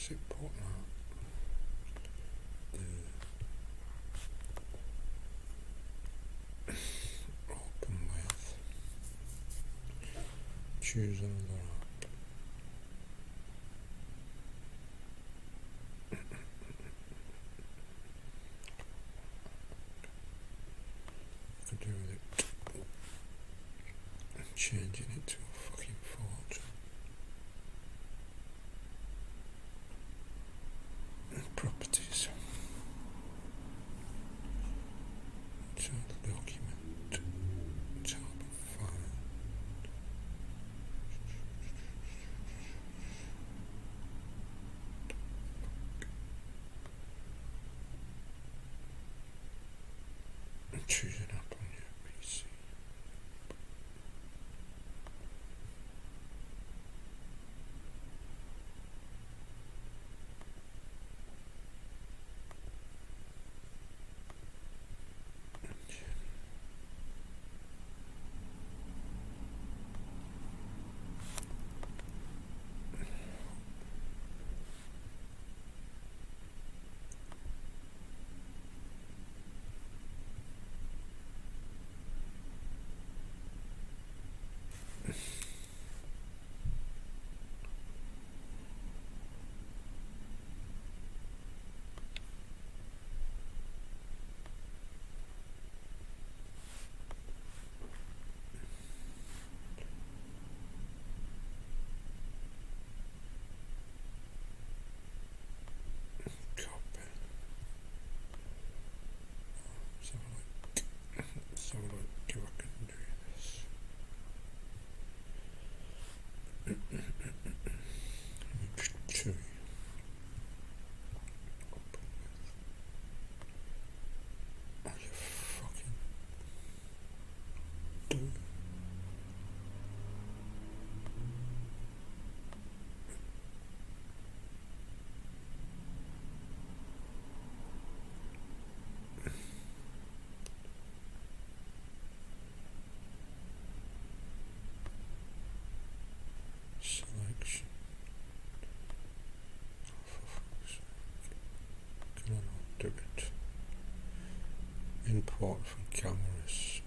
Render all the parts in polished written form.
opposite Port open with, choose another app. Could do with it changing it to a fucking photo. Properties. Child document. Child file. Choose an app on your PC. Copy. Let's have a look if I can do this. Two. Open with. Are you fucking doing? Selection. For fuck's sake. Can I not do it? Import from cameras.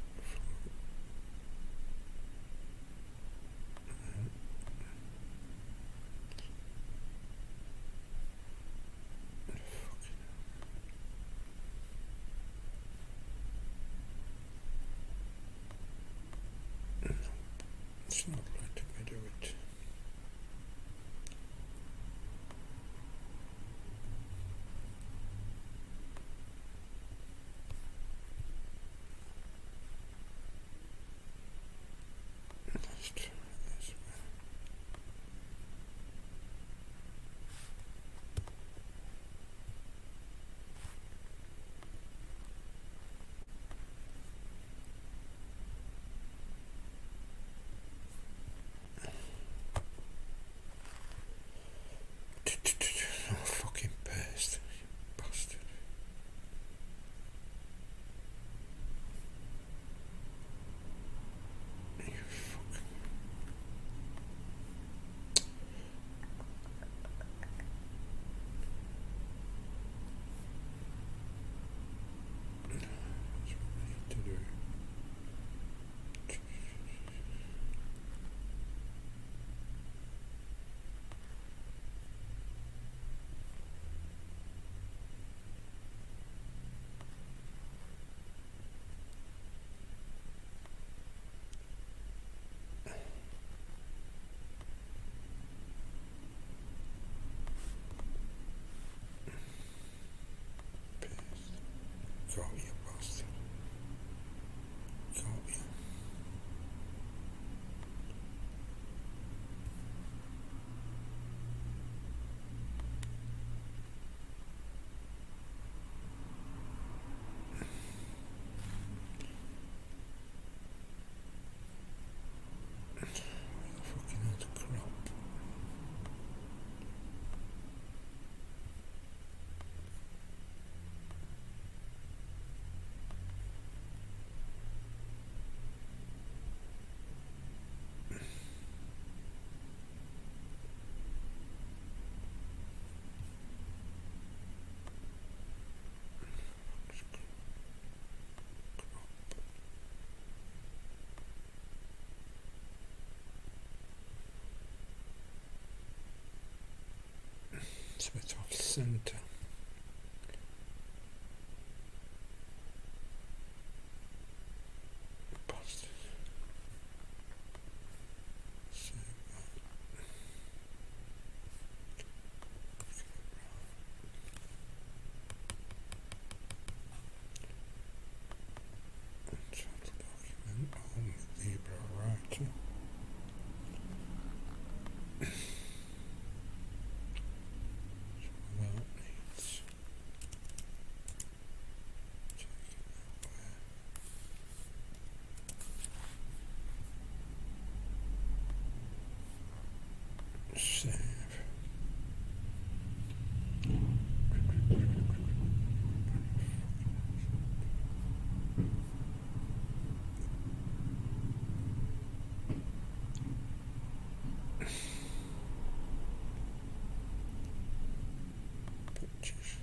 It's not letting me do it. Let's try this one. Oh, fucking paste, you bastard. You fucking. That's what we need to do. Paste. Got you, bastard. Got you. Fucking hell, the crap. It's a bit off centre. Bastard. Save that. Title document. Oh, Libra writer. That needs taking that where. Save. Pictures.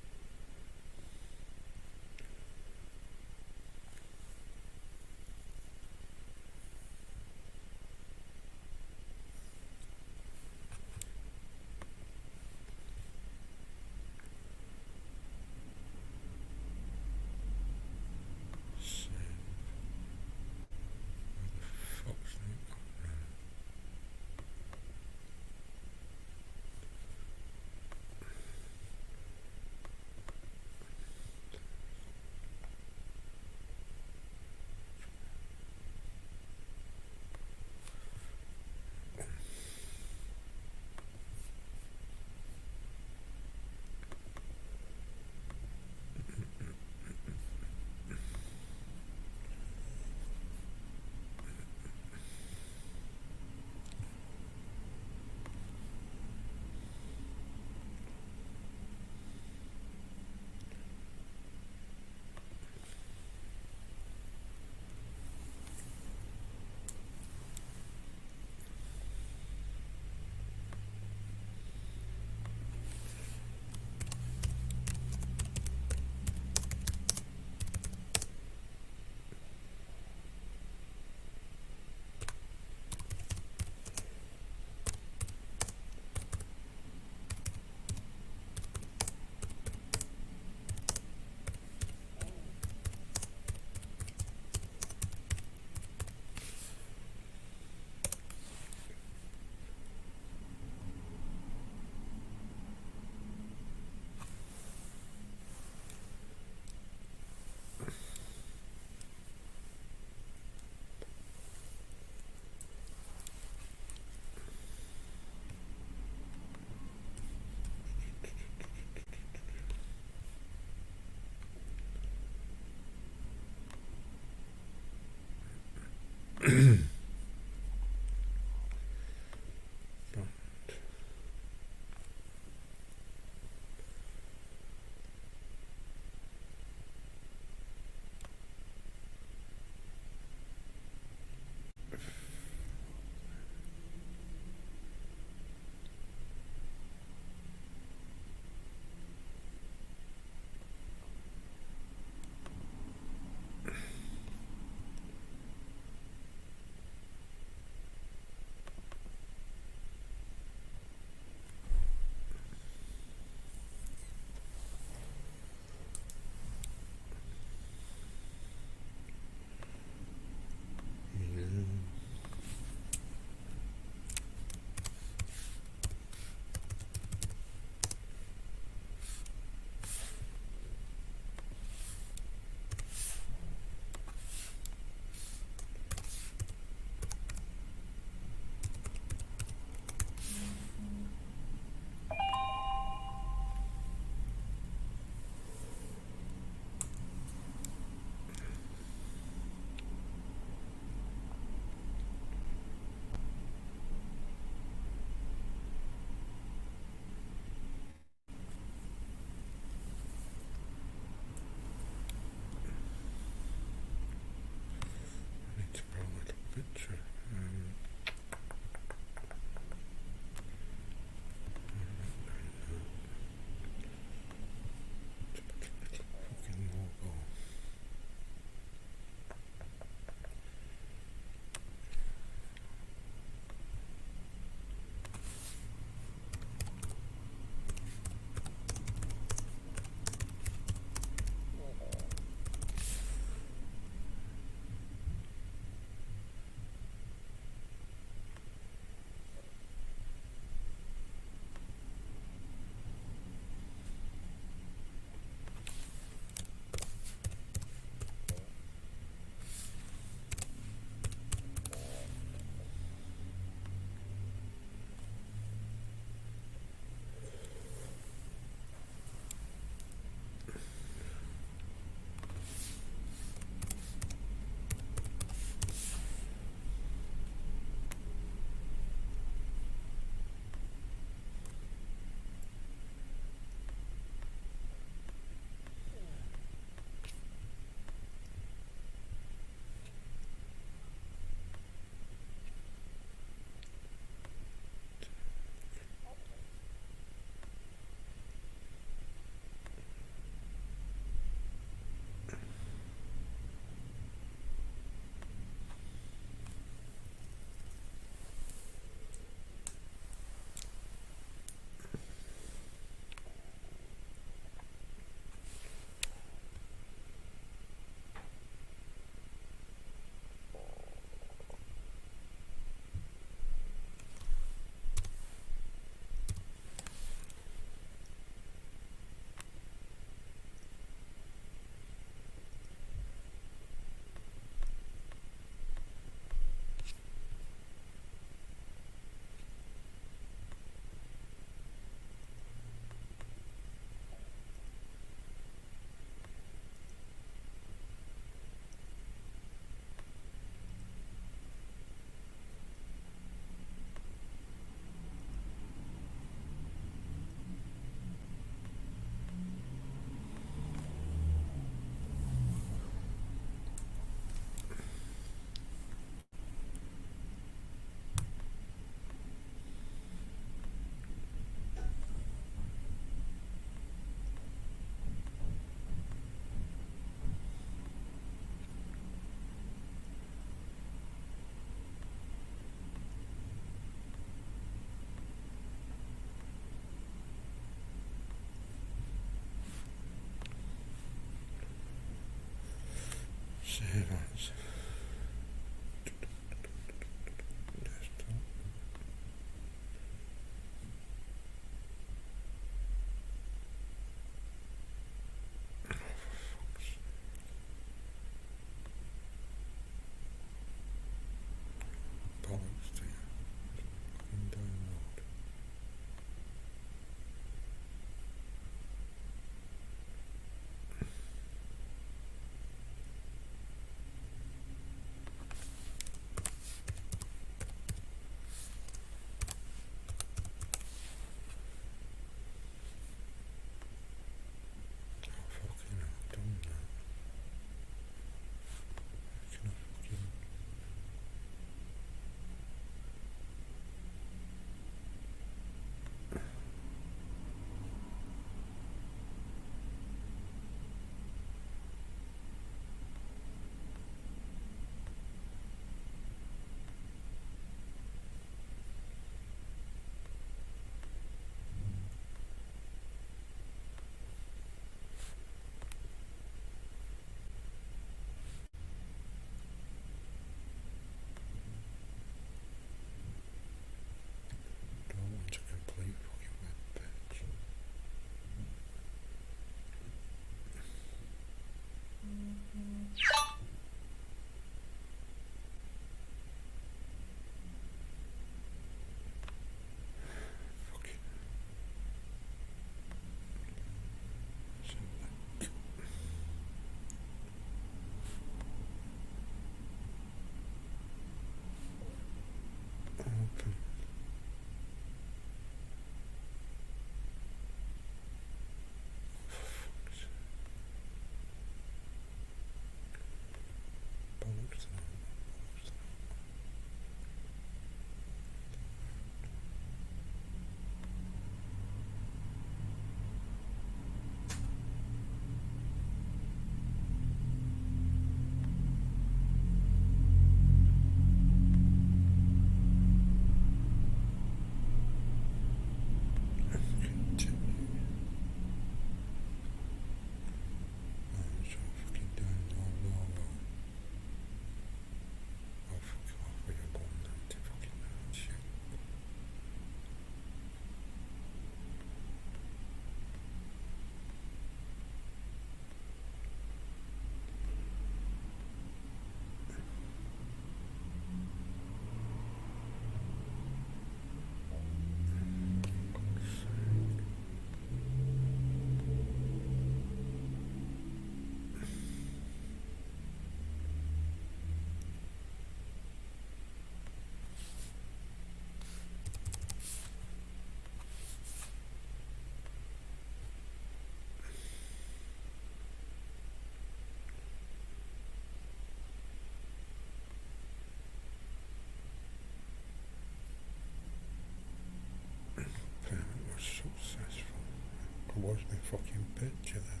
watch my fucking picture then.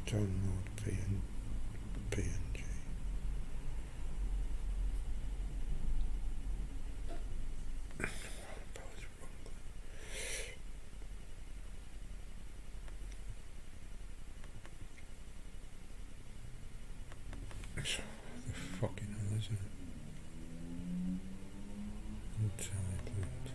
Download PNG. The fucking hell is it? Entitled.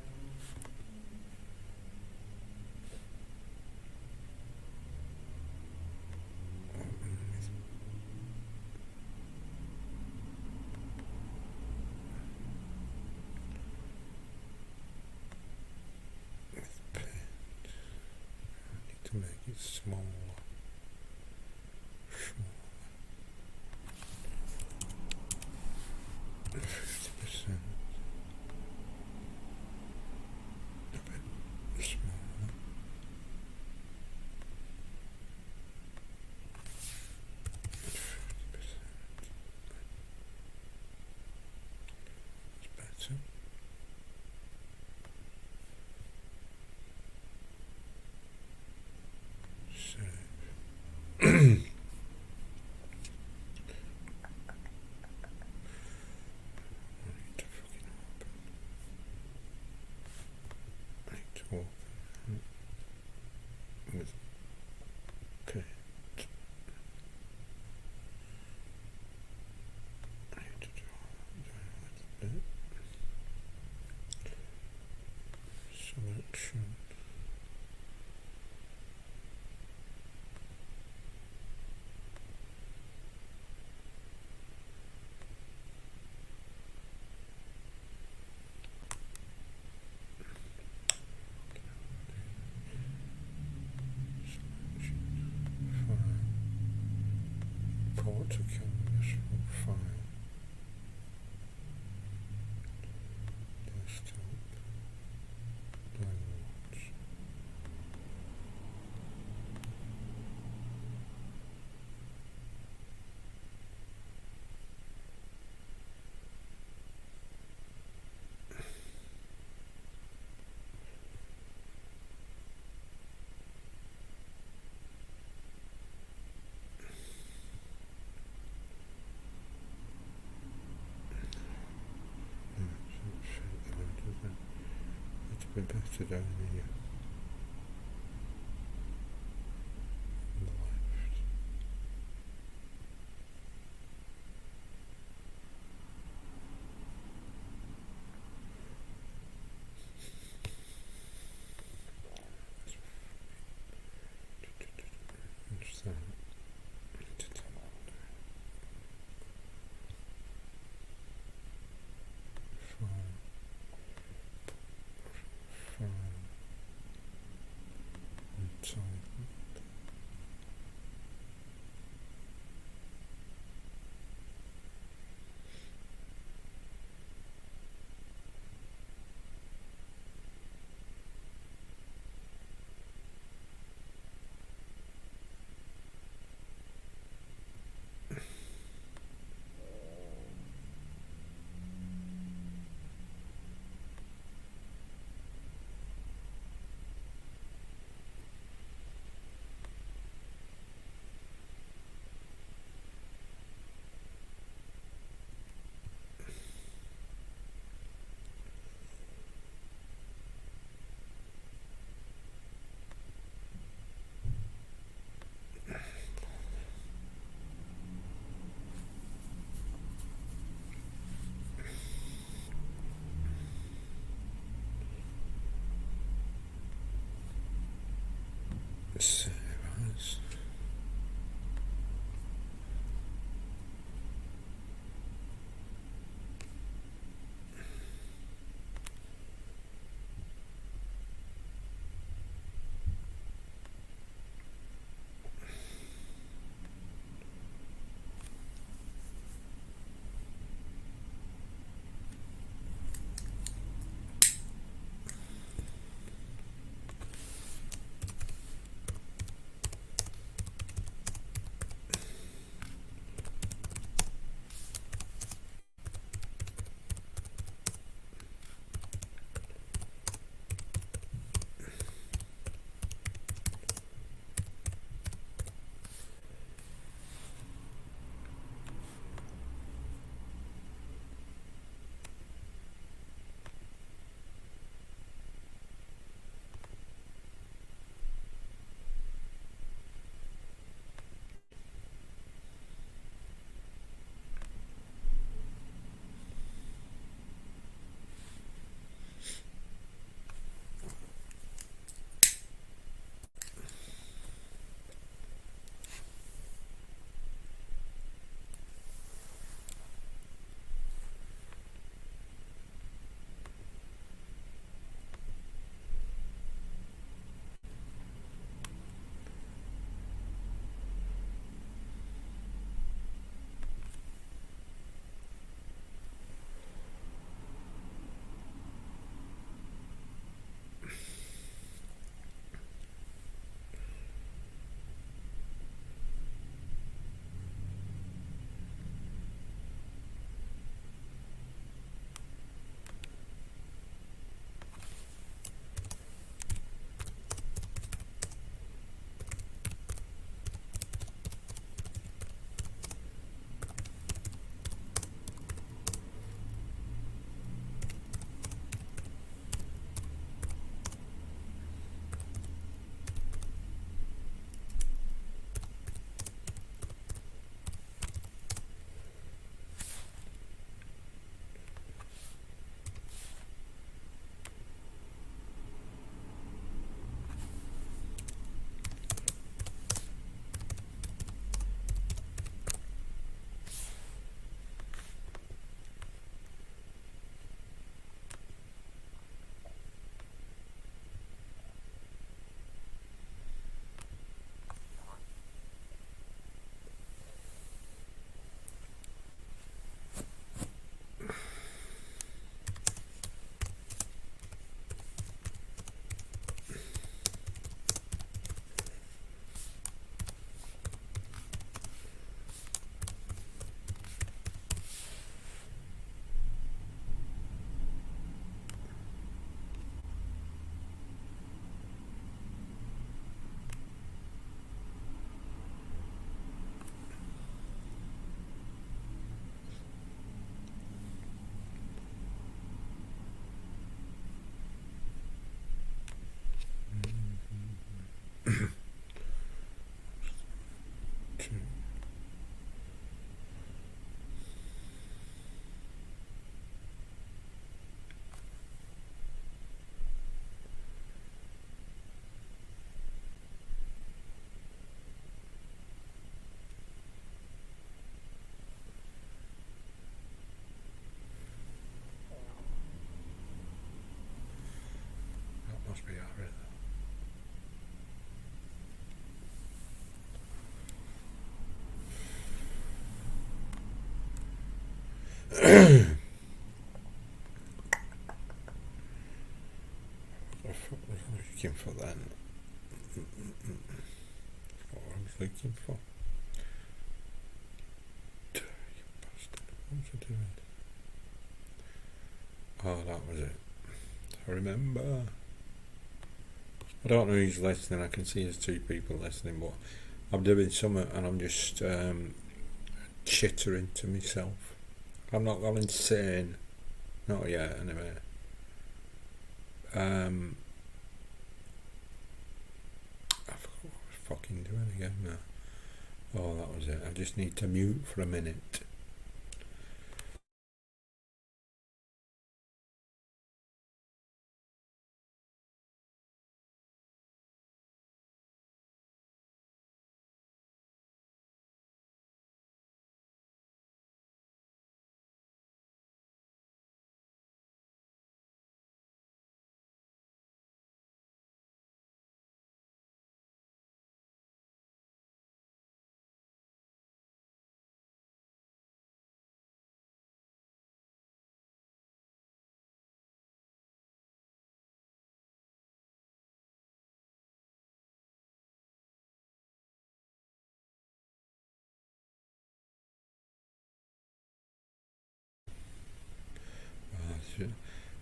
With pen. I need to make it smaller. Smaller. 50%. A bit smaller. 50%. It's better. Save. With paint. I need to draw a little bit. Selection. Import to canvas from file. Desktop. Downloads. It's a bit better down here. On the left. What's that? Save as. What the fuck was I looking for then? What I was looking for? You bastard. What was I doing? Oh, that was it. I remember. I don't know who's listening. I can see there's 2 people listening, but I'm doing something and I'm just chittering to myself. I'm not going insane. Not yet, anyway. I forgot what I was fucking doing again now. Oh, that was it. I just need to mute for a minute.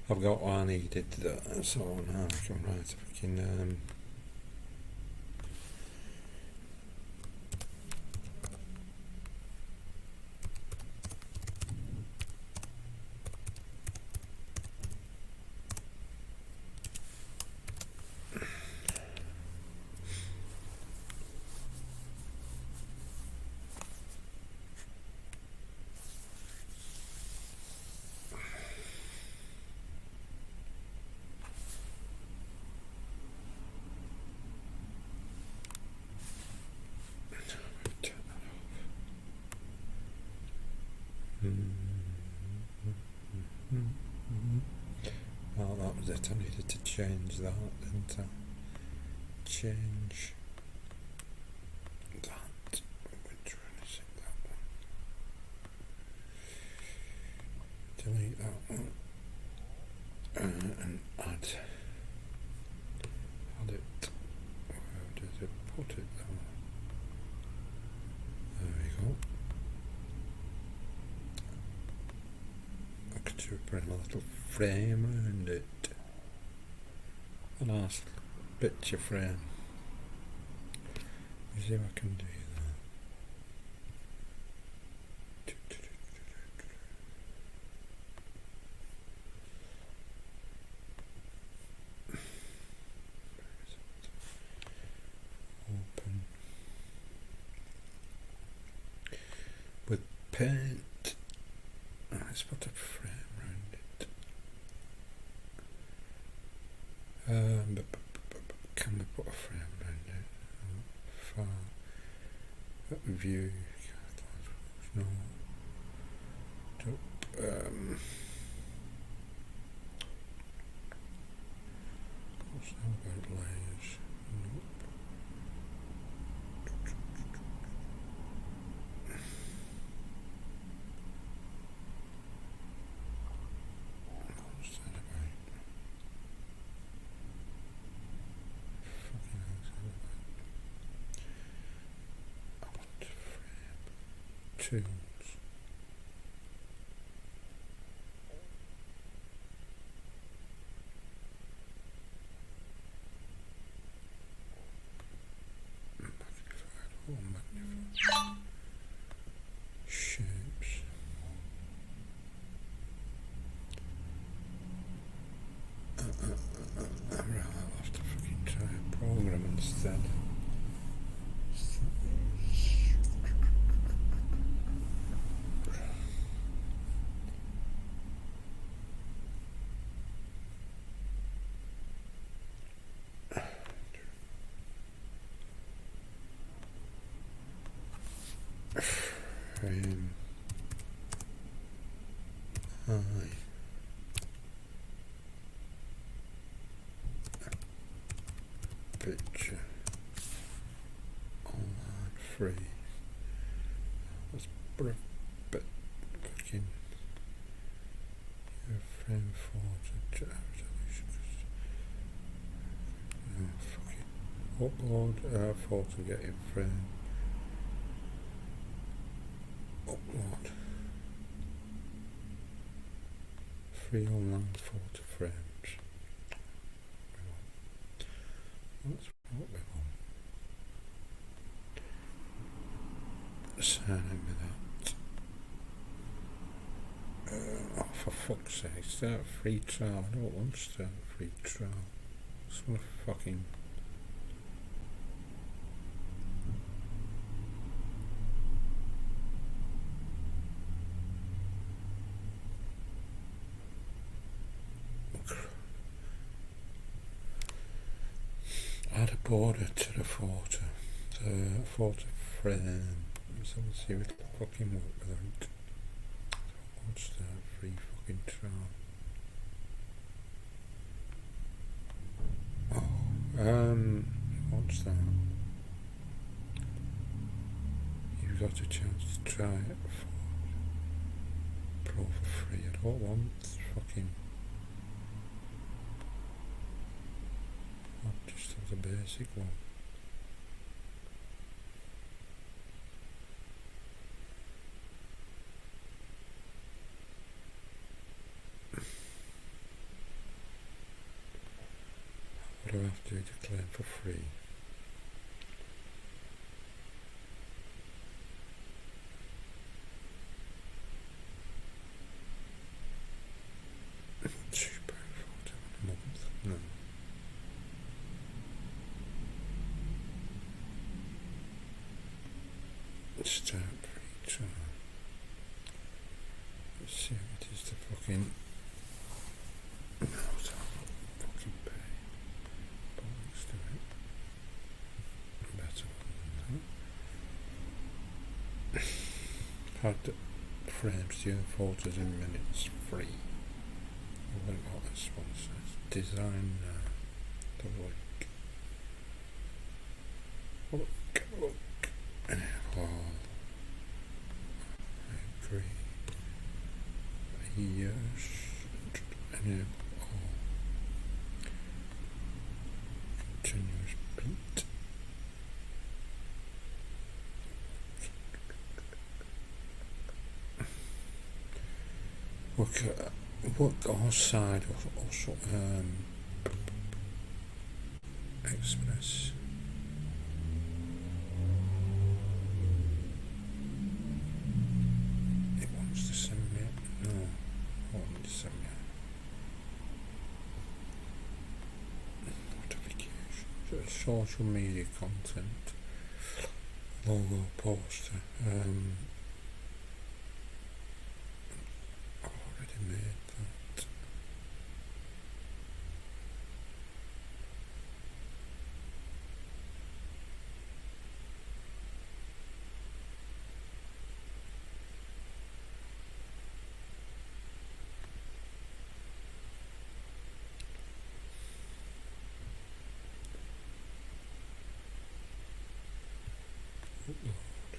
I've got what I needed, so now I can write a fucking oh, that was it. I needed to change that, didn't I? Change that. Which one is it? That one. Delete that one. And add it. Where did it put it? There we go. I could put a little frame around it. A nice picture frame. Let me see if I can do that. Open. With paint. Let's put a frame around it. Can we put a frame around it? Far. View. No. What's that about layers? Nope. What's that about? Fucking hell's that about? I want to frame. Tools. Magnified or magnified. Shapes. Right, I'll have to fucking try a program instead. Frame. Hi. Picture. Online free. Let's put a bit fucking frame photo resolution. Oh, fuck it. Upload photo, get in frame. Upload. Free online photo frames. That's what we want. Sign in with that. Oh, for fuck's sake, start a free trial. I don't want to start a free trial. I just want to fucking... Add a border to the photo. The photo frame. So let's see if it can fucking work without. What's that free fucking trial? What's that? You've got a chance to try it for Pro for free. I don't want fucking... I'll just have the basic one. What do I have to do to claim for free? Cheaper photo in a month. No. Start free trial. Let's see what it is to fucking... No, it's not fucking pay. Bollocks to it. Better than that. Had frames to your photos in minutes free. I haven't got this one. Says design the link. Look. Oh, I agree. Yes. Enable all. Continuous beat. Look at what our side also Express. It wants to send me no, I want to send me notifications. Social media content. Logo poster. I've already made that. Upload.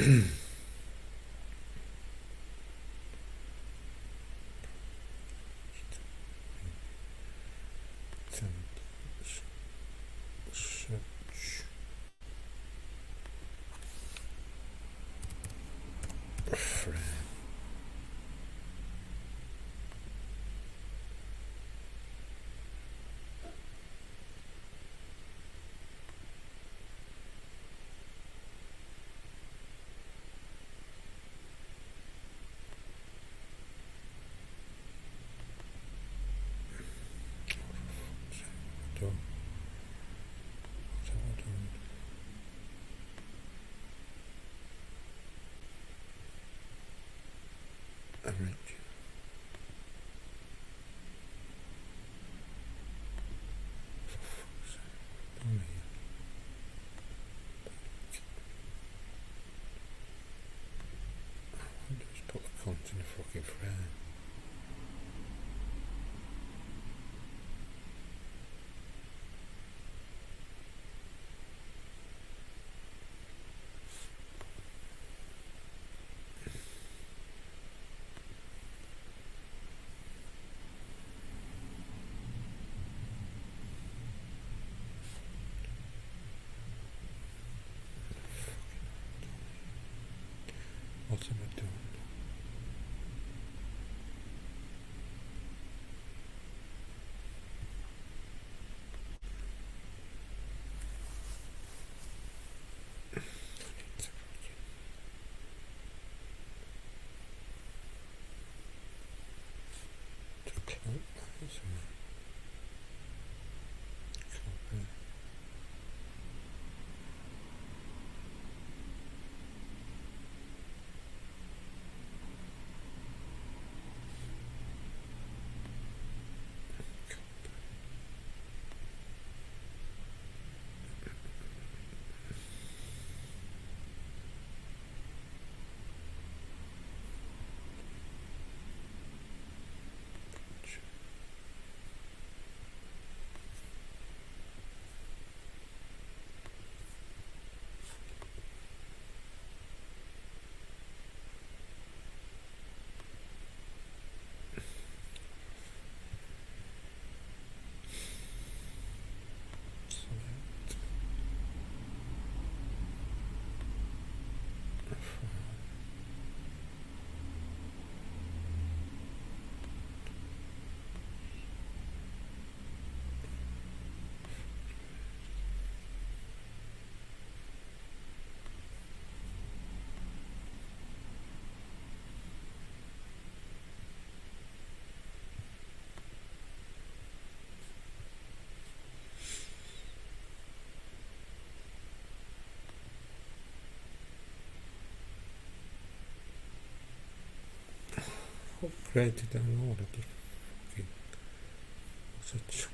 Search friend. Done. What have I done? Arrange. For fuck's sake. Done here. I just put the cunt in a fucking frame. What am I doing? Upgraded download of the fucking what's a twat.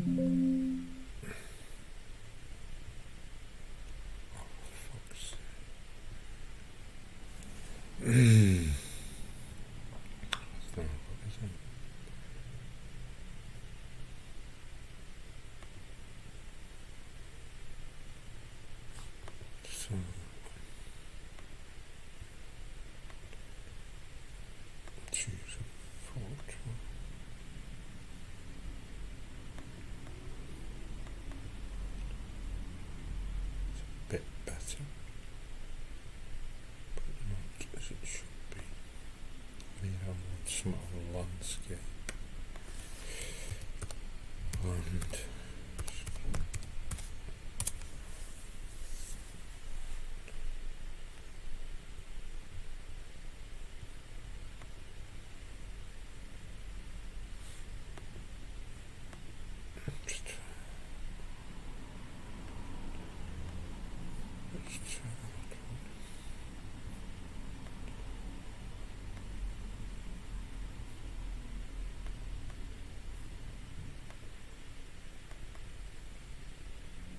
That's not good, is it? So choose a photo. It's a bit better, but not as it should be. We have some of a landscape and just let's try that one.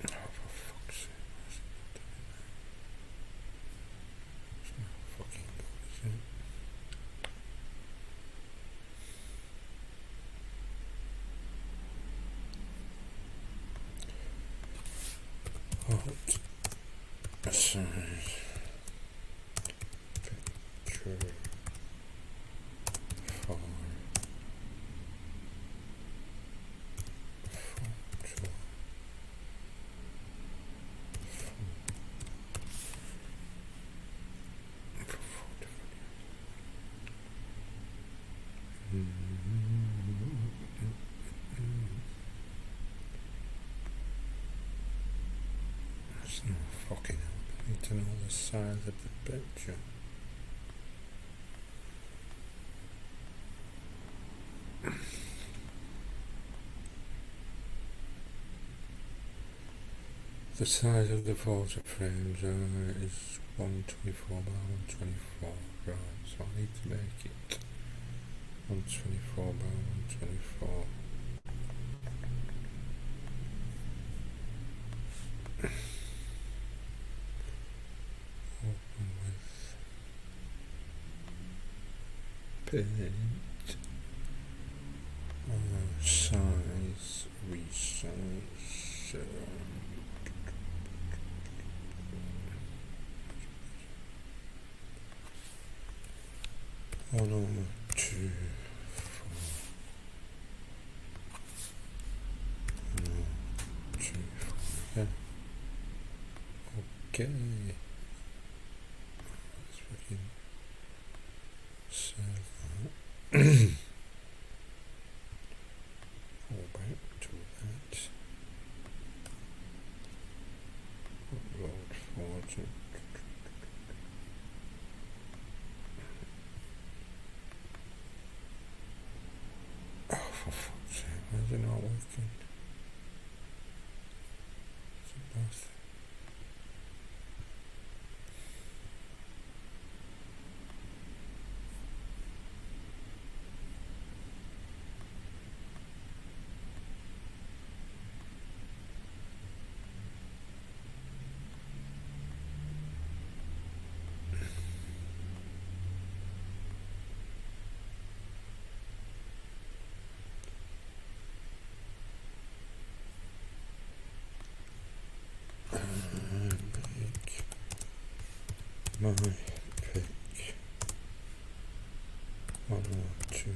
Oh, for fuck's sake, why is it not doing that? It's not fucking good, is it? Alt size picture file photo photo. That's not fucking help. I need to know the size of the picture. The size of the photo frames is 124 by 124, right, so I need to make it 124 by 124. Open with paint, size, resize, 102, 4, 102, 4, yeah. Okay. Let's fucking save that. Go back to that. Upload photo. Oh, for fuck's sake, why is it not working? It's a bastard. Make my pick 102.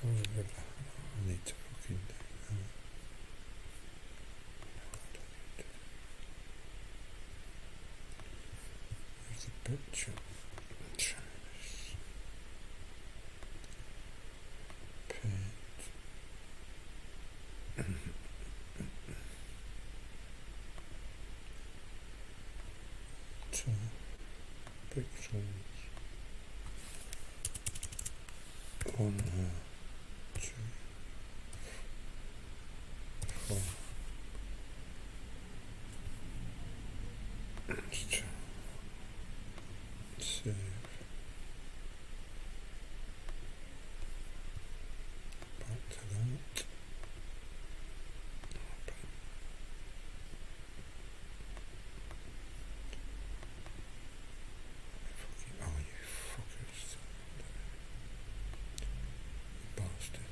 I need to fucking do that. There's a picture. Try this. Paint. pixels. 1, 2, 4. Let's try. Save. Back to that. Oh, you fuckers. Bastard.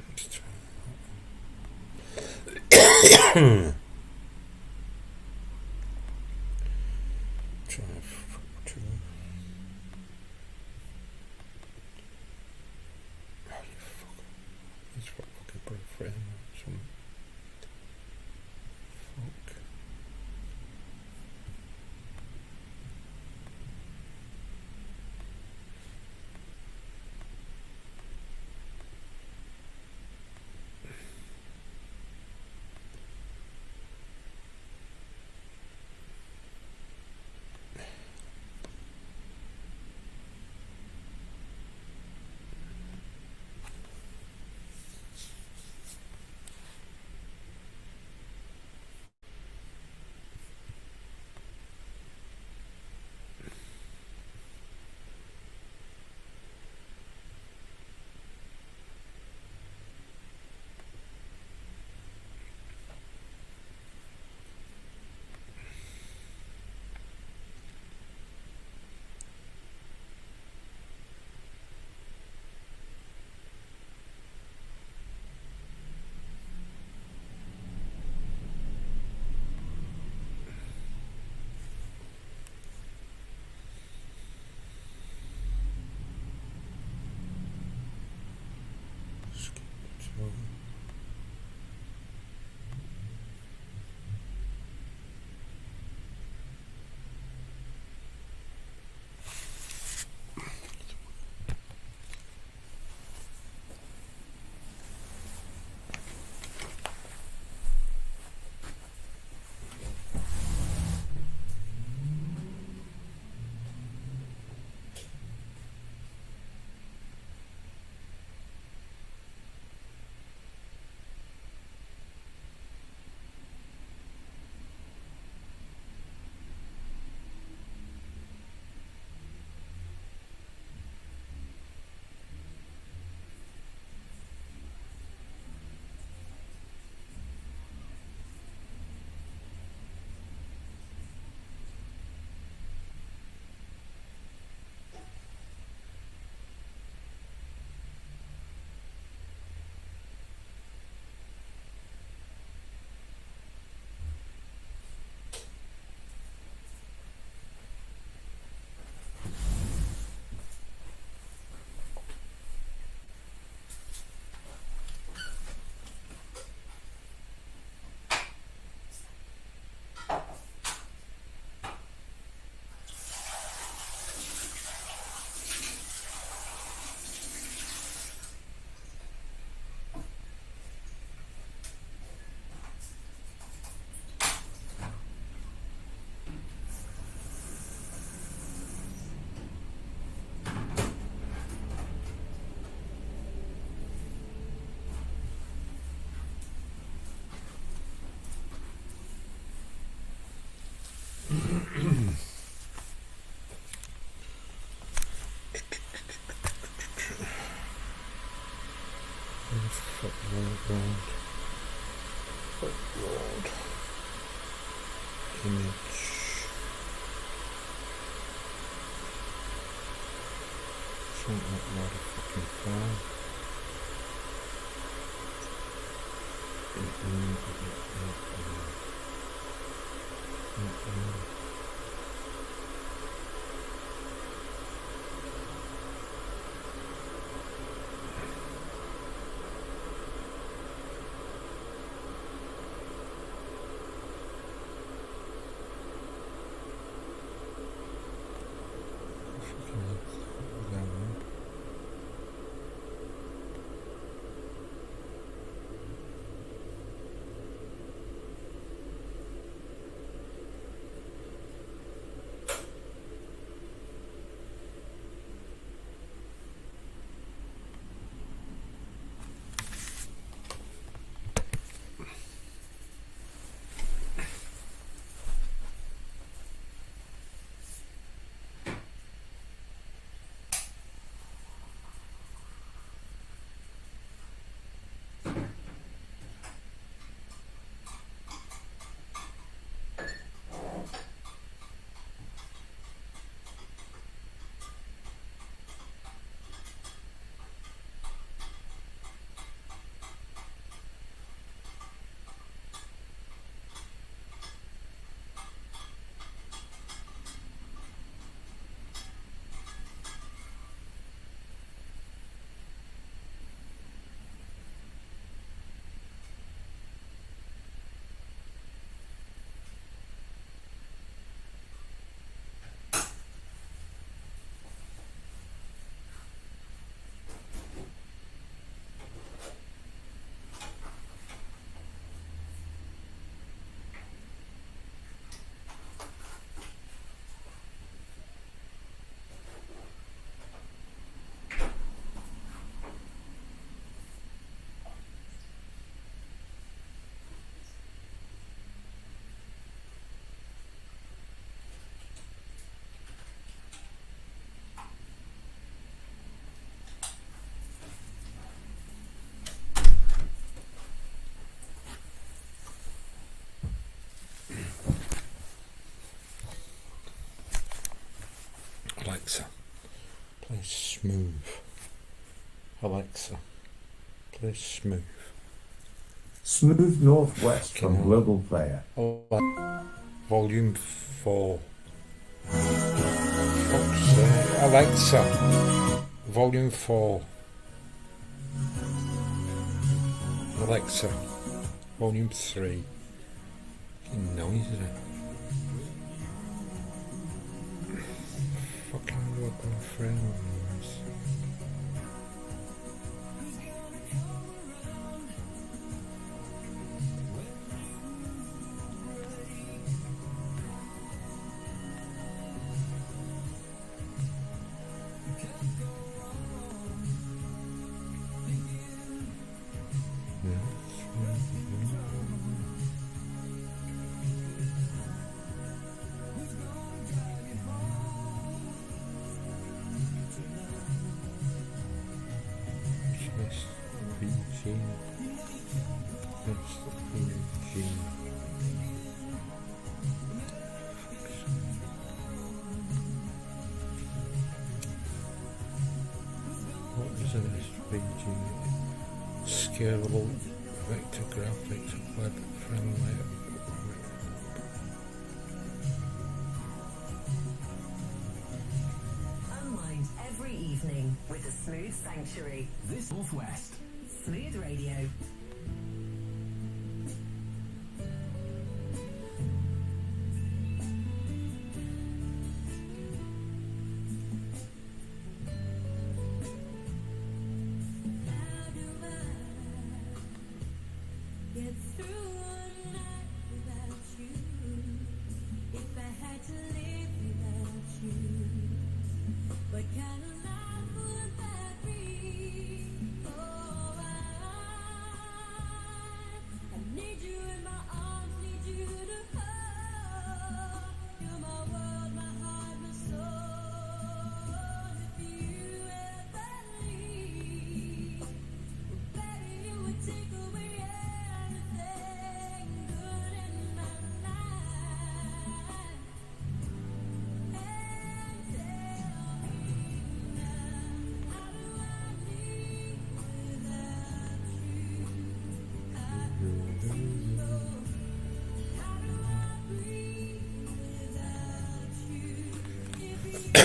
Let's try that. Try to. Oh, you fucker. He's fucking put a frame or something. Fuck. image. Something like that fucking file. Alexa, play Smooth. Alexa, play Smooth. Smooth Northwest from Fucking Global Player. Volume 4. Fuck's sake. Alexa, Volume 4. Alexa, Volume 3. Fucking noise, isn't it? Fucking local friends. What is an SVG? Scalable vector graphics web friendly. Unwind every evening with a Smooth Sanctuary. This Northwest. Smooth Radio.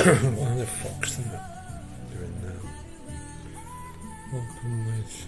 What the fuck's that doing now? Open with.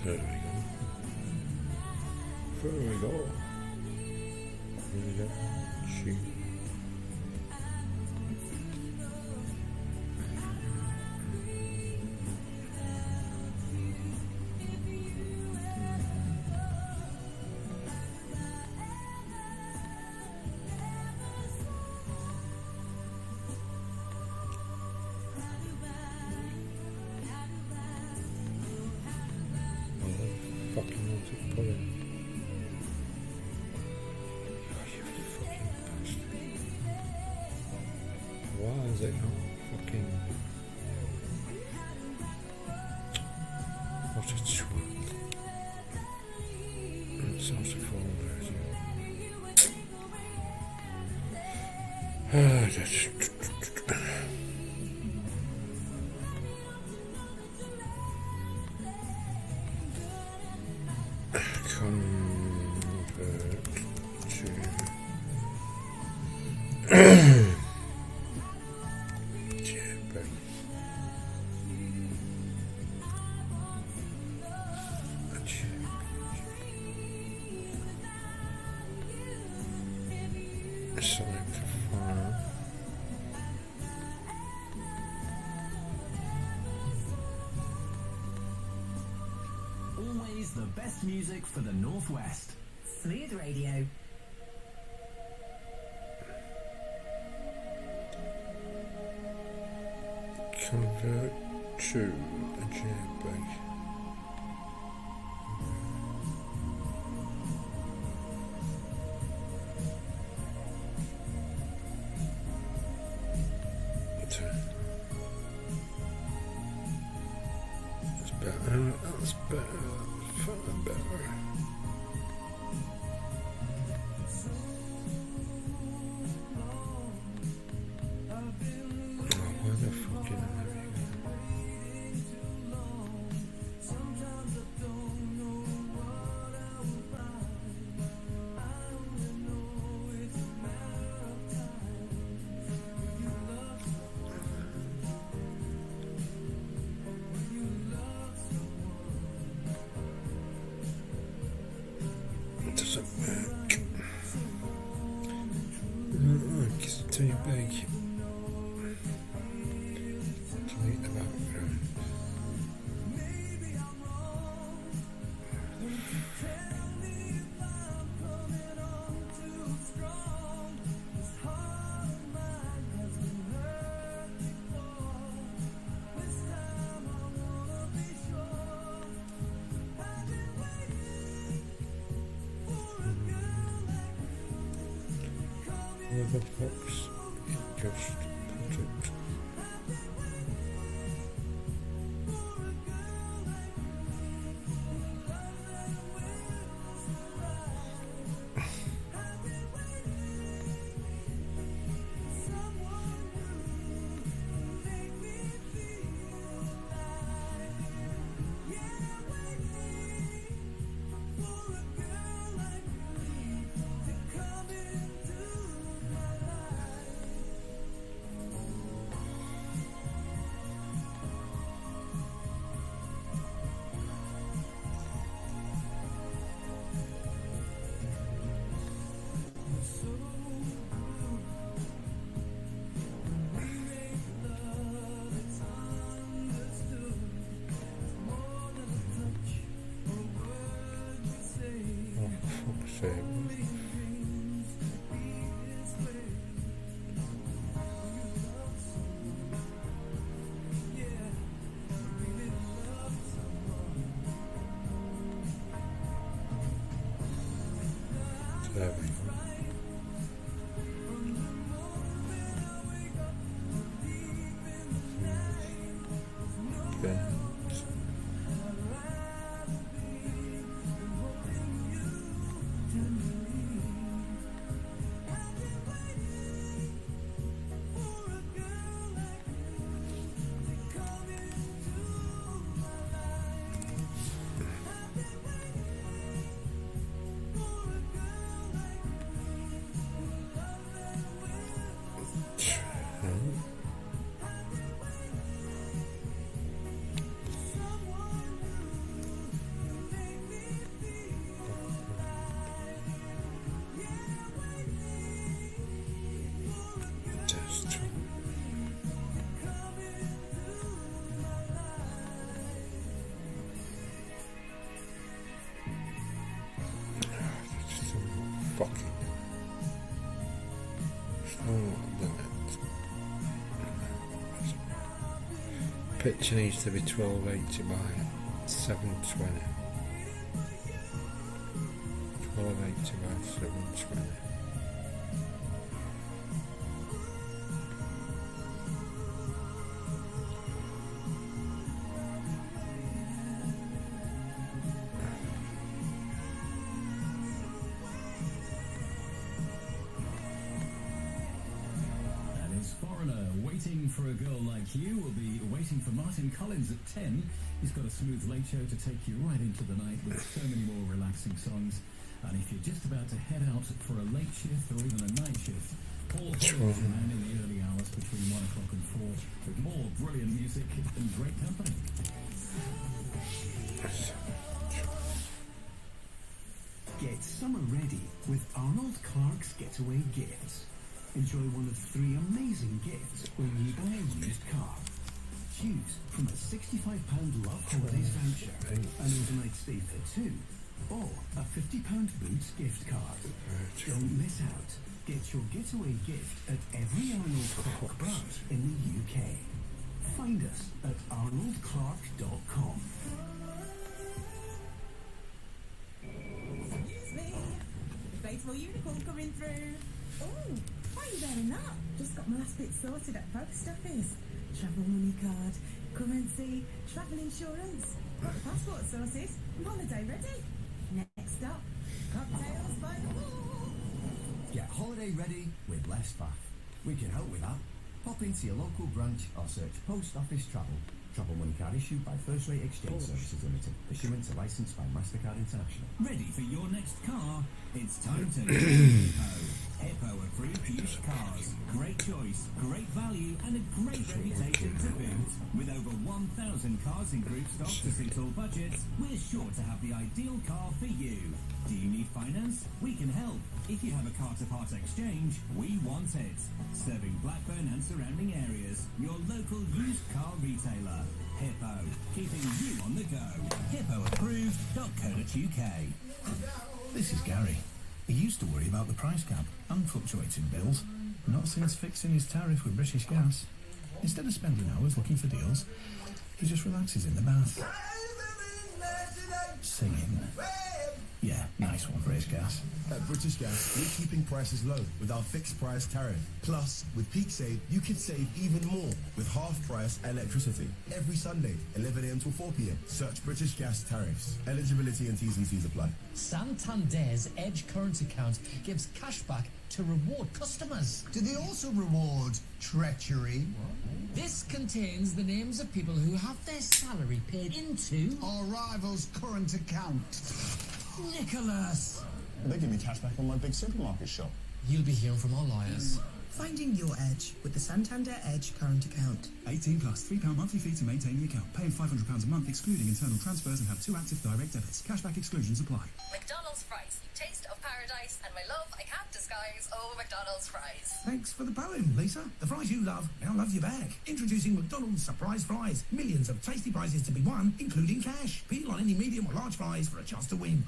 There we go. There we go. Here we go. Shoot. Fucking want to put it. Oh, you fucking bastard. Why is it not fucking... What a twat. It's out of folder, convert to JPEG. Select the file. Always the best music for the Northwest. Smooth Radio. Convert to a JPEG. That's better. That's better. Far better. Why the fuck am I doing It doesn't work. It's too big. Delete the background. Where the fuck's it just put it? fair. There we go. Bends. Test. Just fucking. Picture needs to be 1280 by 720. 1280 by 720. And his foreigner waiting for a girl like you will be waiting for Martin Collins at 10. He's got a smooth late show to take you right into the night with so many more relaxing songs. And if you're just about to head out for a late shift or even a night shift, Paul Collins around in the early hours between 1 o'clock and 4 with more brilliant music and great company. Get summer ready with Arnold Clark's Getaway Gifts. Enjoy one of 3 amazing gifts when you buy a used car. Choose from a £65 Love Holidays voucher, an overnight stay for 2, or a £50 Boots gift card. Don't miss out. Get your getaway gift at every Arnold Clark branch in the UK. Find us at arnoldclark.com. Excuse me. The faithful unicorn coming through. Oh, why are you bearing that? Just got my last bit sorted at post office. Travel money card, currency, travel insurance. Got the passport sorted. I'm holiday ready. Next up, cocktails by the pool. Get holiday ready with less faff. We can help with that. Pop into your local branch or search Post Office Travel. Travel money card issued by First Rate Exchange Services Limited. Pursuant to license by MasterCard International. Ready for your next car? It's time to Hippo. Hippo approved used cars. Great choice, great value, and a great reputation to boot. With over 1,000 cars in group stock to suit all budgets, we're sure to have the ideal car for you. Do you need finance? We can help. If you have a car-to-part exchange, we want it. Serving Blackburn and surrounding areas, your local used car retailer. Hippo, keeping you on the go. HippoApproved.co.uk. This is Gary. He used to worry about the price cap and fluctuating bills, not since fixing his tariff with British Gas. Instead of spending hours looking for deals, he just relaxes in the bath. Singing. Yeah, nice one, British Gas. At British Gas, we're keeping prices low with our fixed price tariff. Plus, with Peak Save, you can save even more with half price electricity. Every Sunday, 11 a.m. till 4 p.m. Search British Gas tariffs. Eligibility and T's and C's apply. Santander's Edge current account gives cashback to reward customers. Do they also reward treachery? This contains the names of people who have their salary paid into our rival's current account. Nicholas. They give me cash back on my big supermarket shop. You'll be hearing from our lawyers. Finding your edge with the Santander Edge current account. 18 plus, £3 monthly fee to maintain the account. Paying £500 a month excluding internal transfers and have 2 active direct debits. Cashback exclusions apply. McDonald's fries. Taste of paradise and my love I can't disguise. Oh, McDonald's fries. Thanks for the poem, Lisa. The fries you love now love you back. Introducing McDonald's Surprise Fries. Millions of tasty prizes to be won, including cash. Peel on any medium or large fries for a chance to win.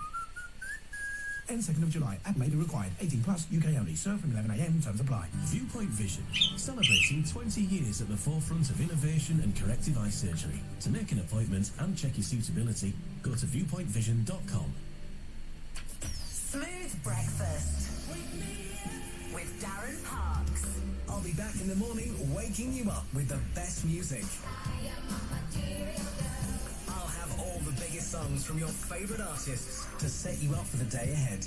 End 2nd of July. App may be required. 18 plus. UK only. Serve from 11 a.m. Terms apply. Viewpoint Vision, celebrating 20 years at the forefront of innovation and corrective eye surgery. To make an appointment and check your suitability, go to viewpointvision.com. Smooth breakfast with Darren Parks. I'll be back in the morning waking you up with the best music. I'll have all the biggest songs from your favourite artists to set you up for the day ahead.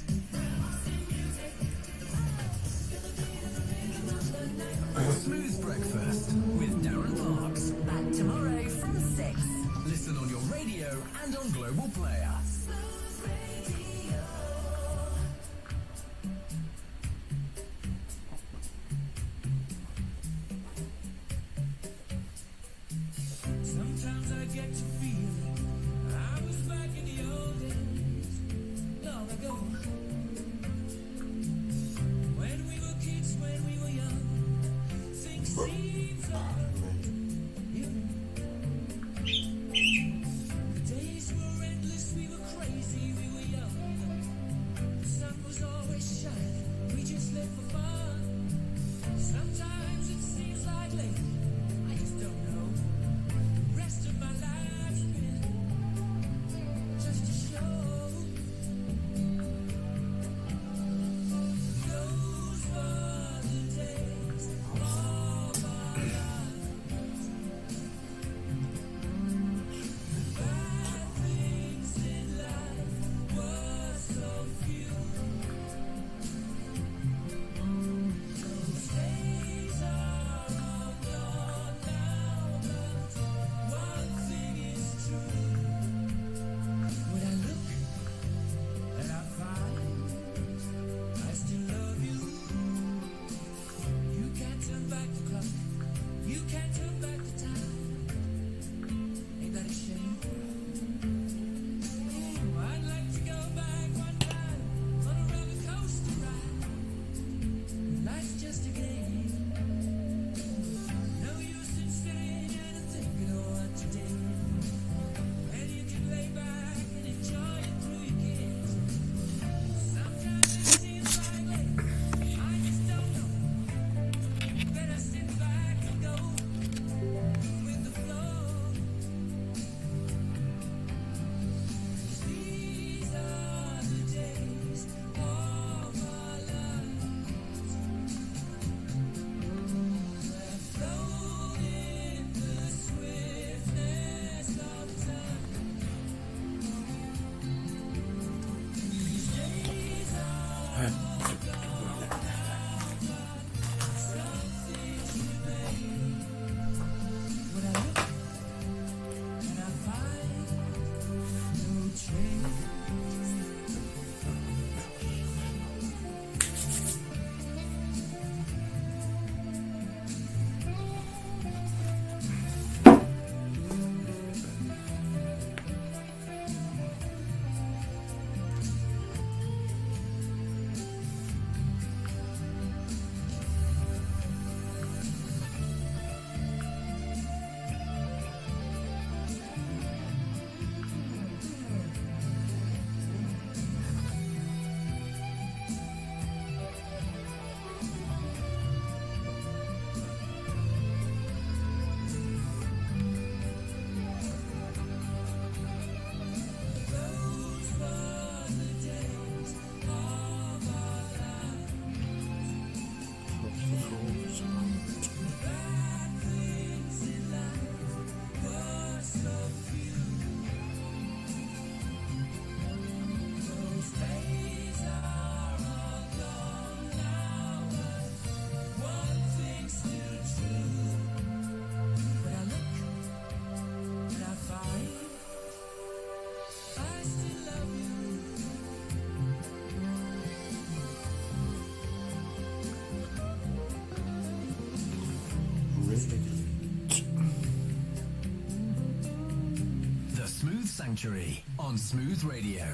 Smooth Breakfast with Darren Parks. Back tomorrow from 6. Listen on your radio and on Global Player. Sometimes I get to feel I was back in the old days, long ago. When we were kids, when we were young, things seemed so the days were endless, we were crazy, we were young. The sun was always shining, we just lived for fun. Sometimes it seems like lately, I just don't know. Rest of my life's been just a show. Those were the days of our lives. Bad things in life were so few. Those days are all gone now, but one thing is true. When I look and I find I still love you, you can't turn back the clock, you can't turn back the time. Ain't that a shame? I'd like to go back one time on a roller coaster ride. Life's just a game. No use in sitting and thinking of what you did. And you can lay back and enjoy it through your kids. Sometimes it seems like lately, I just don't know. Better sit back and go with the flow. These are the days of our lives. We're flown in the swiftness of time. These days are all gone now, but some things remain. When I look and I find no change. Those were the days of our lives. Bad things in life were so few. Those days are all gone now, but one thing's still true. When I look and I find I still love you. The Smooth Sanctuary on Smooth Radio.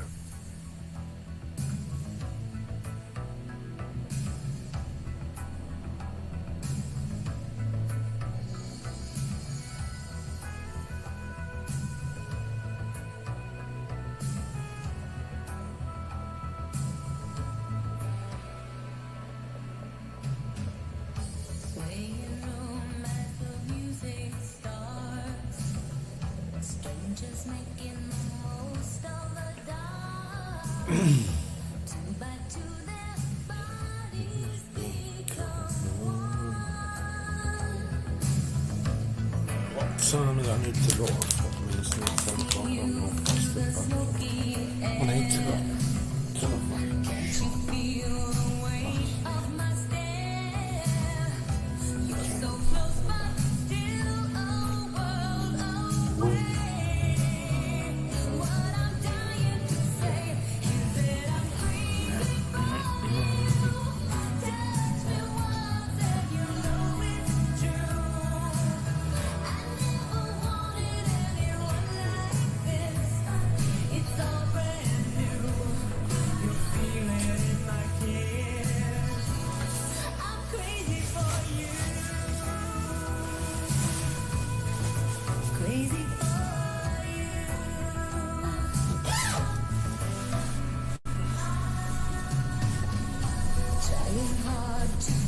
What time do I need to go? Fuck me, it's not 10 o'clock, I'm not fasting back. I need to go.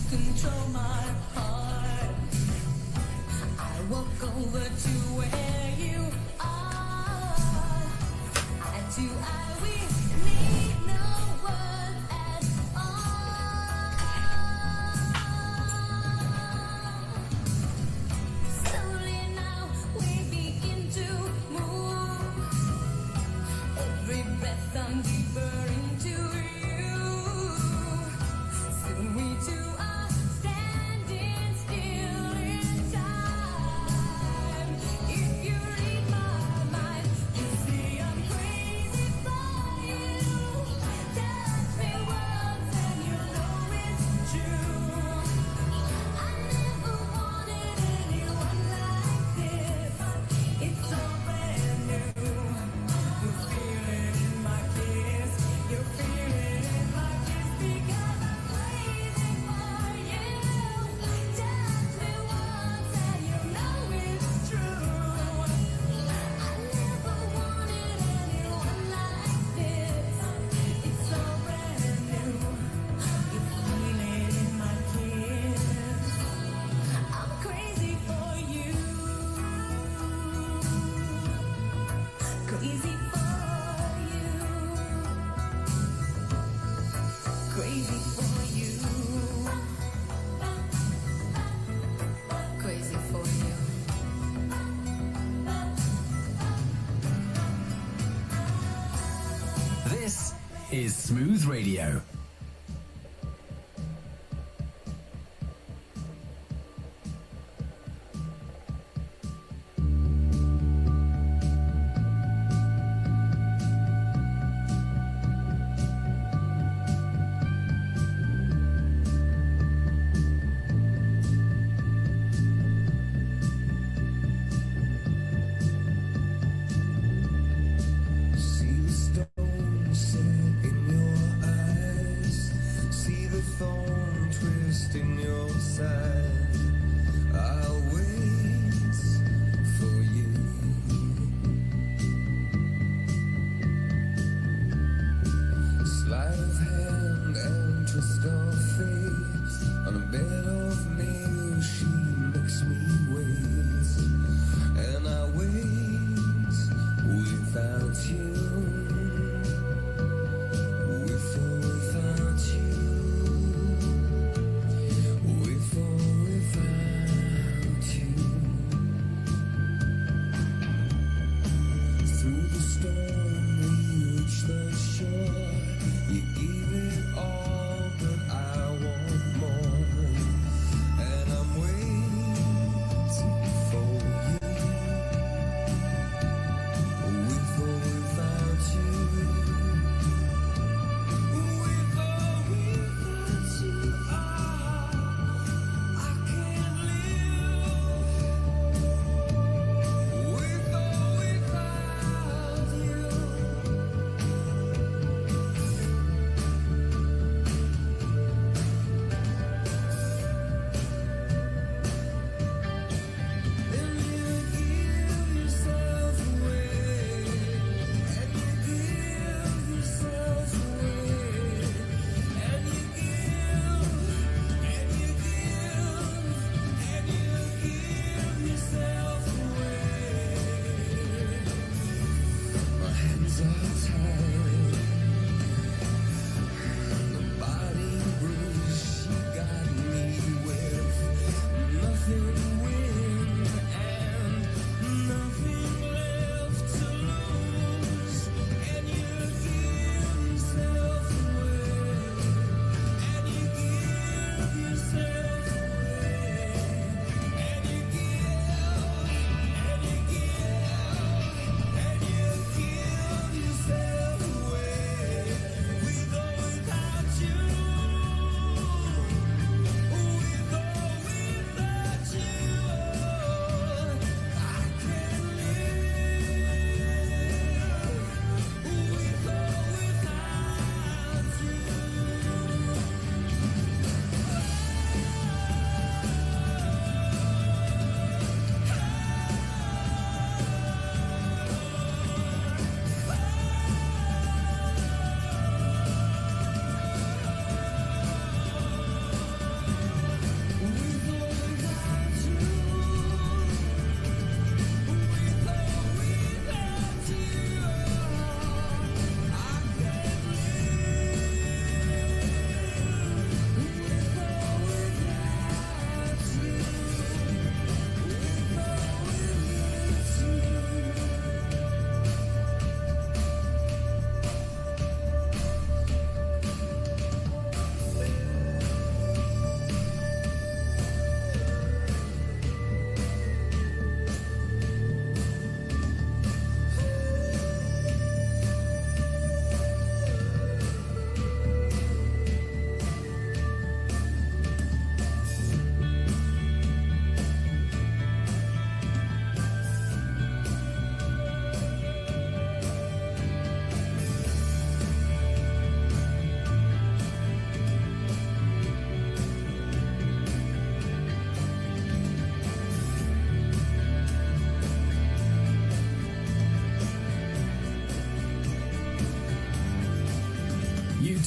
Control my heart. I walk over to where you are. I do, we need no words at all. Slowly now we begin to move. Every breath I'm deeper into you. Soon we two are standing still in time. If you read my mind, you see I'm crazy for you. Touch me once and you know it's true. I never wanted anyone like this. It's all brand new. You feel it in my kiss. You feel it in my kiss because I'm crazy for you. Touch me once and you know it's true. I never wanted anyone like this. It's all brand new. You feel it in my kiss. I'm crazy for you. Crazy for you. Crazy for you. Crazy for you. This is Smooth Radio. See the stone set in your eyes.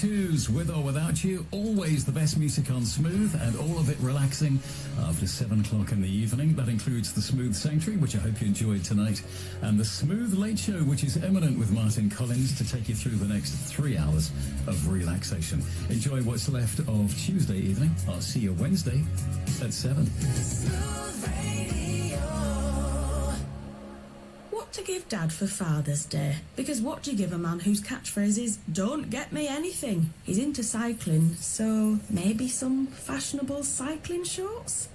22s, with or without you, always the best music on Smooth and all of it relaxing after 7 o'clock in the evening. That includes the Smooth Sanctuary, which I hope you enjoyed tonight, and the Smooth Late Show, which is imminent with Martin Collins to take you through the next 3 hours of relaxation. Enjoy what's left of Tuesday evening. I'll see you Wednesday at 7. What to give Dad for Father's Day? Because what do you give a man whose catchphrase is, don't get me anything? He's into cycling, so maybe some fashionable cycling shorts?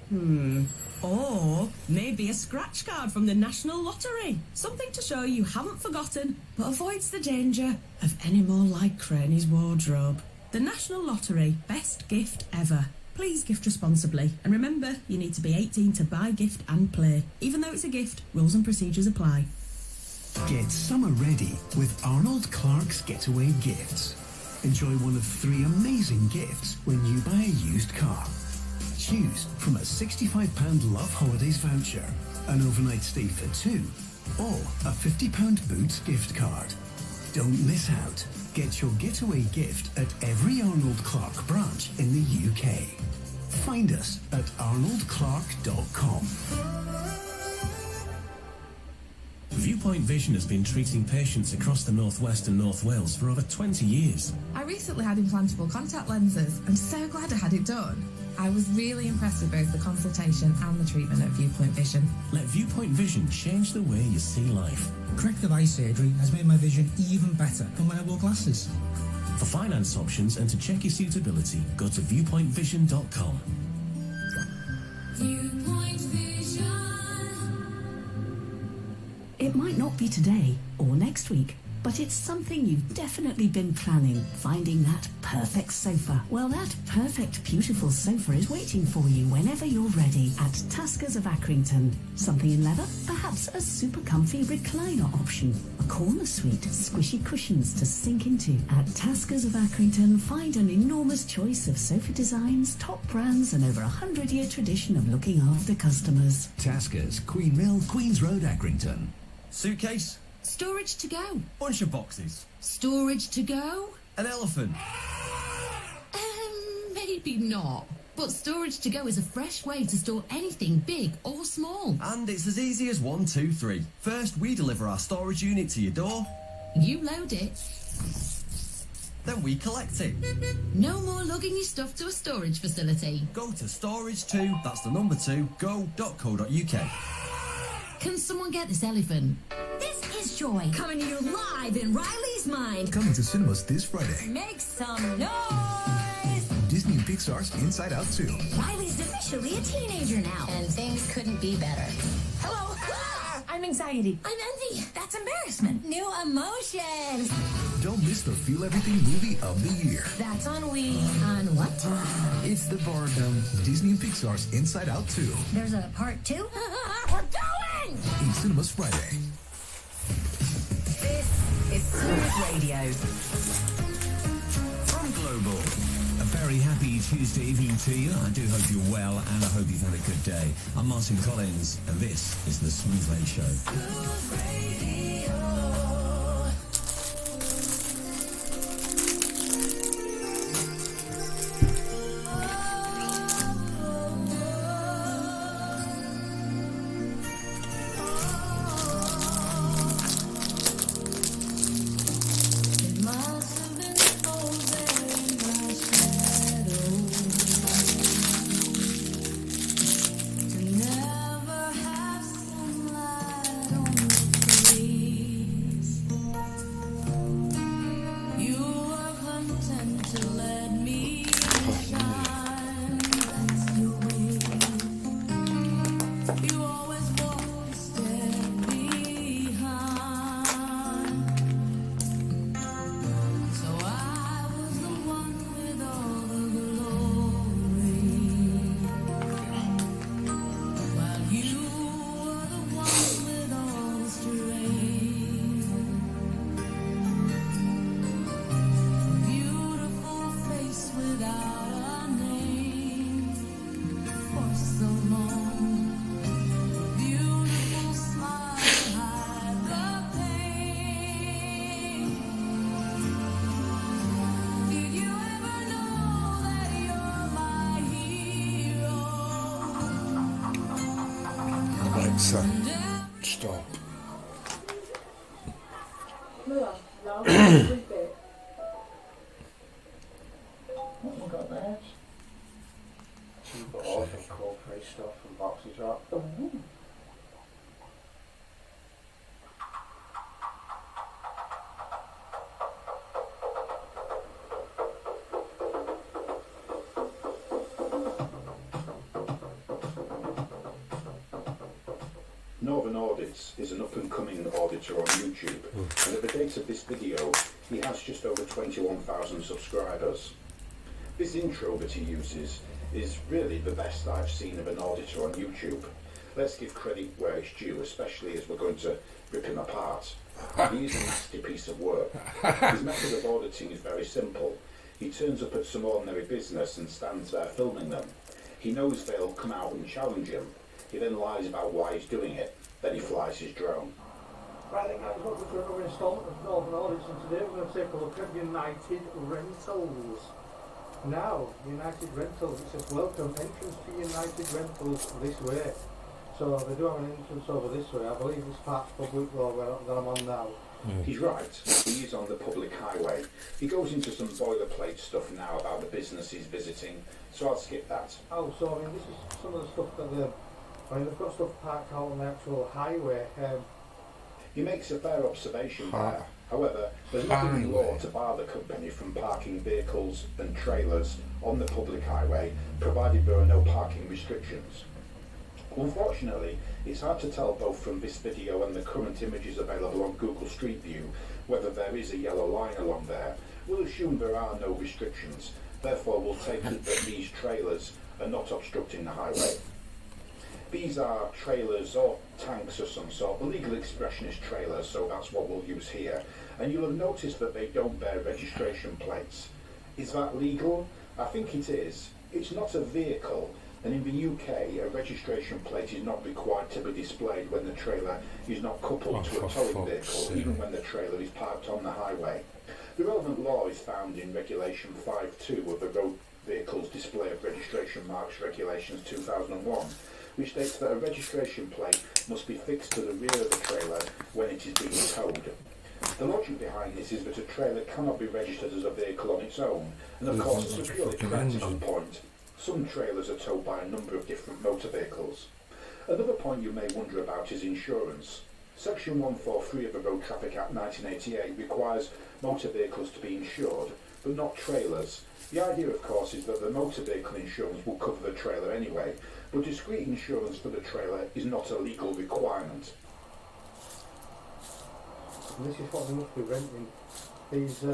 Or maybe a scratch card from the National Lottery. Something to show you haven't forgotten, but avoids the danger of any more lycra in his wardrobe. The National Lottery, best gift ever. Please gift responsibly. And remember, you need to be 18 to buy, gift and play. Even though it's a gift, rules and procedures apply. Get summer ready with Arnold Clark's Getaway Gifts. Enjoy one of 3 amazing gifts when you buy a used car. Choose from a £65 Love Holidays voucher, an overnight stay for 2, or a £50 Boots gift card. Don't miss out. Get your getaway gift at every Arnold Clark branch in the UK. Find us at arnoldclark.com. Viewpoint Vision has been treating patients across the North West and North Wales for over 20 years. I recently had implantable contact lenses. I'm so glad I had it done. I was really impressed with both the consultation and the treatment at Viewpoint Vision. Let Viewpoint Vision change the way you see life. Corrective eye surgery has made my vision even better than when I wore glasses. For finance options and to check your suitability, go to viewpointvision.com. Viewpoint Vision. It might not be today or next week, but it's something you've definitely been planning, finding that perfect sofa. Well, that perfect, beautiful sofa is waiting for you whenever you're ready at Taskers of Accrington. Something in leather? Perhaps a super comfy recliner option. A corner suite, squishy cushions to sink into. At Taskers of Accrington, find an enormous choice of sofa designs, top brands, and over 100-year tradition of looking after customers. Taskers, Queen Mill, Queens Road, Accrington. Suitcase? Storage to go. Bunch of boxes? Storage to go? An elephant? Maybe not. But storage to go is a fresh way to store anything big or small. And it's as easy as 1, 2, 3. First, we deliver our storage unit to your door. You load it. Then we collect it. No more lugging your stuff to a storage facility. Go to storage2, that's the number 2, go.co.uk. Can someone get this elephant? This is Joy, coming to you live in Riley's Mind. Coming to cinemas this Friday. Make some noise! Disney and Pixar's Inside Out 2. Riley's officially a teenager now. And things couldn't be better. Hello! I'm anxiety. I'm envy. That's embarrassment. New emotions. Don't miss the Feel Everything movie of the year. That's on On what? It's the boredom. Disney and Pixar's Inside Out 2. There's a part 2? We're going! In cinemas Friday. This is Smooth Radio. From Global. A very happy Tuesday evening to you. I do hope you're well and I hope you've had a good day. I'm Martin Collins and this is the Smooth Lane Show. Alexa, stop. What have we got there? Some balls and corporate stuff and boxes up. Northern Audits is an up-and-coming auditor on YouTube, and at the date of this video, he has just over 21,000 subscribers. This intro that he uses is really the best I've seen of an auditor on YouTube. Let's give credit where it's due, especially as we're going to rip him apart. He is a nasty piece of work. His method of auditing is very simple. He turns up at some ordinary business and stands there filming them. He knows they'll come out and challenge him. He then lies about why he's doing it. Then he flies his drone. Right then guys, welcome to another installment of Northern Audits, and today we're going to take a look at United Rentals. Now, United Rentals, it says welcome, entrance to United Rentals this way. So they do have an entrance over this way. I believe it's Parks Public Road that I'm on now. He's right, he is on the public highway. He goes into some boilerplate stuff now about the business he's visiting, so I'll skip that. Oh, so I mean, this is some of the stuff that they've got stuff parked out on the actual highway. He makes a fair observation there. However, there's nothing in law to bar the company from parking vehicles and trailers on the public highway, provided there are no parking restrictions. Unfortunately, it's hard to tell both from this video and the current images available on Google Street View whether there is a yellow line along there. We'll assume there are no restrictions, therefore we'll take it that these trailers are not obstructing the highway. These are trailers or tanks of some sort. The legal expression is trailers, so that's what we'll use here. And you'll have noticed that they don't bear registration plates. Is that legal? I think it is. It's not a vehicle, and in the UK a registration plate is not required to be displayed when the trailer is not coupled to a towing vehicle, even when the trailer is parked on the highway. The relevant law is found in Regulation 5.2 of the Road Vehicles Display of Registration Marks Regulations 2001, which states that a registration plate must be fixed to the rear of the trailer when it is being towed. The logic behind this is that a trailer cannot be registered as a vehicle on its own, and of course, as a purely practical point, some trailers are towed by a number of different motor vehicles. Another point you may wonder about is insurance. Section 143 of the Road Traffic Act 1988 requires motor vehicles to be insured, but not trailers. The idea, of course, is that the motor vehicle insurance will cover the trailer anyway, but discrete insurance for the trailer is not a legal requirement. And this is what they must be renting. These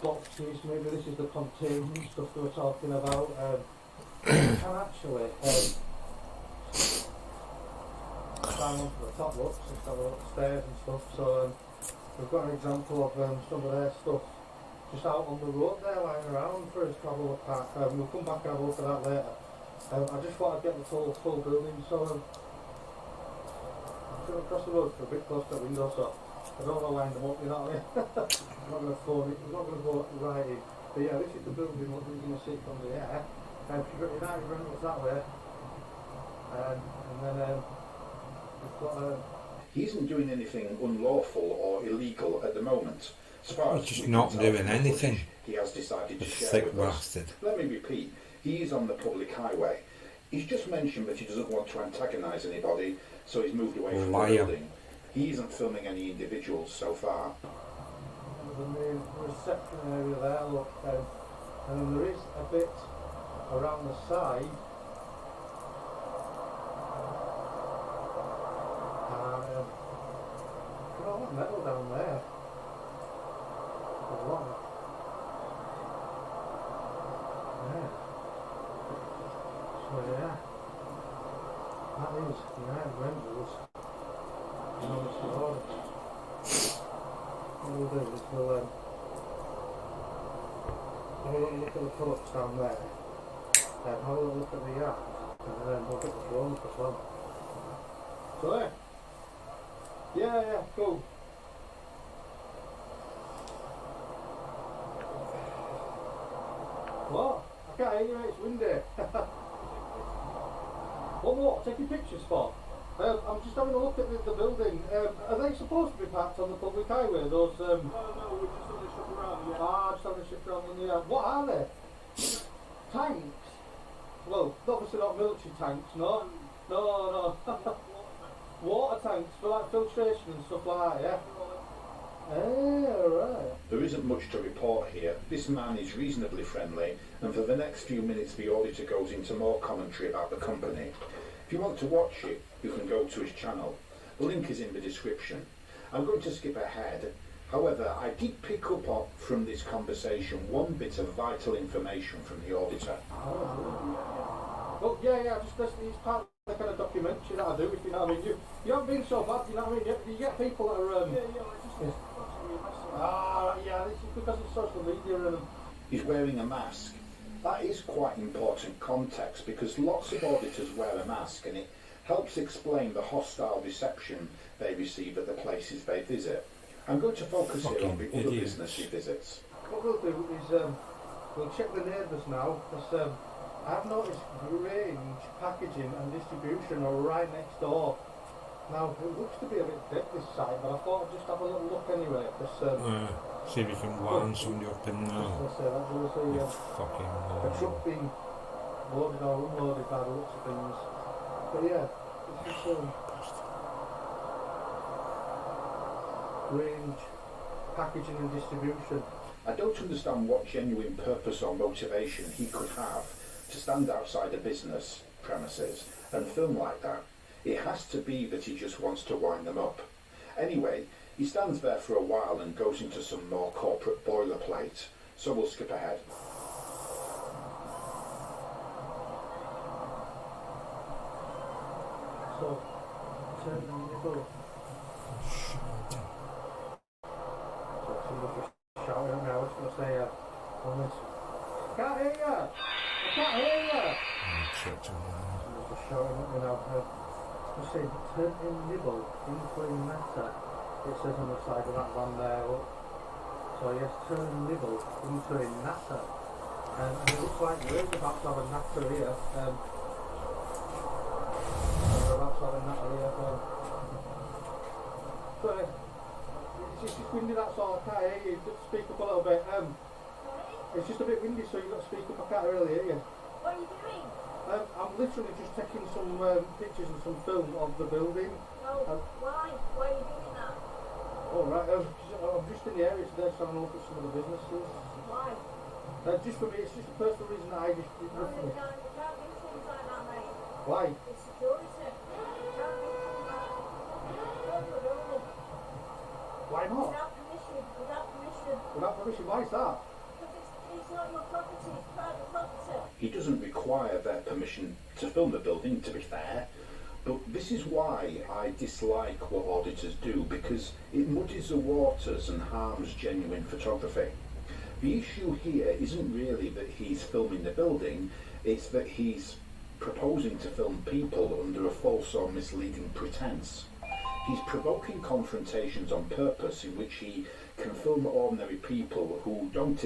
boxes, maybe this is the containment stuff they were talking about. You can actually climb onto the top, look, it's got little stairs and stuff. So we've got an example of some of their stuff just out on the road there, lying around for us to have a look at. We'll come back and have a look at that later. I just thought I'd get the full building, so I'm going across the road for a bit close to the window, so I don't want to line them up, you know what I mean? I'm not going to phone it, I'm not going to go right in. But yeah, this is the building, what we're going to see from the air. You've got United Rentals that way, and then we've got... He isn't doing anything unlawful or illegal at the moment. As far as just not doing anything. He has decided to share thick with us. bastard. Let me repeat, he is on the public highway. He's just mentioned that he doesn't want to antagonise anybody, so he's moved away from the building. He isn't filming any individuals so far. The main reception area there, look, and then there is a bit around the side. Look at all that metal down there. There's a lot of yeah. So yeah, that is United Rentals. What we'll do is we'll have a little look at the pull-ups down there, have a little look at the yard, and then we'll get the drone up as well. So there. Yeah, cool. What? I can't hear you, mate, it's windy. What more? Taking pictures for? I'm just having a look at the building. Are they supposed to be parked on the public highway? Those. No, we're just having a shop around. Yeah. Just having a shop around. Yeah. What are they? Tanks. Well, obviously not military tanks. No. Water tanks for like filtration and stuff like that. Yeah. Right. There isn't much to report here. This man is reasonably friendly, and for the next few minutes the auditor goes into more commentary about the company. If you want to watch it, you can go to his channel. The link is in the description. I'm going to skip ahead. However, I did pick up on, from this conversation, one bit of vital information from the auditor. Well, yeah, just it's part of the kind of documentary that I do, if you know what I mean. You haven't been so bad, you know what I mean? You get people that are... yeah, this is because of social media and... He's wearing a mask. That is quite important context because lots of auditors wear a mask and it helps explain the hostile reception they receive at the places they visit. I'm going to focus here on the other business he visits. What we'll do is we'll check the neighbours now because I've noticed range, packaging and distribution are right next door. Now it looks to be a bit dead this site, but I thought I'd just have a little look anyway because see if we can wind somebody up in now. Fucking a truck being loaded or unloaded by the looks of things. But yeah, it's just range, packaging and distribution. I don't understand what genuine purpose or motivation he could have to stand outside a business premises and film like that. It has to be that he just wants to wind them up. Anyway, he stands there for a while and goes into some more corporate boilerplate, so we'll skip ahead. So, turn on the door. So somebody's shouting at me, I was going to say on this. I can't hear you! I can't hear you! Somebody's just shouting at me now. I say, turn in nibble, including matter. It says on the side of that van there, look. So yes, turn nibble, into a natter. And it looks like we're about to have a natter here. We're about to have a natter here. So it's just windy, that's all. I can't hear you. Just speak up a little bit. It's just a bit windy, so you've got to speak up. I can't really hear you. What are you doing? I'm literally just taking some pictures and some film of the building. Well, why? Why are you doing that? Oh right, I'm just in the area today so I know look at some of the businesses. Why? Just for me, it's just a personal reason that I just did nothing. You can't do things like that, mate. Why? It's security. You can't do things like that. Don't do it. Why not? Without permission. Without permission. Without permission, why is that? Because it's not your property, it's private property. He doesn't require their permission to film the building, to be fair, but this is why I dislike what auditors do, because it muddies the waters and harms genuine photography. The issue here isn't really that he's filming the building, it's that he's proposing to film people under a false or misleading pretense. He's provoking confrontations on purpose in which he can film ordinary people who don't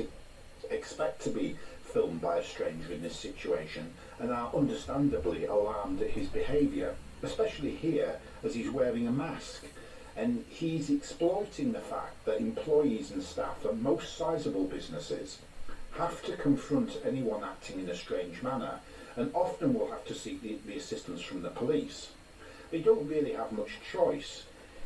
expect to be filmed by a stranger in this situation and are understandably alarmed at his behaviour, especially here as he's wearing a mask. And he's exploiting the fact that employees and staff at most sizable businesses have to confront anyone acting in a strange manner and often will have to seek the assistance from the police. They don't really have much choice.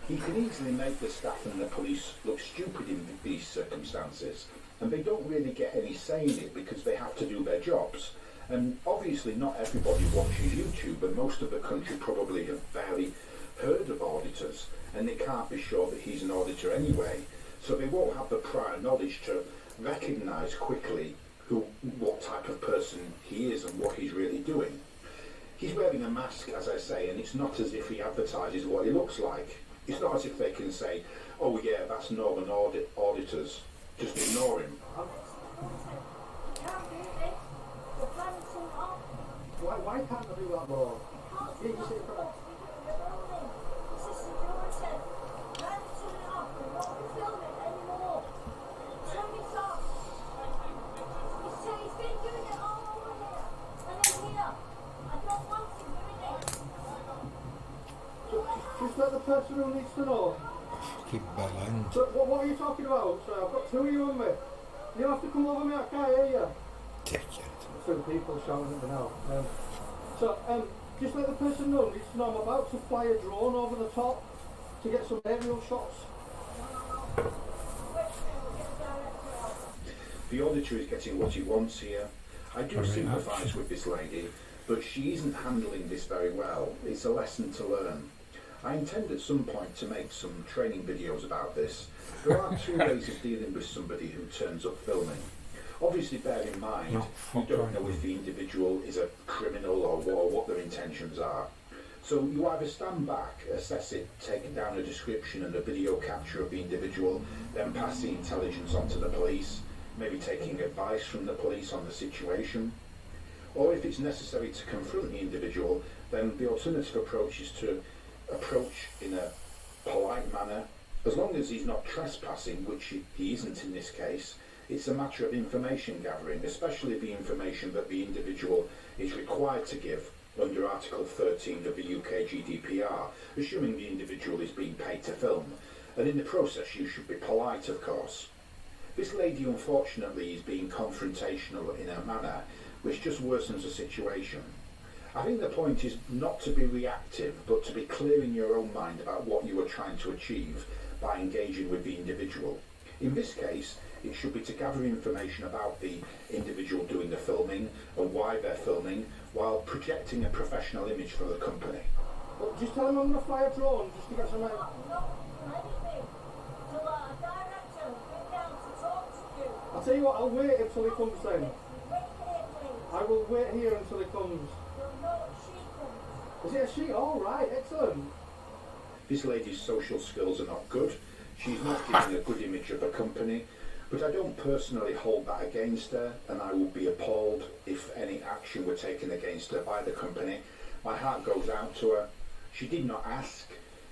He can easily make the staff and the police look stupid in these circumstances, and they don't really get any say in it because they have to do their jobs. And obviously not everybody watches YouTube, and most of the country probably have barely heard of auditors, and they can't be sure that he's an auditor anyway, so they won't have the prior knowledge to recognise quickly what type of person he is and what he's really doing. He's wearing a mask, as I say, and it's not as if he advertises what he looks like. It's not as if they can say, oh yeah, that's Northern auditors, just ignore him. Why can't I do that, Lord? Yeah, you see, person who needs to know? Fucking bell end. So, what are you talking about? So I've got two of you on me. You have to come over me, I can't hear you. Dickhead. Two people shouting at me now. Just let the person know, needs to know I'm about to fly a drone over the top to get some aerial shots. The auditor is getting what he wants here. I do sympathise with this lady, but she isn't handling this very well. It's a lesson to learn. I intend at some point to make some training videos about this. There are two ways of dealing with somebody who turns up filming. Obviously bear in mind, you don't know if the individual is a criminal or what their intentions are. So you either stand back, assess it, take down a description and a video capture of the individual, then pass the intelligence on to the police, maybe taking advice from the police on the situation. Or if it's necessary to confront the individual, then the alternative approach is to approach in a polite manner. As long as he's not trespassing, which he isn't in this case, it's a matter of information gathering, especially the information that the individual is required to give under Article 13 of the UK GDPR, assuming the individual is being paid to film. And in the process, you should be polite, of course. This lady, unfortunately, is being confrontational in her manner, which just worsens the situation. I think the point is not to be reactive, but to be clear in your own mind about what you are trying to achieve by engaging with the individual. In this case, it should be to gather information about the individual doing the filming and why they're filming, while projecting a professional image for the company. Well, just tell him I'm going to fly a drone just to get some... I'll tell you what, I'll wait until he comes then. I will wait here until he comes. Is it a sheet? All right, excellent. This lady's social skills are not good. She's not giving a good image of the company, but I don't personally hold that against her, and I would be appalled if any action were taken against her by the company. My heart goes out to her. She did not ask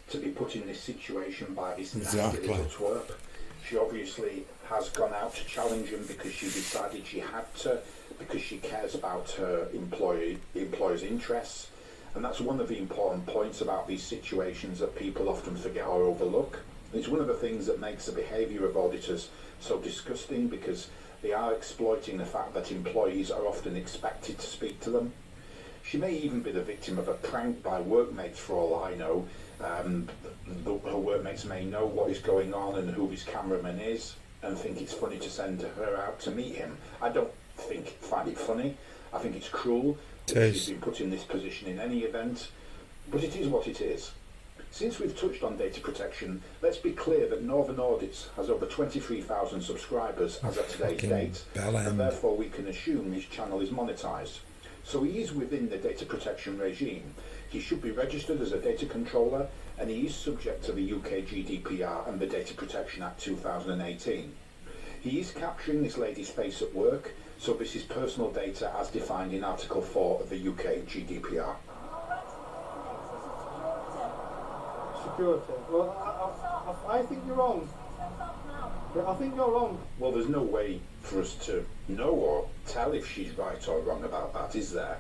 to be put in this situation by this nasty little twerp. She obviously has gone out to challenge him because she decided she had to, because she cares about her employer's interests. And that's one of the important points about these situations that people often forget or overlook. It's one of the things that makes the behaviour of auditors so disgusting, because they are exploiting the fact that employees are often expected to speak to them. She may even be the victim of a prank by workmates for all I know. Her workmates may know what is going on and who his cameraman is and think it's funny to send her out to meet him. I don't find it funny. I think it's cruel that she's been put in this position in any event, but it is what it is. Since we've touched on data protection, let's be clear that Northern Audits has over 23,000 subscribers as of today's date, and therefore we can assume his channel is monetised. So he is within the data protection regime. He should be registered as a data controller, and he is subject to the UK GDPR and the Data Protection Act 2018. He is capturing this lady's face at work, so this is personal data as defined in Article 4 of the UK GDPR. Security. Well, I think you're wrong. I think you're wrong. Well, there's no way for us to know or tell if she's right or wrong about that, is there?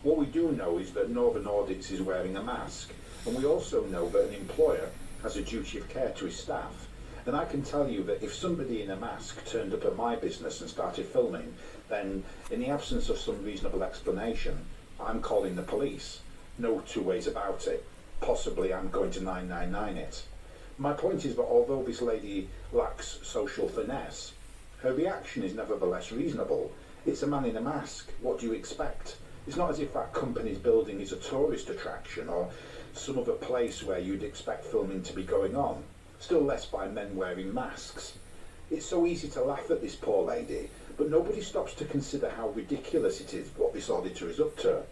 What we do know is that Northern Audits is wearing a mask, and we also know that an employer has a duty of care to his staff. And I can tell you that if somebody in a mask turned up at my business and started filming, then in the absence of some reasonable explanation, I'm calling the police. No two ways about it. Possibly I'm going to 999 it. My point is that although this lady lacks social finesse, her reaction is nevertheless reasonable. It's a man in a mask. What do you expect? It's not as if that company's building is a tourist attraction or some other place where you'd expect filming to be going on. Still less by men wearing masks. It's so easy to laugh at this poor lady, but nobody stops to consider how ridiculous it is what this auditor is up to.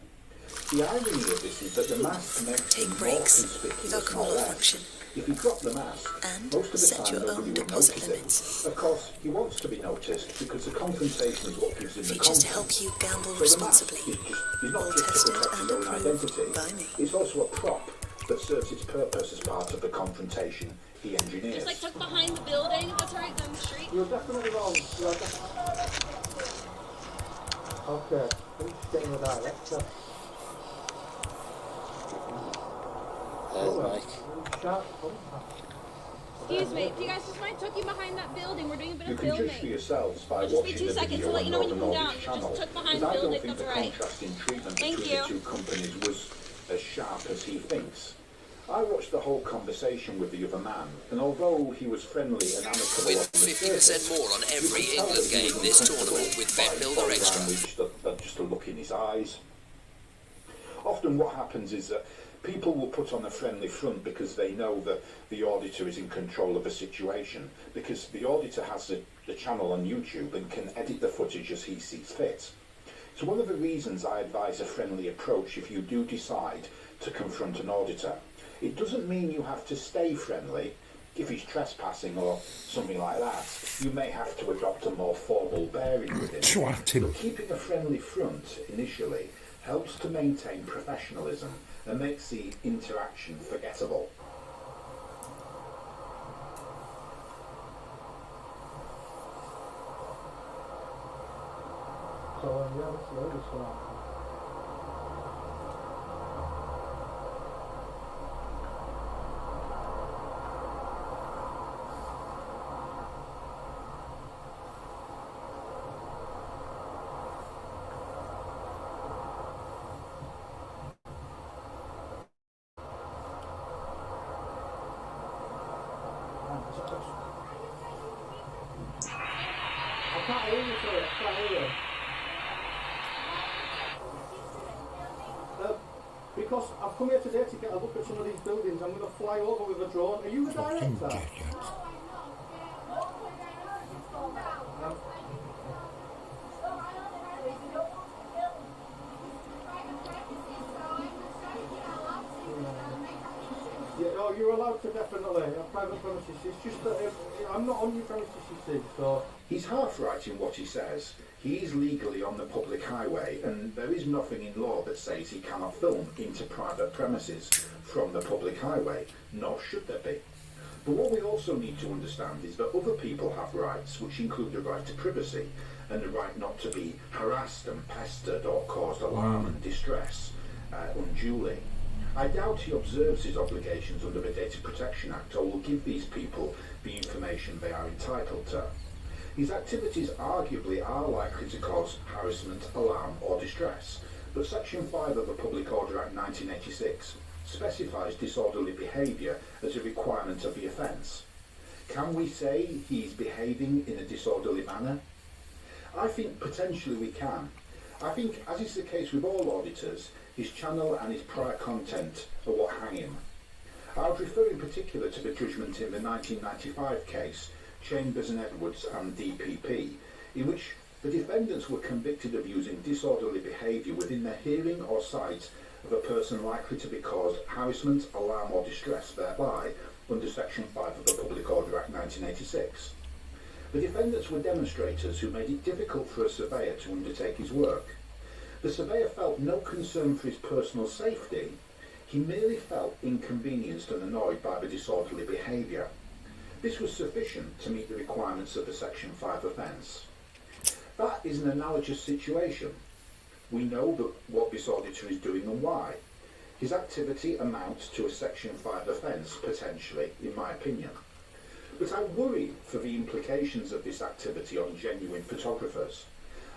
The irony of this is that the mask makes him more conspicuous, more less. If you drop the mask, most of the time nobody will notice it. Of course, he wants to be noticed because the confrontation is what gives him the Features confidence. to help you gamble So responsibly. He's not just to protect his own identity. It's also a prop that serves its purpose as part of the confrontation he engineers. Just like tucked behind the building. That's right down the street. You're definitely wrong. You're definitely... Okay, I'm just getting the director. There's Mike. Excuse me, do you guys just mind tucking behind that building? We're doing a bit You of can filming. judge for yourselves by It'll just be watching 2 the seconds video to let on you know when you Northern come down. Nordic Channel. Just tuck behind Because the I don't building, think that's the alright. contrast in treatment Thank between you. the two companies was as sharp as he thinks. I watched the whole conversation with the other man, and although he was friendly and amicable With on the 50% surface, more on every you could tell England that he game was this uncomfortable tournament with by Bet his Builder body Extra. language, just a look in his eyes. Often what happens is that people will put on a friendly front because they know that the auditor is in control of the situation, because the auditor has the channel on YouTube and can edit the footage as he sees fit. So one of the reasons I advise a friendly approach if you do decide to confront an auditor, it doesn't mean you have to stay friendly. If he's trespassing or something like that, you may have to adopt a more formal bearing with him. Twat him. But keeping a friendly front initially helps to maintain professionalism and makes the interaction forgettable. So yeah, let's load this one out. I can't hear you, sorry, I can't hear you. Because I've come here today to get a look at some of these buildings. I'm going to fly over with a drone. Are you the director? Yeah, oh, you're allowed to definitely. Private premises. It's just that I'm not on your premises, you see, so... He's half right in what he says. He is legally on the public highway, and there is nothing in law that says he cannot film into private premises from the public highway, nor should there be. But what we also need to understand is that other people have rights, which include the right to privacy and the right not to be harassed and pestered or caused alarm and distress unduly. I doubt he observes his obligations under the Data Protection Act or will give these people the information they are entitled to. His activities arguably are likely to cause harassment, alarm or distress, but Section 5 of the Public Order Act 1986 specifies disorderly behaviour as a requirement of the offence. Can we say he's behaving in a disorderly manner? I think potentially we can. I think, as is the case with all auditors, his channel and his prior content are what hang him. I would refer in particular to the judgment in the 1995 case, Chambers and Edwards and DPP, in which the defendants were convicted of using disorderly behaviour within the hearing or sight of a person likely to be caused harassment, alarm or distress thereby under Section 5 of the Public Order Act 1986. The defendants were demonstrators who made it difficult for a surveyor to undertake his work. The surveyor felt no concern for his personal safety. He merely felt inconvenienced and annoyed by the disorderly behaviour. This was sufficient to meet the requirements of the Section 5 offence. That is an analogous situation. We know that what this auditor is doing and why. His activity amounts to a Section 5 offence, potentially, in my opinion. But I worry for the implications of this activity on genuine photographers.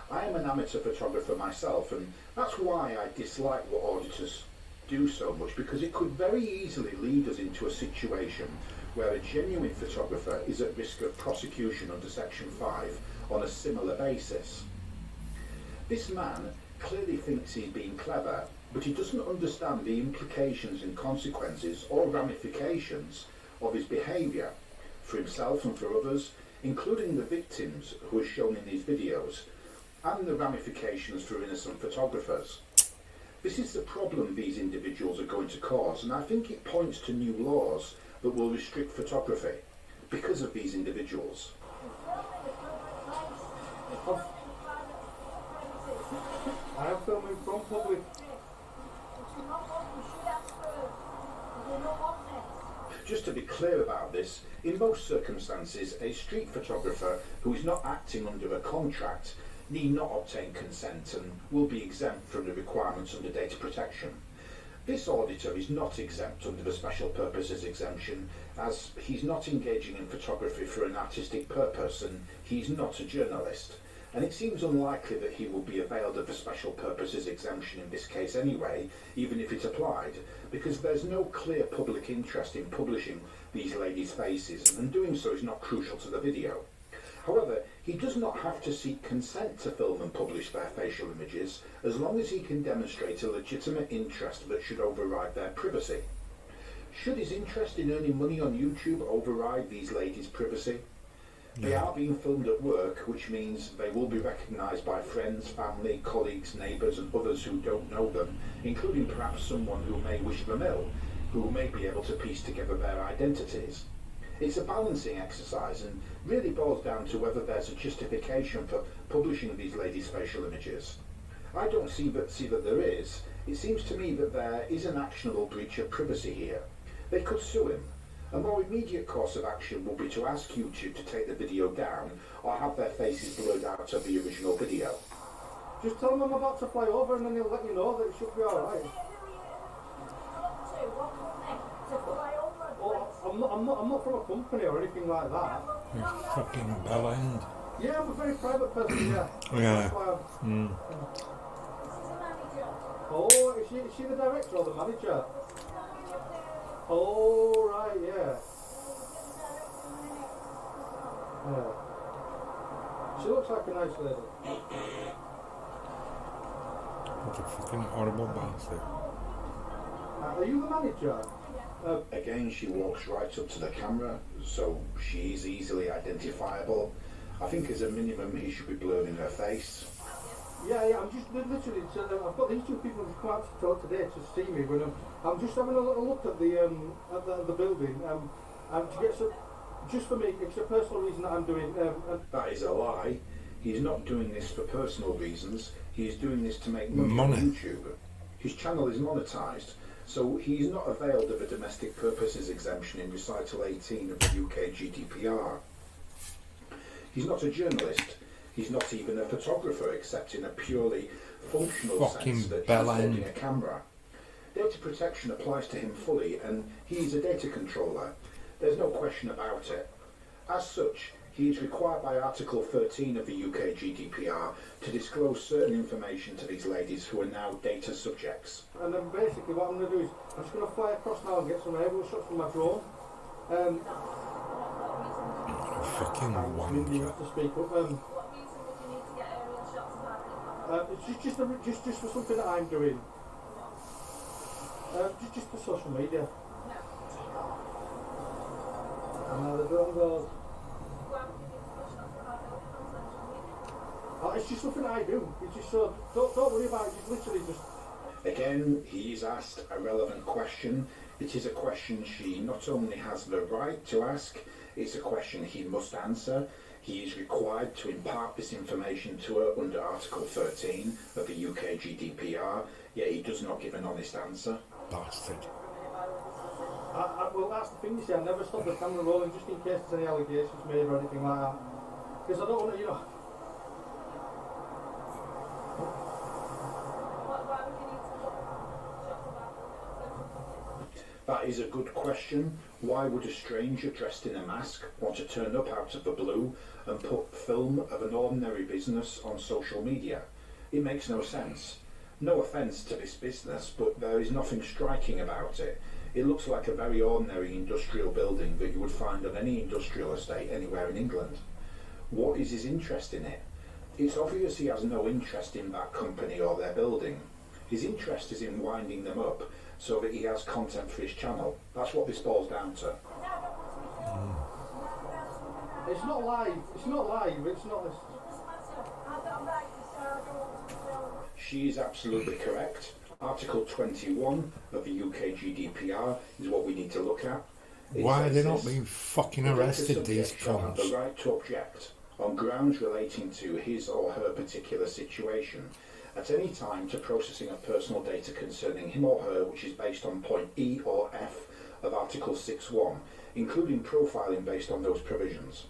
I am an amateur photographer myself, and that's why I dislike what auditors do so much, because it could very easily lead us into a situation where a genuine photographer is at risk of prosecution under Section 5 on a similar basis. This man clearly thinks he's being clever, but he doesn't understand the implications and consequences or ramifications of his behaviour for himself and for others, including the victims who are shown in these videos, and the ramifications for innocent photographers. This is the problem these individuals are going to cause, and I think it points to new laws that will restrict photography because of these individuals. I am filming from public. Just to be clear about this, in most circumstances, a street photographer who is not acting under a contract need not obtain consent and will be exempt from the requirements under data protection. This auditor is not exempt under the Special Purposes Exemption, as he's not engaging in photography for an artistic purpose and he's not a journalist. And it seems unlikely that he will be availed of the Special Purposes Exemption in this case anyway, even if it applied, because there's no clear public interest in publishing these ladies' faces, and doing so is not crucial to the video. However, he does not have to seek consent to film and publish their facial images, as long as he can demonstrate a legitimate interest that should override their privacy. Should his interest in earning money on YouTube override these ladies' privacy? They are being filmed at work, which means they will be recognised by friends, family, colleagues, neighbours and others who don't know them, including perhaps someone who may wish them ill, who may be able to piece together their identities. It's a balancing exercise and really boils down to whether there's a justification for publishing these ladies' facial images. I don't see that there is. It seems to me that there is an actionable breach of privacy here. They could sue him. A more immediate course of action will be to ask YouTube to take the video down or have their faces blurred out of the original video. Just tell him I'm about to fly over and then he'll let you know that it should be alright. Oh, I'm not from a company or anything like that. You fucking bellend. Yeah, I'm a very private person, yeah. Yeah. That's why I'm... Oh, is she the director or the manager? Oh, right, yeah. Yeah. She looks like a nice lady. What a fucking horrible bastard. Are you the manager? Again, she walks right up to the camera, so she is easily identifiable. I think as a minimum he should be blurring her face. Yeah, I'm just literally, I've got these two people who've come out to talk today to see me when I'm just having a little look at the building, and to get some, just for me, it's a personal reason that I'm doing. That is a lie. He's not doing this for personal reasons. He's doing this to make money on YouTube. His channel is monetised, so he is not availed of a domestic purposes exemption in recital 18 of the UK GDPR. He's not a journalist. He's not even a photographer, except in a purely functional sense that he's holding a camera. Data protection applies to him fully, and he is a data controller. There's no question about it. As such, he is required by Article 13 of the UK GDPR to disclose certain information to these ladies who are now data subjects. And then basically what I'm going to do is, I'm just going to fly across now and get some aerial shots from my drone. Fucking wanker. You have to speak up. It's just for something that I'm doing. Just for social media. And now the drone goes. It's just something that I do. It's just so don't worry about it. It's literally just. Again, he is asked a relevant question. It is a question she not only has the right to ask, it's a question he must answer. He is required to impart this information to her under Article 13 of the UK GDPR, yet he does not give an honest answer. Bastard. Well, that's the thing, you see, I never stop the camera rolling just in case there's any allegations made or anything like that. Because I don't want to, That is a good question. Why would a stranger dressed in a mask want to turn up out of the blue and put film of an ordinary business on social media? It makes no sense. No offence to this business, but there is nothing striking about it. It looks like a very ordinary industrial building that you would find on any industrial estate anywhere in England. What is his interest in it? It's obvious he has no interest in that company or their building. His interest is in winding them up so that he has content for his channel. That's what this boils down to. It's not live. It's not this. She is absolutely correct. Article 21 of the UK GDPR is what we need to look at. Why are they not being fucking arrested, these have cunts? the right to object on grounds relating to his or her particular situation at any time to processing of personal data concerning him or her, which is based on point E or F of Article 6.1, including profiling based on those provisions.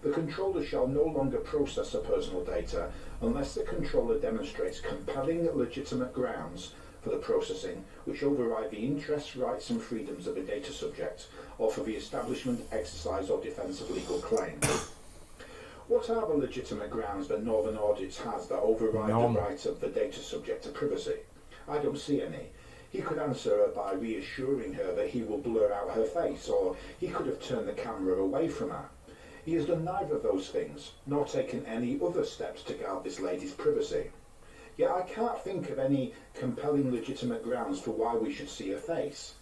The controller shall no longer process the personal data unless the controller demonstrates compelling legitimate grounds for the processing which override the interests, rights and freedoms of a data subject, or for the establishment, exercise or defence of legal claims. What are the legitimate grounds that Northern Audits has that override the right of the data subject to privacy? I don't see any. He could answer her by reassuring her that he will blur out her face, or he could have turned the camera away from her. He has done neither of those things, nor taken any other steps to guard this lady's privacy. Yet I can't think of any compelling legitimate grounds for why we should see her face.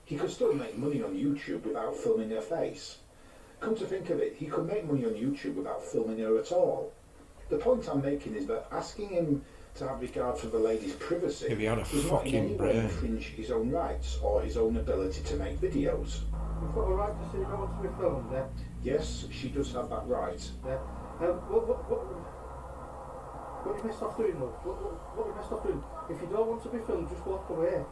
He could still make money on YouTube without filming her face. Come to think of it, he could make money on YouTube without filming her at all. The point I'm making is that asking him to have regard for the lady's privacy If he had a does not in any fucking way brain. infringe his own rights or his own ability to make videos. You've got a right to say you don't want to be filmed, yeah? Yes, she does have that right. Yeah. What are you best off doing, though? What are you best off doing? If you don't want to be filmed, just walk away.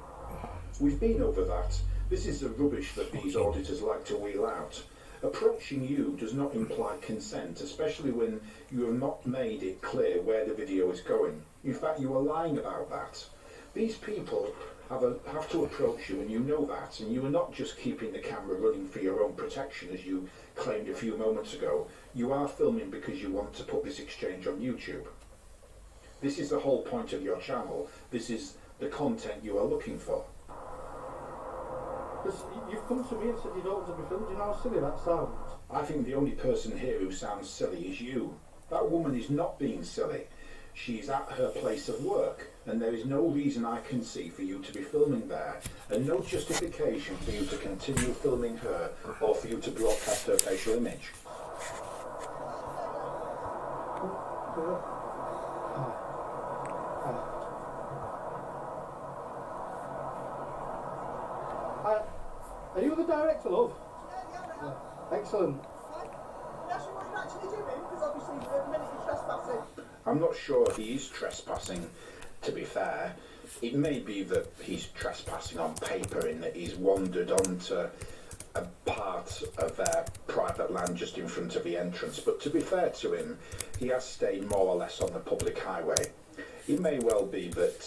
We've been over that. This is the rubbish that these auditors like to wheel out. Approaching you does not imply consent, especially when you have not made it clear where the video is going. In fact, you are lying about that. These people have to approach you, and you know that, and you are not just keeping the camera running for your own protection, as you claimed a few moments ago. You are filming because you want to put this exchange on YouTube. This is the whole point of your channel. This is the content you are looking for. Because you've come to me and said you don't want to be filmed. Do you know how silly that sounds? I think the only person here who sounds silly is you. That woman is not being silly. She's at her place of work, and there is no reason I can see for you to be filming there, and no justification for you to continue filming her or for you to broadcast her facial image. Are you the director, love? Yeah. Excellent. I'm not sure he is trespassing, to be fair. It may be that he's trespassing on paper in that he's wandered onto a part of their private land just in front of the entrance, but to be fair to him, he has stayed more or less on the public highway. It may well be that,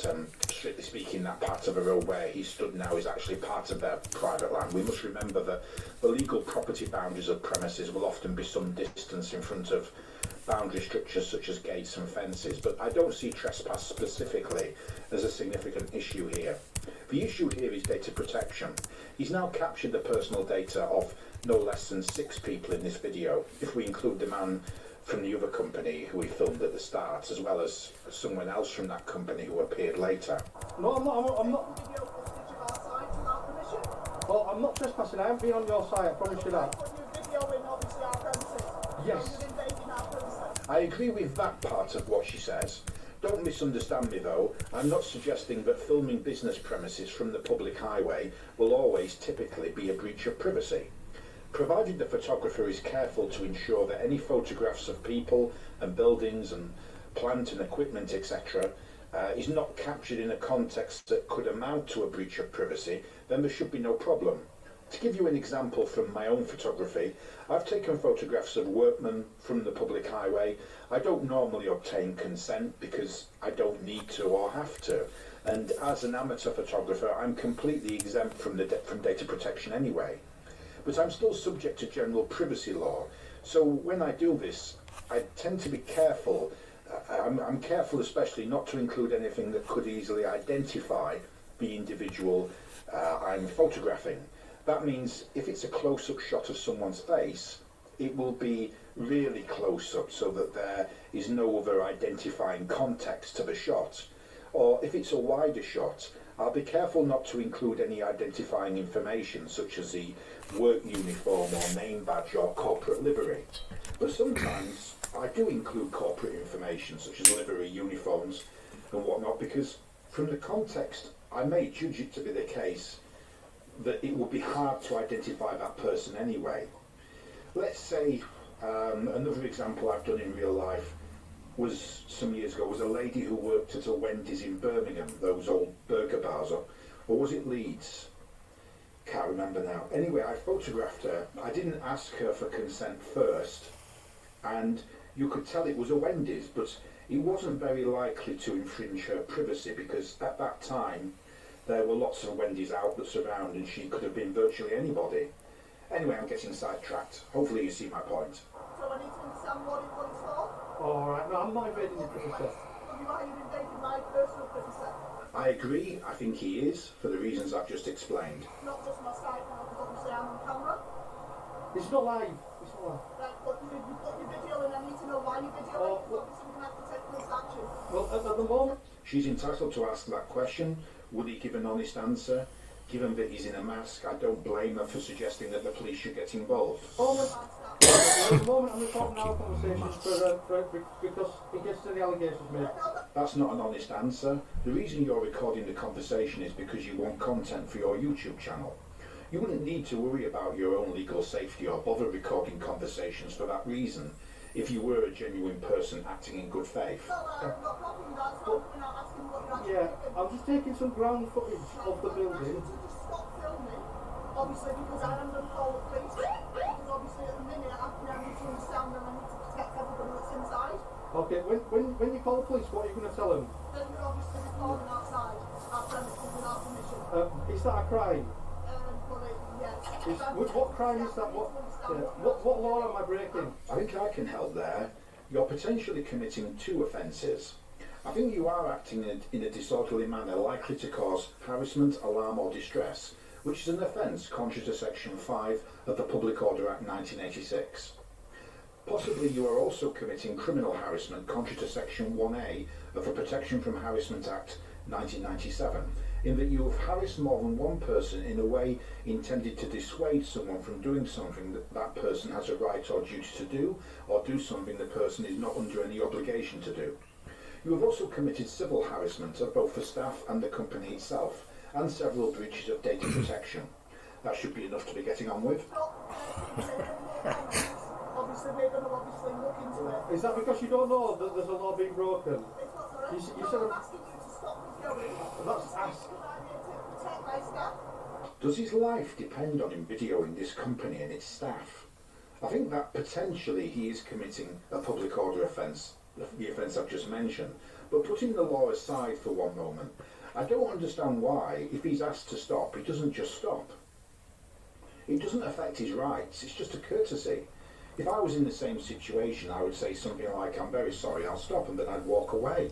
strictly speaking, that part of the road where he stood now is actually part of their private land. We must remember that the legal property boundaries of premises will often be some distance in front of boundary structures such as gates and fences, but I don't see trespass specifically as a significant issue here. The issue here is data protection. He's now captured the personal data of no less than 6 people in this video, if we include the man from the other company who he filmed at the start, as well as someone else from that company who appeared later. No, I'm not. Well, I'm not trespassing. I haven't been on your site, I promise you that. Yes. I agree with that part of what she says. Don't misunderstand me though, I'm not suggesting that filming business premises from the public highway will always typically be a breach of privacy. Provided the photographer is careful to ensure that any photographs of people and buildings and plant and equipment, etc., is not captured in a context that could amount to a breach of privacy, then there should be no problem. To give you an example from my own photography, I've taken photographs of workmen from the public highway. I don't normally obtain consent because I don't need to or have to. And as an amateur photographer, I'm completely exempt from data protection anyway. But I'm still subject to general privacy law. So when I do this, I tend to be careful. I'm careful especially not to include anything that could easily identify the individual I'm photographing. That means if it's a close-up shot of someone's face, it will be really close up so that there is no other identifying context to the shot. Or if it's a wider shot, I'll be careful not to include any identifying information such as the work uniform or name badge or corporate livery. But sometimes I do include corporate information such as livery, uniforms and whatnot, because from the context I may judge it to be the case that it would be hard to identify that person anyway. Let's say another example I've done in real life was some years ago was a lady who worked at a Wendy's in Birmingham, those old burger bars, or was it Leeds? Can't remember now. Anyway, I photographed her. I didn't ask her for consent first, and you could tell it was a Wendy's, but it wasn't very likely to infringe her privacy because at that time There were lots of Wendy's outlets around and she could have been virtually anybody. Anyway, I'm getting sidetracked. Hopefully you see my point. So I need to understand what it's for. Alright, no, I'm not invading your privacy. You are invading my personal privacy. I agree, I think he is, for the reasons I've just explained. Not just my side now, because obviously I'm on camera. It's not live. It's not live. Right, but you put your video and I need to know why you're videoing. Obviously we're going to have to take police action. Well, at the moment... She's entitled to ask that question. Will he give an honest answer? Given that he's in a mask, I don't blame her for suggesting that the police should get involved. At the moment I'm recording our conversations because he gets any allegations made. That's not an honest answer. The reason you're recording the conversation is because you want content for your YouTube channel. You wouldn't need to worry about your own legal safety or bother recording conversations for that reason if you were a genuine person acting in good faith. Yeah, I'm just taking some ground footage of the building. Stop filming, obviously, because I am going to call the police. Because obviously at the minute I need to understand and I need to protect everybody that's inside. Okay, when you call the police, what are you going to tell them? Then you're obviously recording outside our premises without permission. Is that a crime? Yes. What crime is that? What law am I breaking? I think I can help there. You're potentially committing two offences. I think you are acting in a disorderly manner likely to cause harassment, alarm or distress, which is an offence contrary to Section 5 of the Public Order Act 1986. Possibly you are also committing criminal harassment contrary to Section 1A of the Protection from Harassment Act 1997, in that you have harassed more than one person in a way intended to dissuade someone from doing something that that person has a right or duty to do, or do something the person is not under any obligation to do. You have also committed civil harassment of both the staff and the company itself, and several breaches of data protection. That should be enough to be getting on with. Obviously, we're going to obviously look into it. Is that because you don't know that there's a law being broken? You said I'm asking you to stop videoing. That's ask. To protect my staff. Does his life depend on him videoing this company and its staff? I think that potentially he is committing a public order offence, the offence I've just mentioned. But putting the law aside for one moment, I don't understand why, if he's asked to stop, he doesn't just stop. It doesn't affect his rights, it's just a courtesy. If I was in the same situation, I would say something like, I'm very sorry, I'll stop, and then I'd walk away.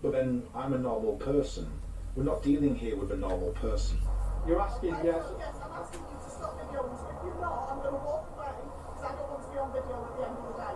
But then I'm a normal person. We're not dealing here with a normal person. You're asking, yes. Yes, I'm asking you to stop videoing. So if you're not, I'm going to walk away because I don't want to be on video at the end of the day.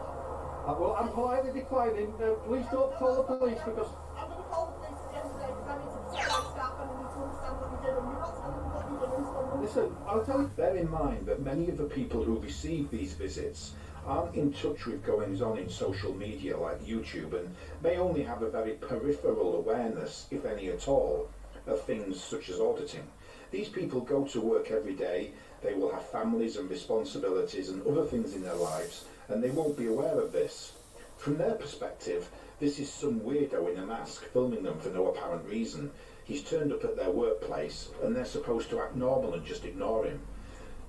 Well, I'm politely declining. Please don't call the police because... I'm going to call the police at the end of the day because I need to protect my staff and I need to understand what you're doing. You're not telling me what you're doing. So listen, I'll tell you... Bear in mind that many of the people who receive these visits aren't in touch with goings-on in social media like YouTube and may only have a very peripheral awareness, if any at all, of things such as auditing. These people go to work every day, they will have families and responsibilities and other things in their lives, and they won't be aware of this. From their perspective, this is some weirdo in a mask filming them for no apparent reason. He's turned up at their workplace and they're supposed to act normal and just ignore him.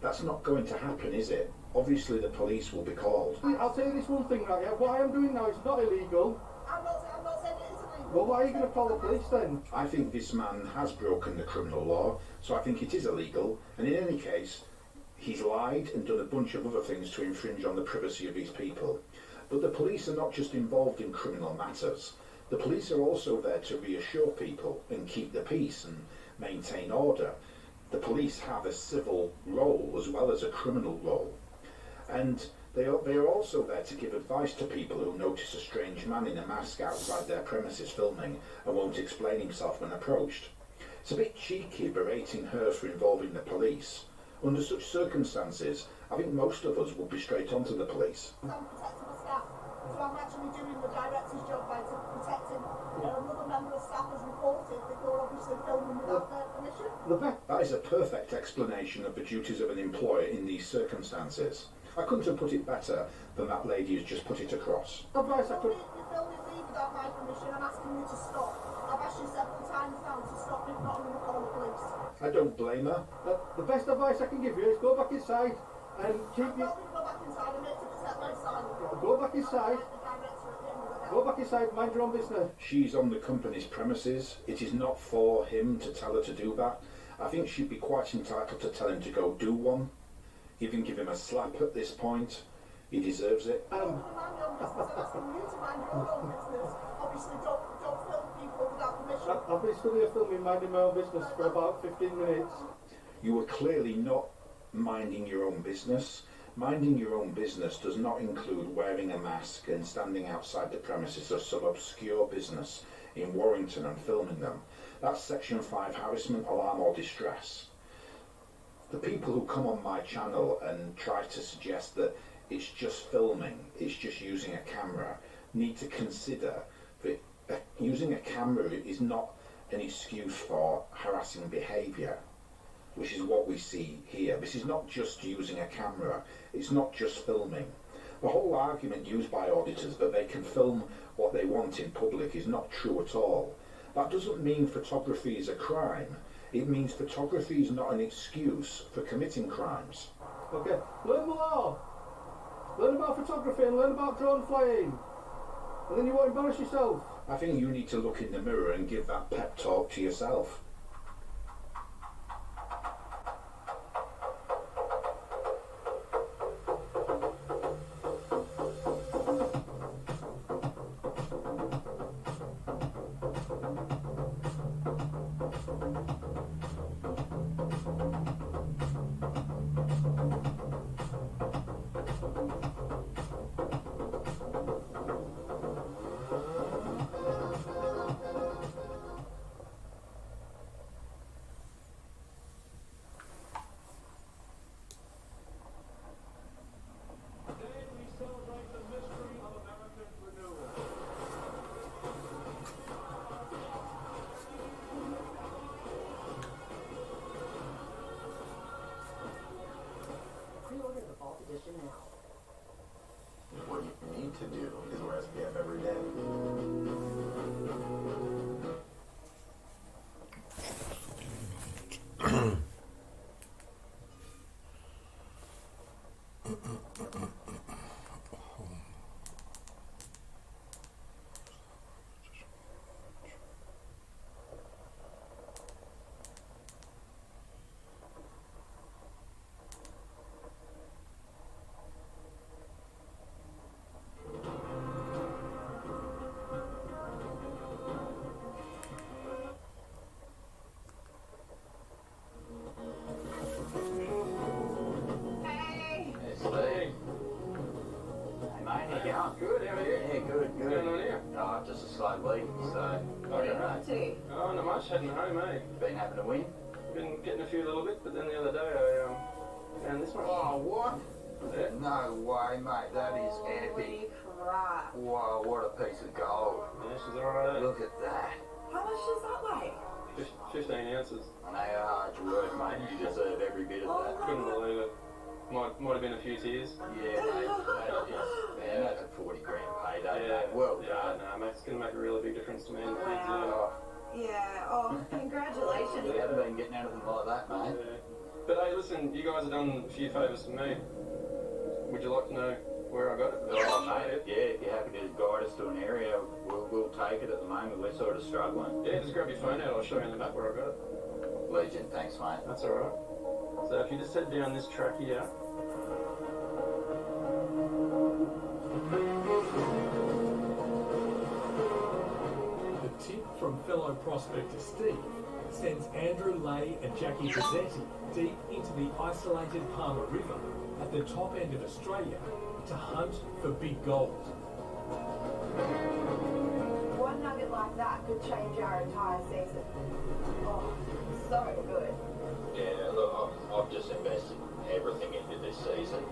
That's not going to happen, is it? Obviously the police will be called. I'll tell you this one thing right here. What I am doing now is not illegal. I'm not saying it is illegal. Well, why are you going to call the police then? I think this man has broken the criminal law, so I think it is illegal, and in any case, he's lied and done a bunch of other things to infringe on the privacy of these people. But the police are not just involved in criminal matters. The police are also there to reassure people and keep the peace and maintain order. The police have a civil role as well as a criminal role. And they are also there to give advice to people who notice a strange man in a mask outside their premises filming and won't explain himself when approached. It's a bit cheeky berating her for involving the police. Under such circumstances, I think most of us would be straight onto the police. I'm protecting my staff. So I'm actually doing the director's job by protecting another member of staff has reported that you're obviously filming without their permission. That is a perfect explanation of the duties of an employer in these circumstances. I couldn't have put it better than that lady has just put it across. Advice I could... You're filming me without my permission. I'm asking you to stop. I've asked you several times now to stop. If not, I'm going to call the police. I don't blame her. The best advice I can give you is go back inside and keep I'm not going to go back inside. I'm here to protect my son. Go back inside. The director at the end of the Go back inside, mind your own business. She's on the company's premises. It is not for him to tell her to do that. I think she'd be quite entitled to tell him to go do one. Even give him a slap at this point. He deserves it. Mind your own business. I'm asking you to mind your own business. Obviously, don't film people without permission. I've been stood here filming minding my own business for about 15 minutes. You were clearly not minding your own business. Minding your own business does not include wearing a mask and standing outside the premises of some obscure business in Warrington and filming them. That's Section 5 harassment, alarm or distress. The people who come on my channel and try to suggest that it's just filming, it's just using a camera, need to consider that using a camera is not an excuse for harassing behaviour, which is what we see here. This is not just using a camera, it's not just filming. The whole argument used by auditors that they can film what they want in public is not true at all. That doesn't mean photography is a crime. It means photography is not an excuse for committing crimes. Okay, learn the law. Learn about photography and learn about drone flying. And then you won't embarrass yourself. I think you need to look in the mirror and give that pep talk to yourself. Pre-order the Vault Edition now. What you need to do is wear SPF every day. Hey! Hey, Steve. Hey, mate, how you going? Good, how are you? Yeah, good, What's going on here? Oh, just a slow week, so... What are you up to? Oh, not much, heading home, eh? Been having a win? Been getting a few little bits, but then the other day I found this one. Oh, what? Yeah. No way, mate, that is epic. Crap. Wow, what a piece of gold. Yeah, she's alright. Look at that. How much does that weigh? 15 ounces. I know how hard you work, mate. You deserve every bit of that. Couldn't believe it. Might have been a few tears. Yeah, mate, that is, man, that's a 40 grand payday, mate. Well done. No, mate, it's going to make a really big difference to me and the kids. Oh, Yeah, oh, congratulations. you haven't been getting anything like that, mate. Yeah. But hey, listen, you guys have done a few favours for me. Would you like to know where I got it? Oh, mate, yeah, if you're happy to guide us to an area, we'll take it at the moment. We're sort of struggling. Yeah, just grab your phone out. I'll show you on the map where I got it. Legend, thanks, mate. That's alright. So if you just head down this track here. The tip from fellow prospector Steve sends Andrew Lay and Jackie Pizzetti deep into the isolated Palmer River at the top end of Australia to hunt for big gold. One nugget like that could change our entire season. Oh, so good. Yeah, look, I've just invested everything into this season.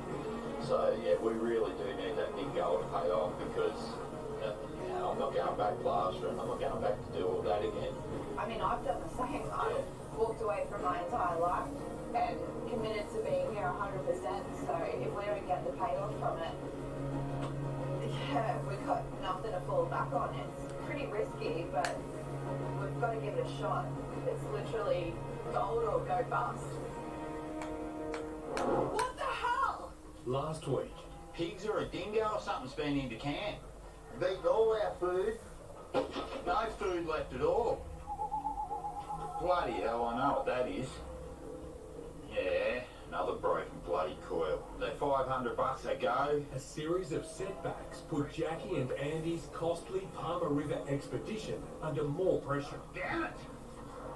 So, yeah, we really do need that big goal to pay off because, you know, I'm not going back plastering, I'm not going back to do all that again. I mean, I've done the same. I've walked away from my entire life and committed to being here 100%. So if we don't get the payoff from it, yeah, we've got nothing to fall back on. It's pretty risky, but we've got to give it a shot. It's literally gold or go bust. What the hell? Last week, Pigs or a dingo or something's been into camp. They've eaten all our food. No food left at all. Bloody hell, I know what that is. Yeah, another broken bloody coil. They're $500 a go. A series of setbacks put Jackie and Andy's costly Palmer River expedition under more pressure. Damn it!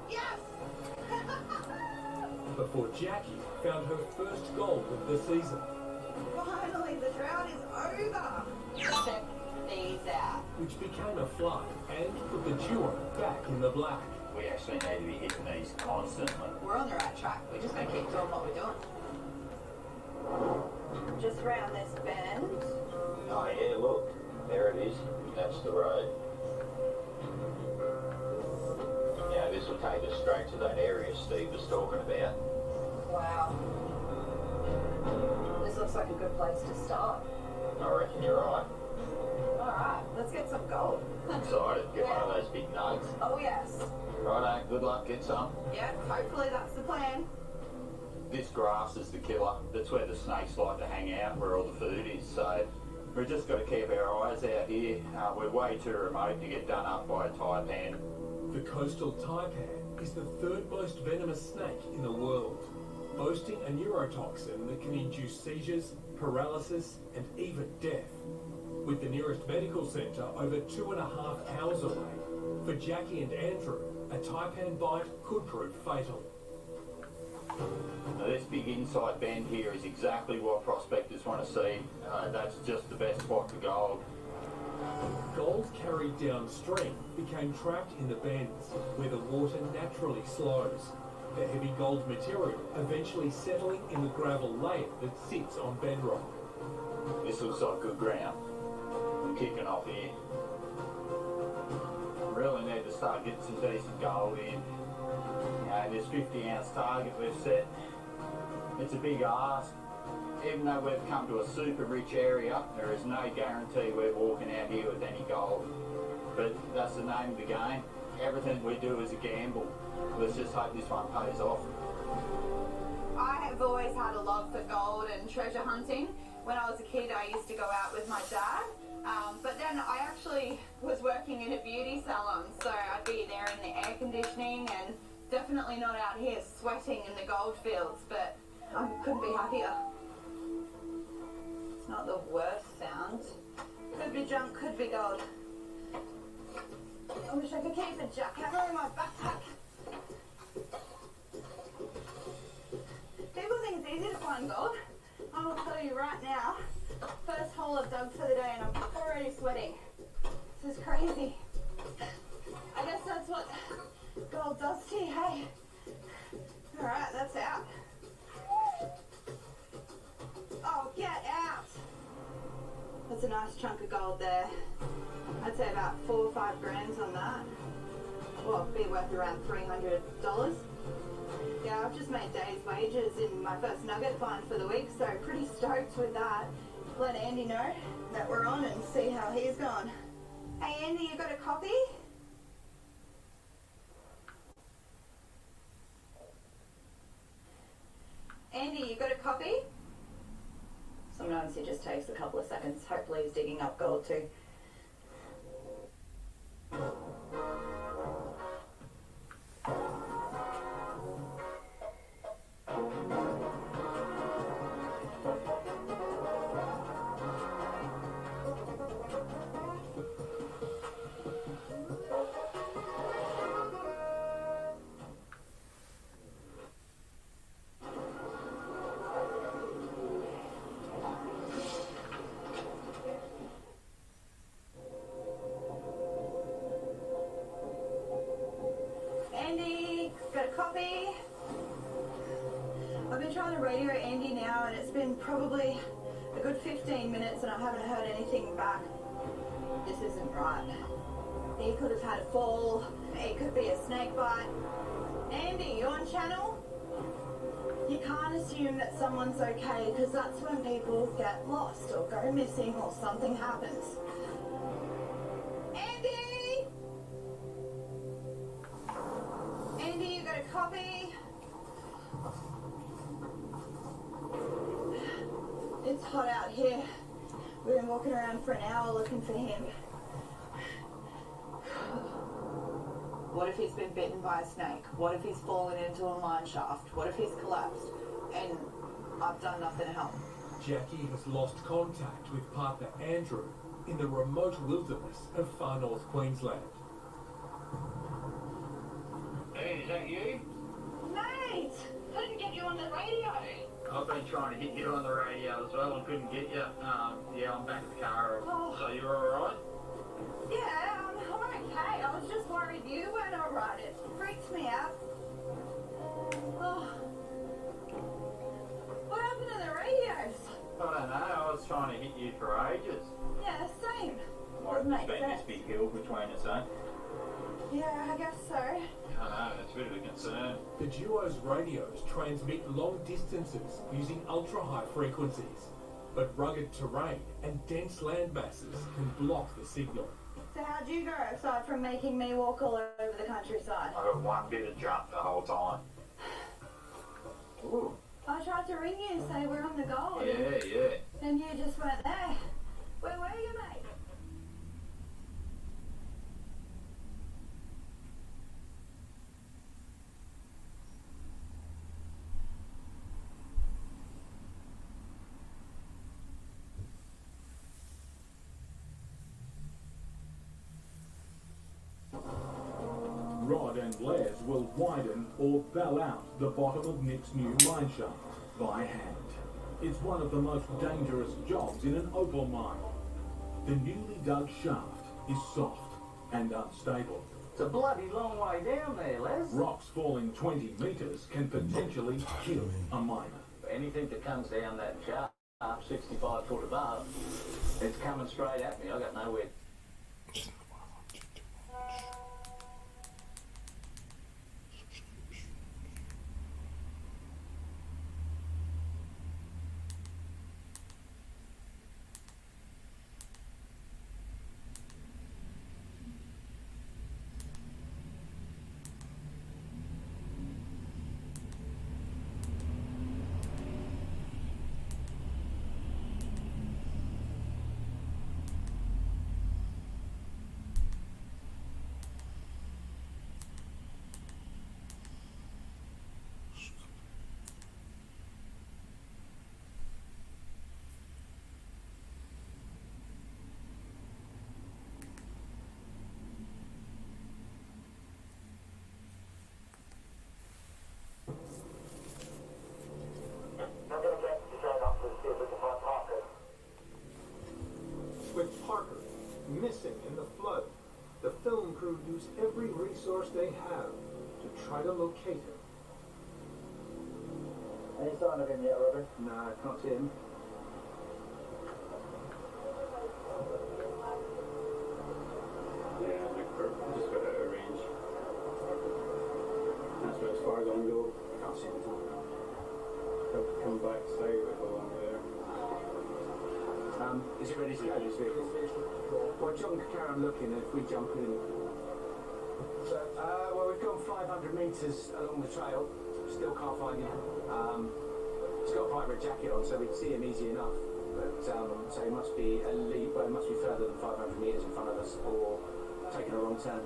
Yes! Before Jackie found her first gold of the season, Finally, the drought is over. Check these out. which became a flood and put the duo back in the black. We actually need to be hitting these constantly. We're on the right track. We just gotta keep doing what we're doing. Just round this bend. Oh yeah, look. There it is. That's the road. Yeah, this will take us straight to that area Steve was talking about. Wow. This looks like a good place to start. I reckon you're right. Alright, let's get some gold. Excited. Get one of those big nugs. Oh yes. Righto, good luck, get some. Yeah, hopefully that's the plan. This grass is the killer. That's where the snakes like to hang out, where all the food is. So we've just got to keep our eyes out here. We're way too remote to get done up by a taipan. The coastal taipan is the third most venomous snake in the world, boasting a neurotoxin that can induce seizures, paralysis, and even death. With the nearest medical centre over 2.5 hours away, for Jackie and Andrew, a taipan bite could prove fatal. Now this big inside bend here is exactly what prospectors want to see. That's just the best spot for gold. Gold carried downstream became trapped in the bends, where the water naturally slows, the heavy gold material eventually settling in the gravel layer that sits on bedrock. This looks like good ground. I'm kicking off here. Really need to start getting some decent gold in. You know, this 50-ounce target we've set, it's a big ask. Even though we've come to a super rich area, there is no guarantee we're walking out here with any gold. But that's the name of the game. Everything we do is a gamble. Let's just hope this one pays off. I have always had a love for gold and treasure hunting. When I was a kid, I used to go out with my dad. But then I actually was working in a beauty salon, so I'd be there in the air conditioning and definitely not out here sweating in the gold fields, but I couldn't be happier. It's not the worst sound. Could be junk, could be gold. I wish I could keep a jackhammer in my backpack. People think it's easy to find gold. I will tell you right now, first hole I've dug for the day and I'm already sweating. This is crazy. I guess that's what gold does to you, hey? Alright, that's out. Oh, get out! That's a nice chunk of gold there. I'd say about 4 or 5 grand on that. Well, it'd be worth around $300. Yeah, I've just made day's wages in my first nugget find for the week, so pretty stoked with that. Let Andy know that we're on and see how he's gone. Hey Andy, you got a copy? Andy, you got a copy? Sometimes it just takes a couple of seconds. Hopefully he's digging up gold too. Andy, got a copy? I've been trying to radio Andy now and it's been probably a good 15 minutes and I haven't heard anything back. This isn't right. He could have had a fall. It could be a snake bite. Andy, you on channel? You can't assume that someone's okay because that's when people get lost or go missing or something happens. Andy! Andy, you got a copy? It's hot out here. We've been walking around for an hour looking for him. What if he's been bitten by a snake? What if he's fallen into a mine shaft? What if he's collapsed? And I've done nothing to help. Jackie has lost contact with partner Andrew in the remote wilderness of far north Queensland. Hey, is that you? Mate! Couldn't get you on the radio. I've been trying to hit you on the radio as well and couldn't get you. Yeah, I'm back at the car. Oh. So you're alright? Yeah, I'm okay. I was just worried you weren't alright. It freaks me out. Oh. What happened to the radios? I don't know. I was trying to hit you for ages. Yeah, same. Might have just been this big hill between us, eh? Yeah, I guess so. I know, it's a bit of a concern. The duo's radios transmit long distances using ultra-high frequencies, but rugged terrain and dense land masses can block the signal. So how'd you go, aside from making me walk all over the countryside? I got one bit of jump the whole time. Ooh. I tried to ring you and say we're on the go. Yeah. And you just weren't there. Where were you, mate? Rod and Les will widen or bell out the bottom of Nick's new mine shaft by hand. It's one of the most dangerous jobs in an opal mine. The newly dug shaft is soft and unstable. It's a bloody long way down there, Les. Rocks falling 20 metres can potentially kill a miner. Anything that comes down that shaft, 65 foot above, it's coming straight at me. I got nowhere. With Parker missing in the flood, the film crew use every resource they have to try to locate him. Any sign of him yet, Robin? No, can't see him. Yeah, just got to arrange. That's where as far as I can go. I can't see anything. Have to come back side with along there. Is it ready to go this week? Well, John can carry on looking if we jump in. So, well, we've gone 500 metres along the trail. Still can't find him. He's got a pirate jacket on, so we'd see him easy enough. But, so he must be well, he must be further than 500 metres in front of us, or taking a wrong turn.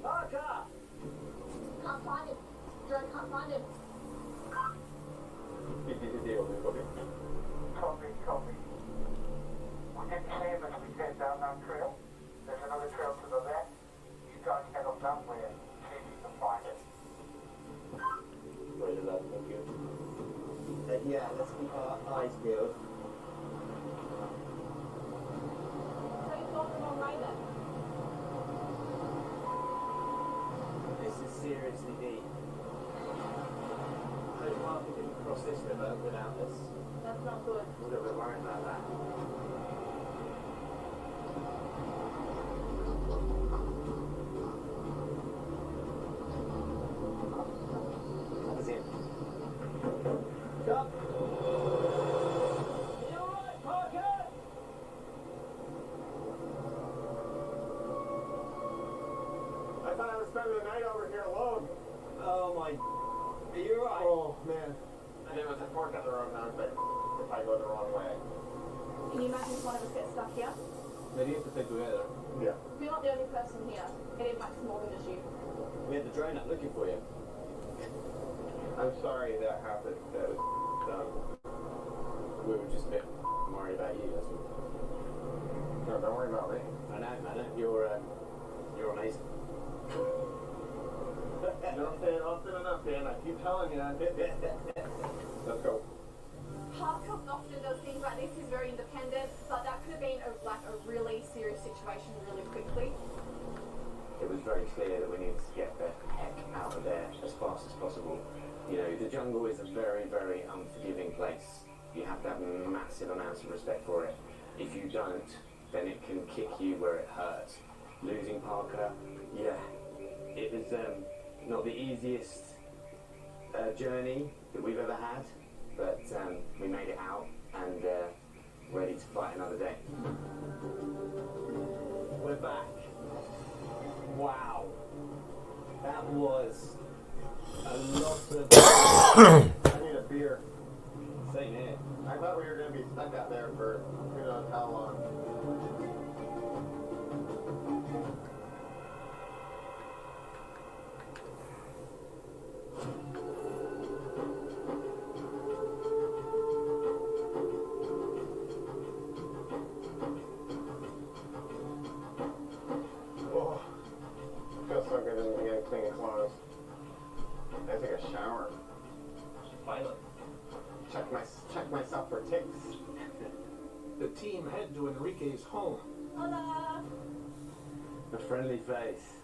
Parker! Can't find him. Joe can't find him. Copy. We didn't see him as we came down that trail. There's another trail to the left. You guys head up that way and see if you can find it. Roger that, thank you. Yeah, let's keep our eyes peeled. So he's gone the wrong way then. This is seriously deep. Hope Parker didn't cross this river without us. That's not good. I'm a little bit worried about that. That was it. Stop! You alright, Parker? I thought I was spending the night over here alone. Oh my... Are you alright? Oh, man. And it was a fork in the road now, but if I go the wrong way. Can you imagine if one of us gets stuck here? They need to stay together. Yeah. You're not the only person here. It impacts more than just you. We had the drone up looking for you. I'm sorry that happened. That was dumb. We were just a bit worried about you, that's all. No, don't worry about me. I know. You're amazing. Often enough, Dan. I keep telling you. Let's go. Parker often does things like this. He's very independent, but that could have been a really serious situation really quickly. It was very clear that we needed to get the heck out of there as fast as possible. You know, the jungle is a very, very unforgiving place. You have to have massive amounts of respect for it. If you don't, then it can kick you where it hurts. Losing Parker, yeah, it was not the easiest journey that we've ever had, but we made it out and ready to fight another day. We're back. Wow. That was a lot of... I need a beer. Same here. I thought we were going to be stuck out there for who knows how long. Oh, feels so good to begin cleaning clothes. I take a shower. Finally. Check myself for ticks. The team head to Enrique's home. Hola! A friendly face.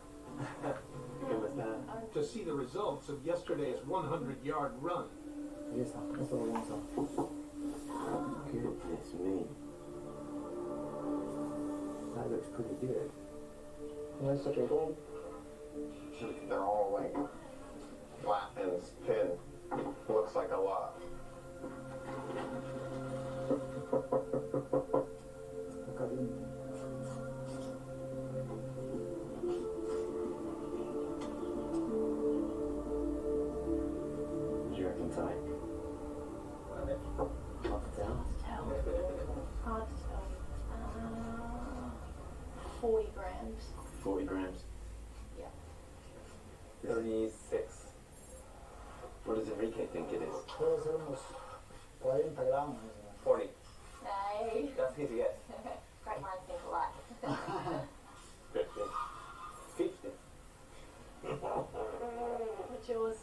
¿Cómo está? To see the results of yesterday's 100-yard run. Goodness me. That looks pretty good. Nice looking gold. They're all like flat and thin. Looks like a lot. What do you reckon, Ty? Hard to tell. Hard to tell. 40 grams. 40 grams. Yeah. 36. What does Enrique think it is? Puede ser unos 40 gramos. 40. Nay. That's easy, yes. Great minds think alike. 50. 50. What's yours?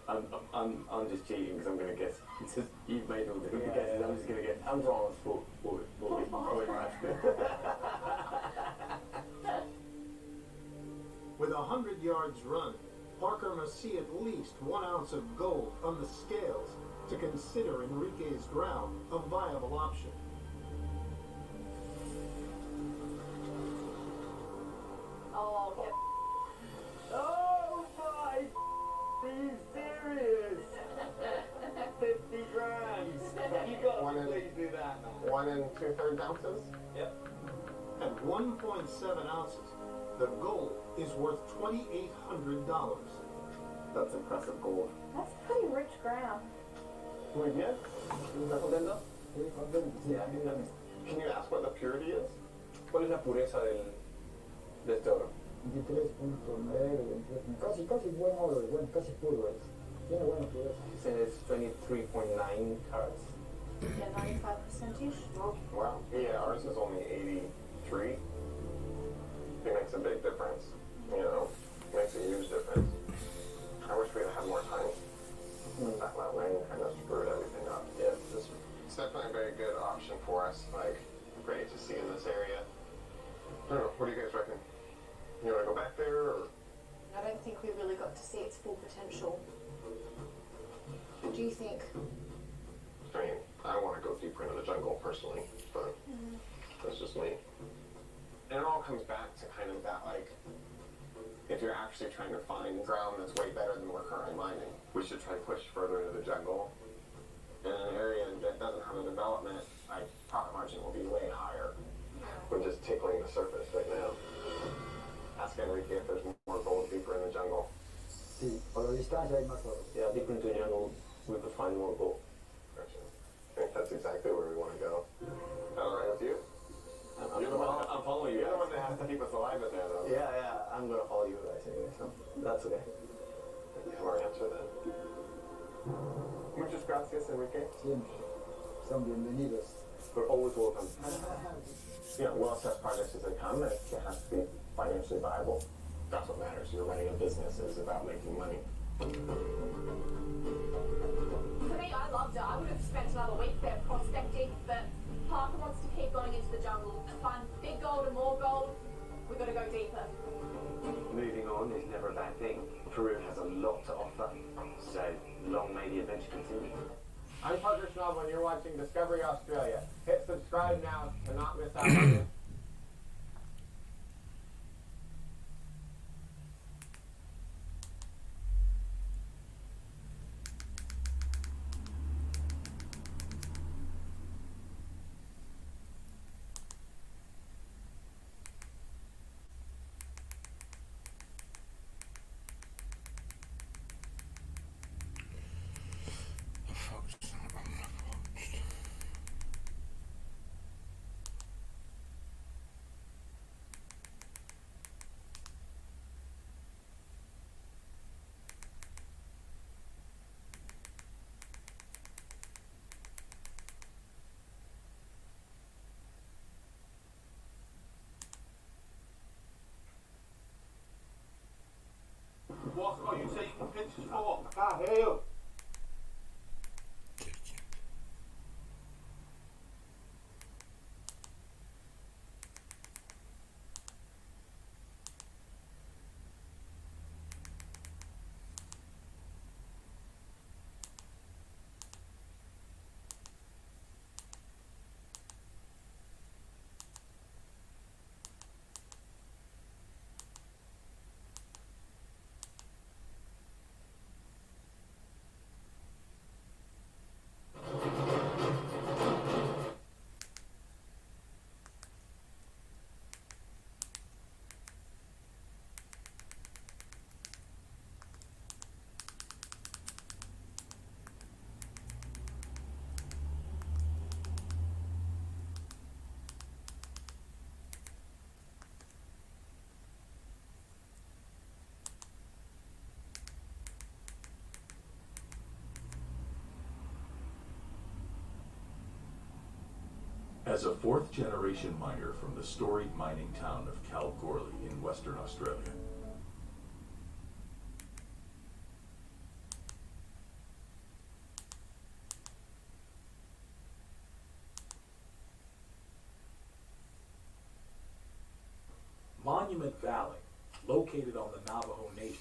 I'm just cheating because I'm going to guess. Since you've made all the good guesses, I'm just going to guess. I'm wrong. 40. With 100 yards run, Parker must see at least 1 ounce of gold on the scales to consider Enrique's ground a viable option. Oh, yep. Oh my! Are you serious? 50 grams. You got to please do that. 1 2/3 ounces? Yep. At 1.7 ounces, the gold is worth $2,800. That's impressive gold. That's pretty rich ground. Muy bien. ¿Estás contento? Yeah. Can you ask what the purity is? ¿Cuál es la pureza de este oro? 23.9, casi buen oro, bueno, casi puro es. Tiene buena pureza. He said it's 23.9 carats. Yeah, 95%ish. Wow. Yeah, ours is only 83. It makes a big difference. You know, makes a huge difference. I wish we had had more time. That rain kind of screwed everything up. Yeah, it's definitely a very good option for us. Like, great to see in this area. I don't know. What do you guys reckon? You want to go back there, or? I don't think we really got to see its full potential. What do you think? I mean, I want to go deeper into the jungle personally, but that's just me. And it all comes back to kind of that, like, if you're actually trying to find ground that's way better than we're currently mining, we should try to push further into the jungle. In an area that doesn't have a development, like, profit margin will be way higher. We're just tickling the surface right now. Ask Enrique if there's more gold deeper in the jungle. Sí, por la distancia hay más oro. Yeah, deeper into the jungle, we could find more gold. Gotcha. think that's exactly where we want to go. All right with you? You're the one. I'm following you. You're the one that has to keep us alive in there, though. Yeah, I'm gonna follow you guys anyway, so that's okay. You have our answer then. Muchas gracias, Enrique. Siempre. Son bienvenidos. We're always welcome. Well-assessed projects as they come, and it has to be financially viable. That's what matters. You're running a business. It's about making money. For me, I loved it. I would have spent another week there prospecting, but Parker wants to keep going into the jungle, find big gold and more gold. We've got to go deeper. Moving on is never a bad thing. Peru has a lot to offer, so long may the adventure continue. I'm Parker Schnob when you're watching Discovery Australia. Hit subscribe now to not miss out on it. What are you taking pictures for? I can't hear you. As a fourth-generation miner from the storied mining town of Kalgoorlie in Western Australia, Monument Valley, located on the Navajo Nation.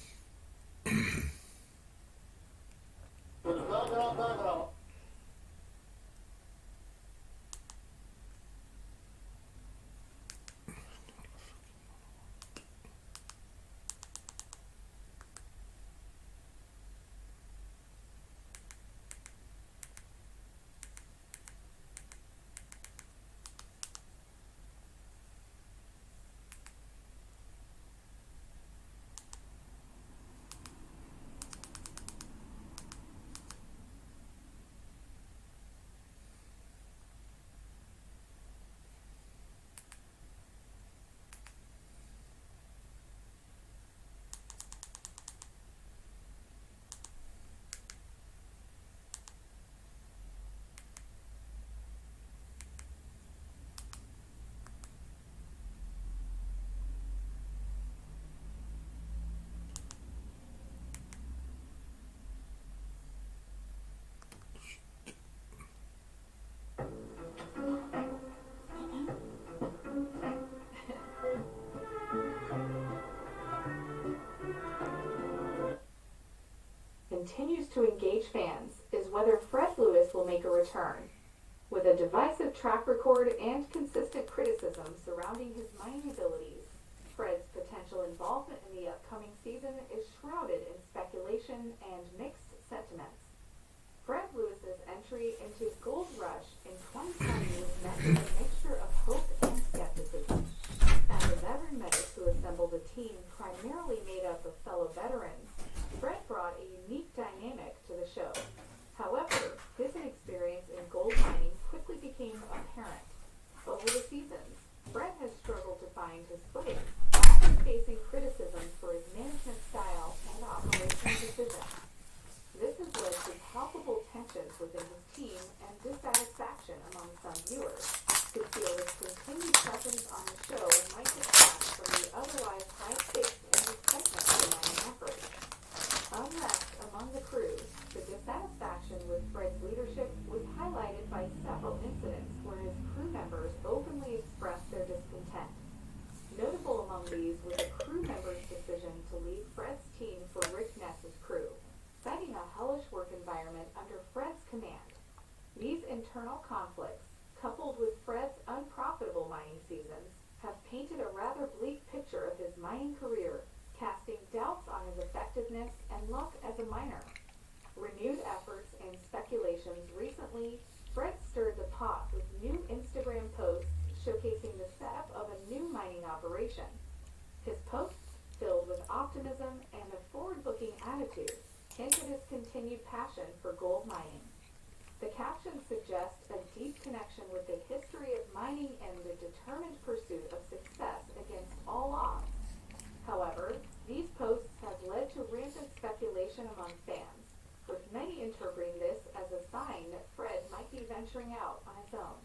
Continues to engage fans is whether Fred Lewis will make a return. With a divisive track record and consistent criticism surrounding his mining abilities, Fred's potential involvement in the upcoming season is shrouded in speculation and mixed sentiments. Fred Lewis's entry into Gold Rush in 2020 was met with a mixture of hope and skepticism. As a veteran medic who assembled a team primarily made up of fellow veterans, Fred brought a unique dynamic to the show. However, his inexperience in gold mining environment under Fred's command. These internal conflicts, coupled with Fred's unprofitable mining seasons, have painted a rather bleak picture of his mining career, casting doubts on his effectiveness and luck as a miner. Renewed efforts and speculations recently, Fred stirred the pot with new Instagram posts showcasing the setup of a new mining operation. His posts, filled with optimism and a forward-looking attitude, hint at his continued passion for gold mining. The captions suggest a deep connection with the history of mining and the determined pursuit of success against all odds. However, these posts have led to rampant speculation among fans, with many interpreting this as a sign that Fred might be venturing out on his own,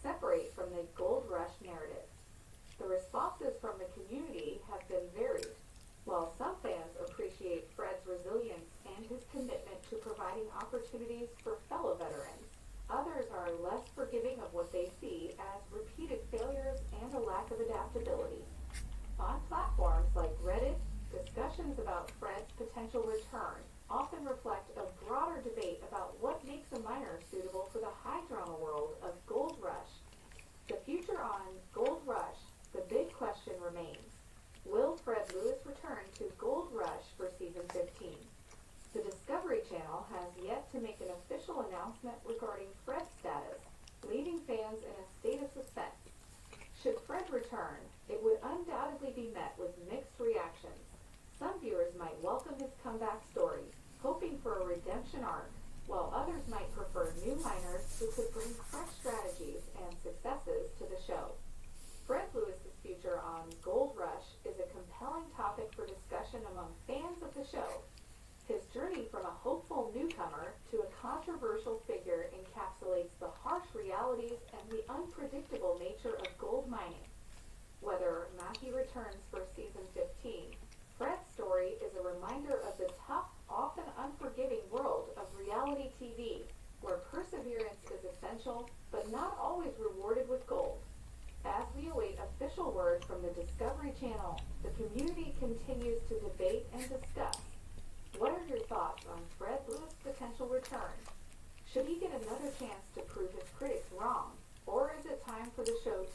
separate from the gold rush narrative. The responses from the community have been varied. While some fans appreciate Fred's resilience and his commitment to providing opportunities for fellow veterans, others are less forgiving of what they see as repeated failures and a lack of adaptability. On platforms like Reddit, discussions about Fred's potential return often reflect a broader debate about what makes a miner suitable for the high drama world of Gold Rush. The future on Gold Rush, the big question remains. Will Fred Lewis return to Gold Rush for season 15? The Discovery Channel has yet to make an official announcement regarding Fred's status, leaving fans in a state of suspense. Should Fred return, it would undoubtedly be met with mixed reactions. Some viewers might welcome his comeback story, hoping for a redemption arc, while others might prefer new miners who could bring fresh strategies and successes to the show. Fred Lewis's future on Gold Rush is a compelling topic for discussion among fans of the show. His journey from a hopeful newcomer to a controversial figure encapsulates the harsh realities and the unpredictable nature of gold mining. Whether Mackie returns for season 15, Fred's story is a reminder of the tough, often unforgiving world of reality TV, where perseverance is essential, but not always rewarded with gold. As we await official word from the Discovery Channel, the community continues to debate and discuss. What are your thoughts on Fred Lewis' potential return? Should he get another chance to prove his critics wrong? Or is it time for the show to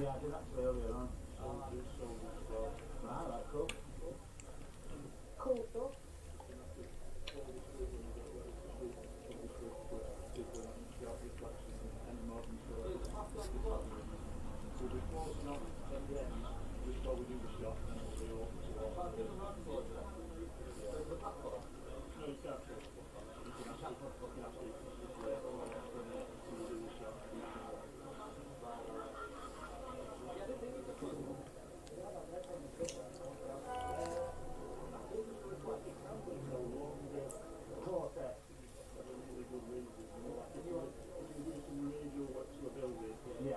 Yeah, I did actually earlier on. Right, cool. Cool stuff. Yeah.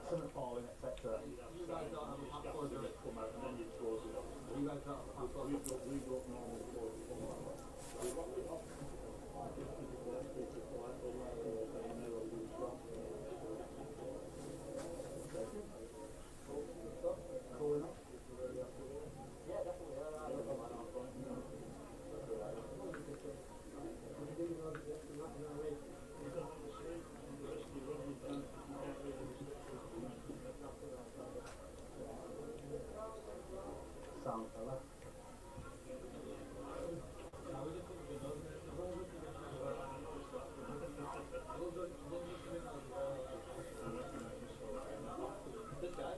Something falling, etc. You guys don't have a passport, or it come out and then you close it up. You guys don't have a passport. We've got normal cool enough. Yeah, definitely. Sound fella. This guy?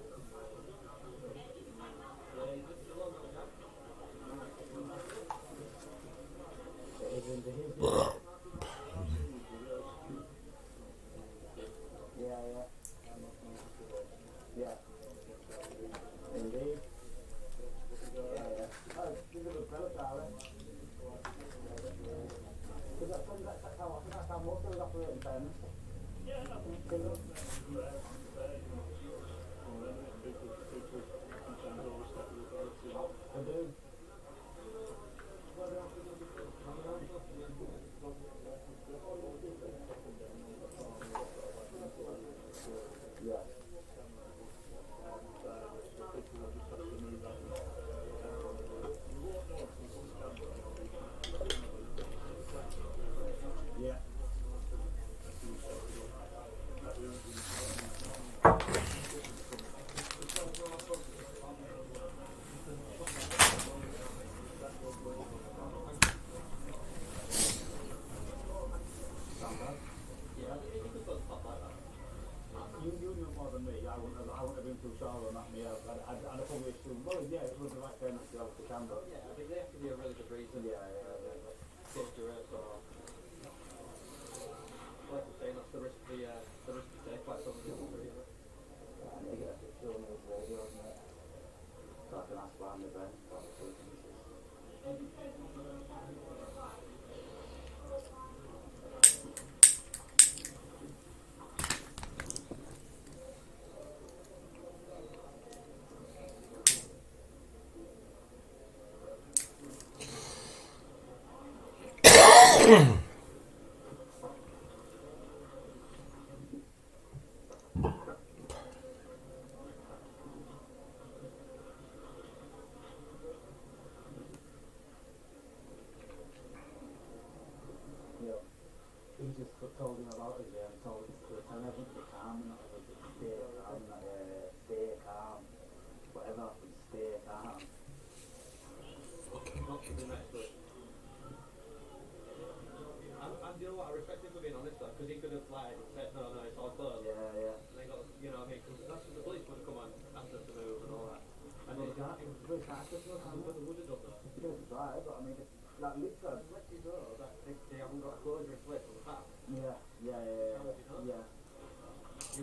Yeah. Yeah. Indeed. Yeah. Oh, this is a good premise, Alex. That's how most of us operate in fairness. Yeah, I do. Yeah. Yeah. You knew more than me. I wouldn't have been too sure on that. Me, I'd probably assumed. Well, yeah, it was the right turn to the camera. Yeah, I think they have to be a really good reason. Yeah. Dangerous or like I'm saying, that's the risk to take. Quite some of the industry. Yeah, I need to get a picture on this radio, isn't it? So I can ask behind the bench about the frequencies. He just told him about it, yeah, and told him to tell everyone to be calm and not everyone to stay calm, stay calm, whatever happens, stay calm. Not to be messed with. And you know what, I respect him for being honest though, because he could have like said, no, it's all closed. Yeah. And they got, you know what I mean, because that's the police would have come and asked us to move and all that. And they can't, the police can't ask us to move, but they would have done that. They could have tried, but I mean, like literally, let you know that they haven't got a closure in place on the path. Yeah. You're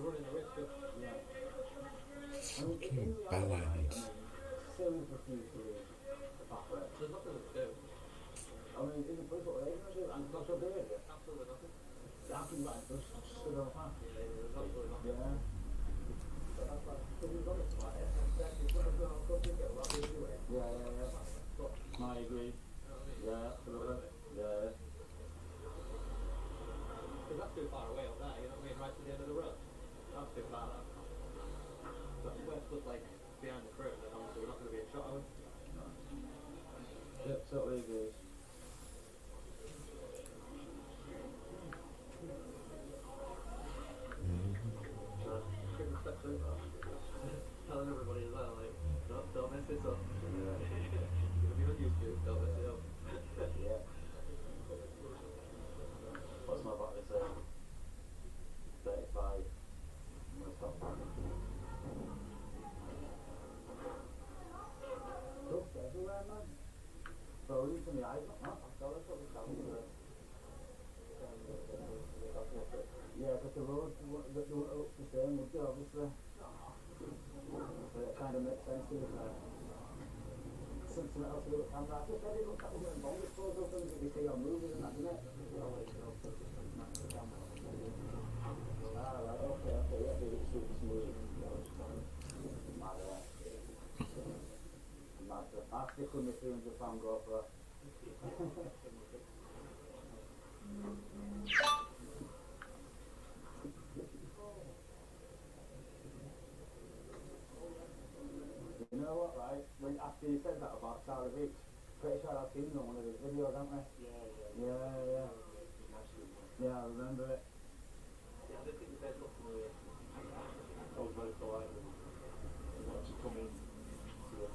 running a risk of, Fucking bellends. Sailors refuse to leave the pathway. There's nothing to do. I mean, in the police, what are they going to do? And not your behaviour? Absolutely nothing. They have to be like, just stood on the path. Yeah, there's absolutely nothing. Yeah. But that's like, because he's honest about it. It's not going to cost you get a lot of anyway. Yeah. No, I agree. Yeah, absolutely. Yeah. Because that's too far away up there, you know what I mean? Right to the end of the road. That's too far out. That's where it's just like behind the curve, then obviously we're not going to be a shot of it. No. Yeah, totally agree. So, give respect that's it. Telling everybody as well, like, no, don't mess this up. Yeah. If you're not used to it, don't mess it up. Yeah. What's my battery saying? 35. I'm gonna stop. Dust everywhere, man. Throwing into my eyes, man. I've got to put this down to the... Yeah, but the roads that they were up the same, would they, obviously? So it kind of makes sense if something else to do with camera. I just said it looked like we were in bomb disposal things that you see on movies and that, didn't it? Ah, right, okay, yeah, it's super smooth. I'll stick with my £300 GoPro. You know what, right? When after you said that about Charlie Beach, pretty sure I've seen it on one of his videos, haven't I? Yeah. Yeah, I remember it. Yeah, I didn't think the bed looked familiar. I was very polite and he wanted to come in to the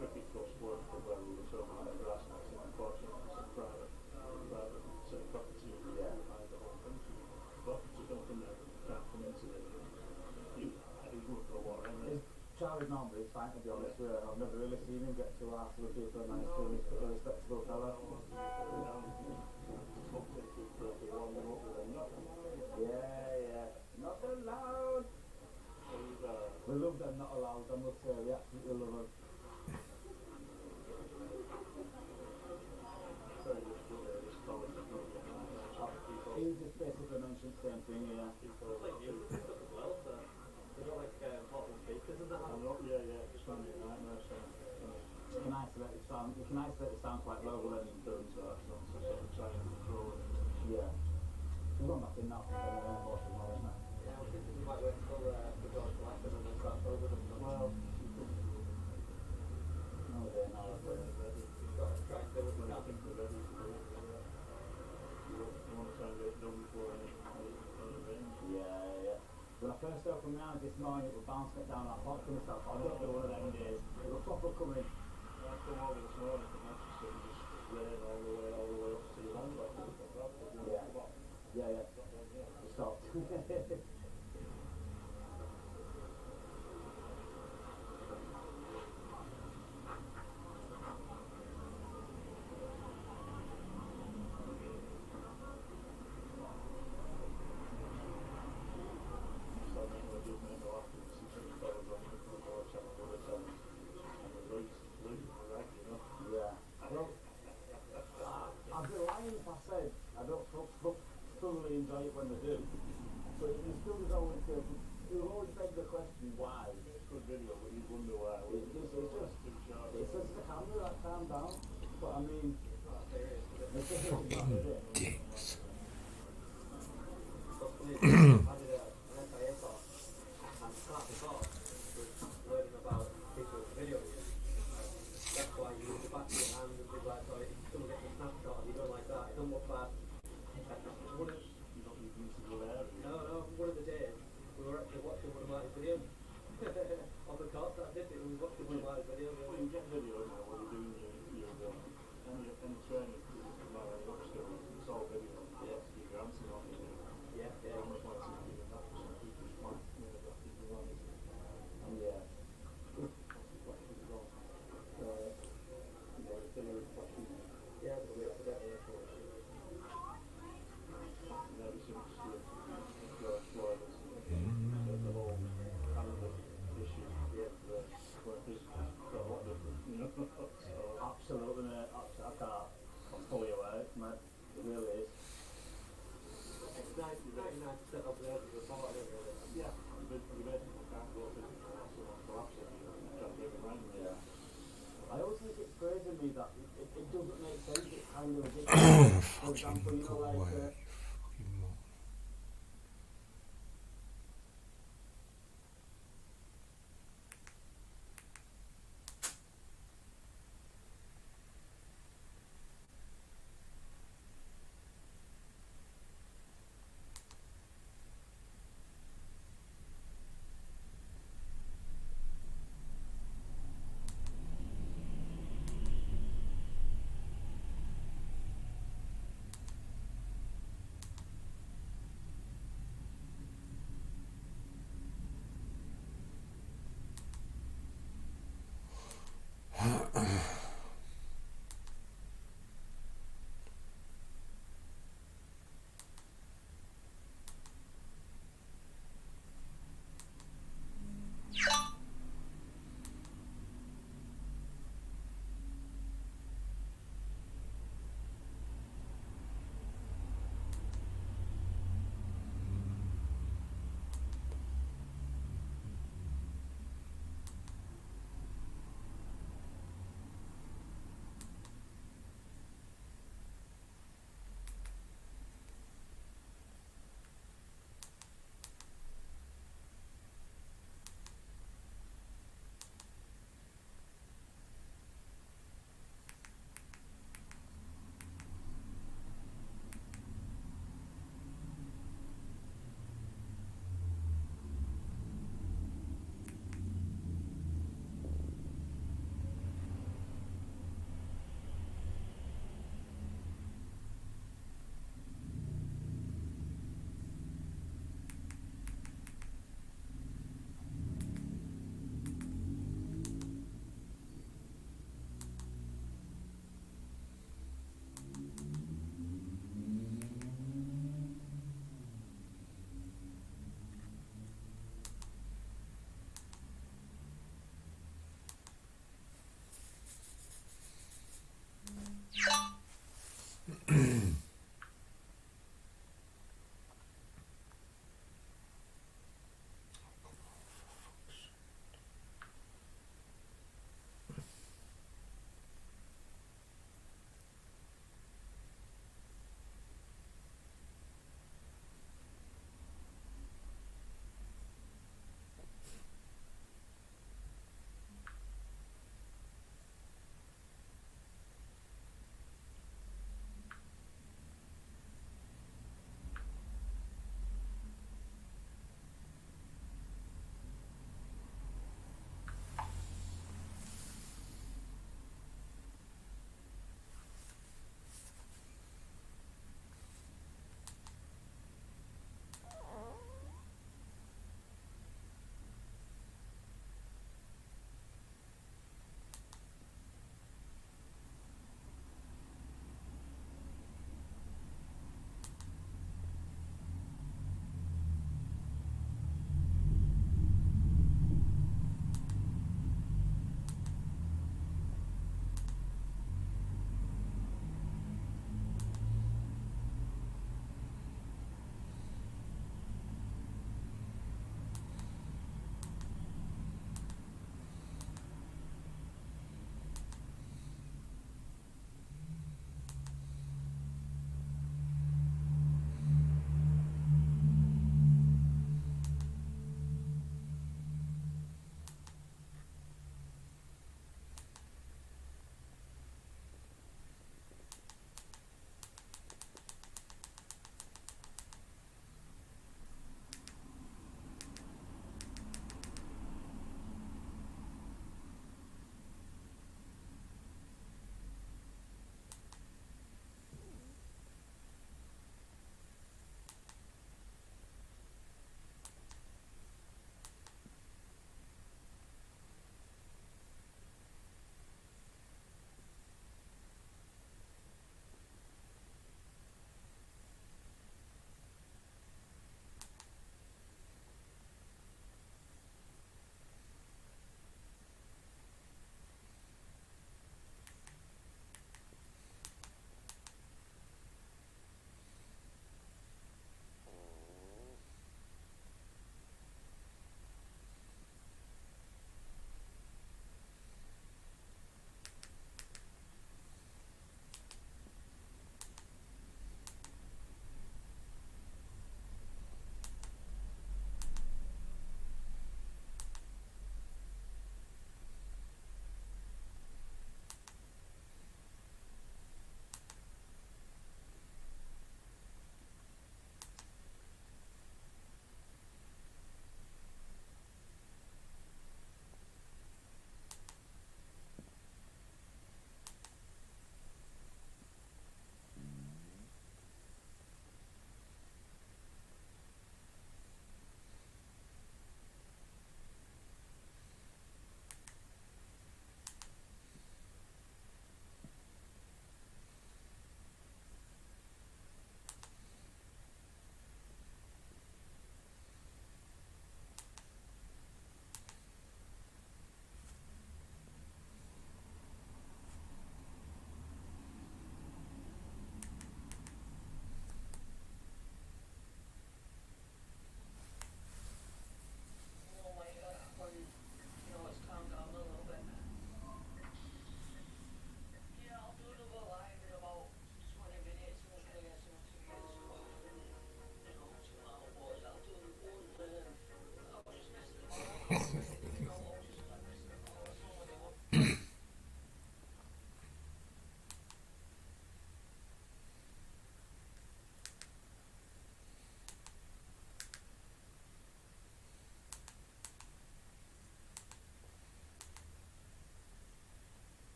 cricket club work for where we were filming at the grass match, and unfortunately it's a private sort of property behind the whole country. But to come from there, can't come into it. I didn't go for a walk anyway. Charlie's normally fine, to be honest with you. I've never really seen him get too hard with people, and he's still a respectable fella. Yeah. Not allowed! We love them not allowed, I must say, we absolutely love them. He just basically mentioned the same thing, yeah. They got like bottom speakers and that. Just found it a nightmare. You can isolate the sound quite low when in films, so try and control it. Yeah. There's one nothing now, most of them, isn't there? Yeah, I was thinking we might wait until the doors to happen and then start over them. Well, no, they're not ready. You've got to try and do what you can. I think we're ready to do it. You want to try and get it done before any rain. Yeah. When I first opened my eyes this morning, it was bouncing down. I thought to myself, I don't know one of them days. It was proper coming. I come over this morning from Manchester and just rain all the way up to your home. Yeah. It stopped. I'd be lying if I said I don't thoroughly enjoy it when they do. But it still is always you always beg the question why. It's a good video, but you wonder why. It's just the camera that calmed down. But I mean, Fucking dicks. Learning about people's video. That's why you use the back of your hand and things like that. If someone gets a snapshot and you don't like that, it doesn't look bad. You don't need to go there. No, one of the days we were actually watching one of Marty's videos. On the course that I did it, we were watching one of Marty's videos. Well, you get videos now when you're doing your any training, it's all video. Yeah. You're answering on the yeah. almost like you're doing that for some people's mind. Yeah. Yeah, but we have to get there. The whole calendar issue. Absolutely, mate. I'm fully aware, mate. It really is. It's 99% of the report, isn't it? Yeah, you basically can't go physical unless someone's collapsing. You can't get behind me. Yeah. I always think it's crazy to me that it doesn't make sense. It's kind of ridiculous. For example, you know, like.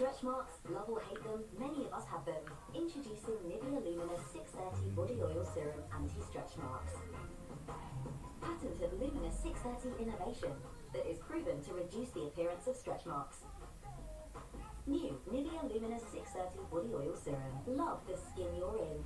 Stretch marks, love or hate them, many of us have them. Introducing Nivea Luminous 630 Body Oil Serum Anti-Stretch Marks. Patented Luminous 630 innovation that is proven to reduce the appearance of stretch marks. New Nivea Luminous 630 Body Oil Serum. Love the skin you're in.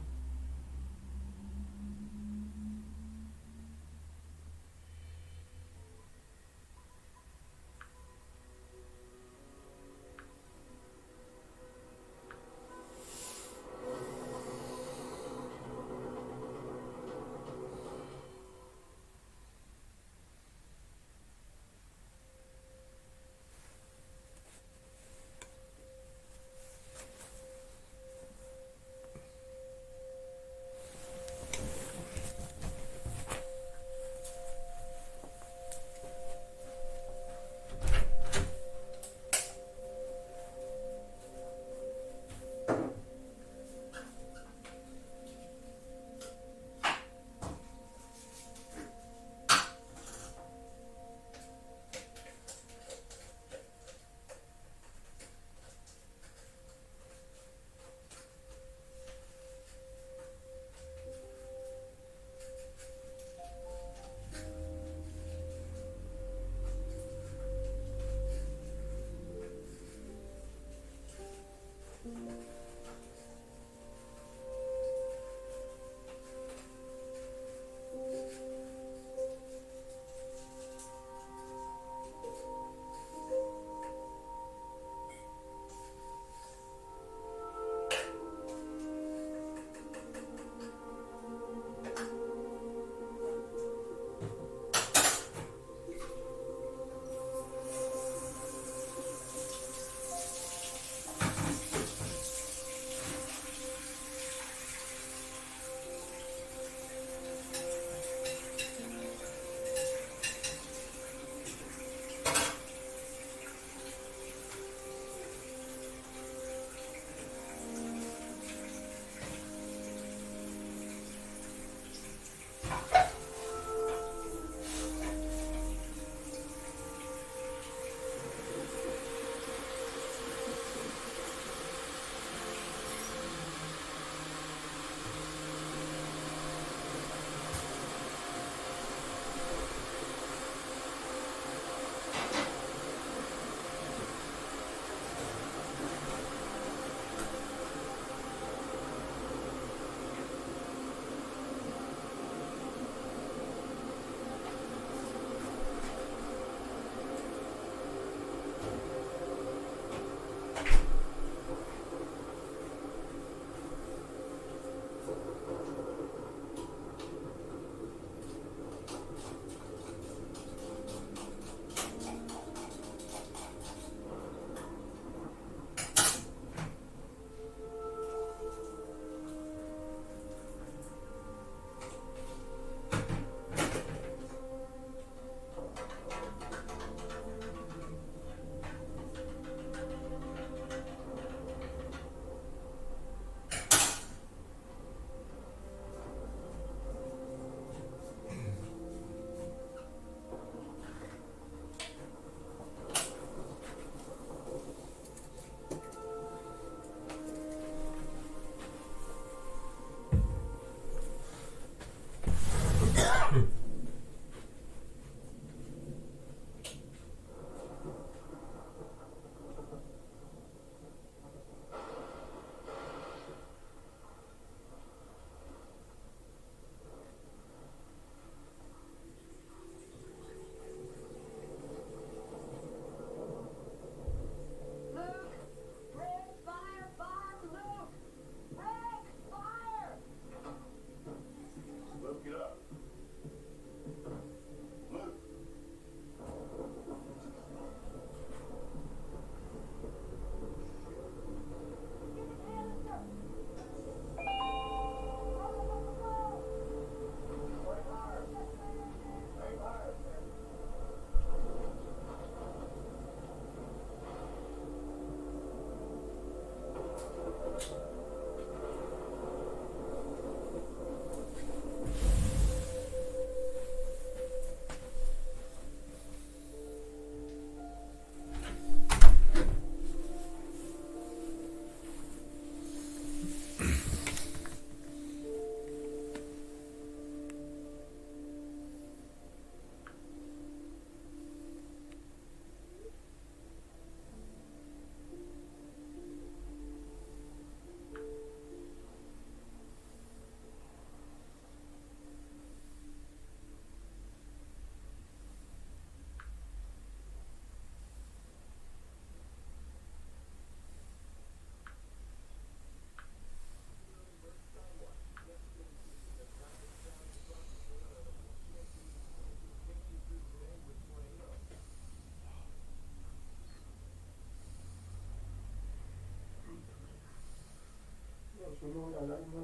solo la alarma.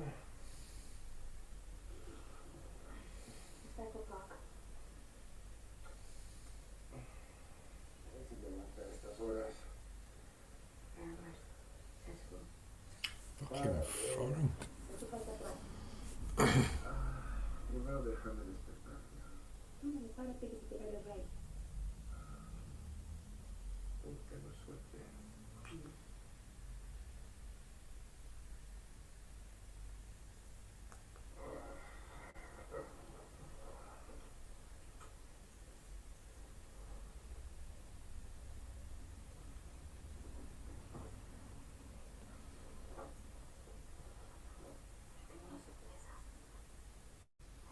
Está que poco. A ver si te levantas a estas horas. Fucking foreign. Primero déjame despertar. Ándale, párate que se te cae el rey. Tengo suerte.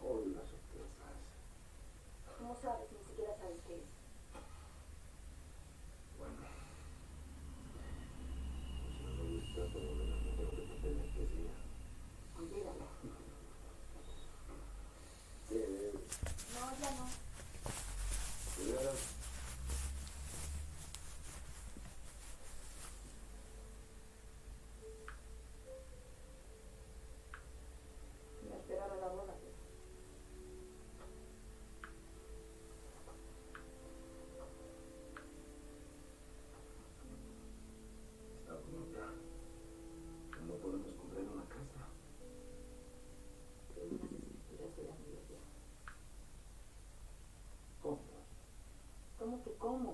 Joder, las sorpresas. ¿Cómo sabes? Ni siquiera sabes qué es. Bueno. Pues no me gusta, pero de verdad no tengo que pretender que sí. Olvídalo. No, ya no. ¿De veras? Me esperaba la boda. Está con otra. No podemos comprar una casa. Tengo unas escrituras de la universidad. ¿Cómo? ¿Cómo que cómo?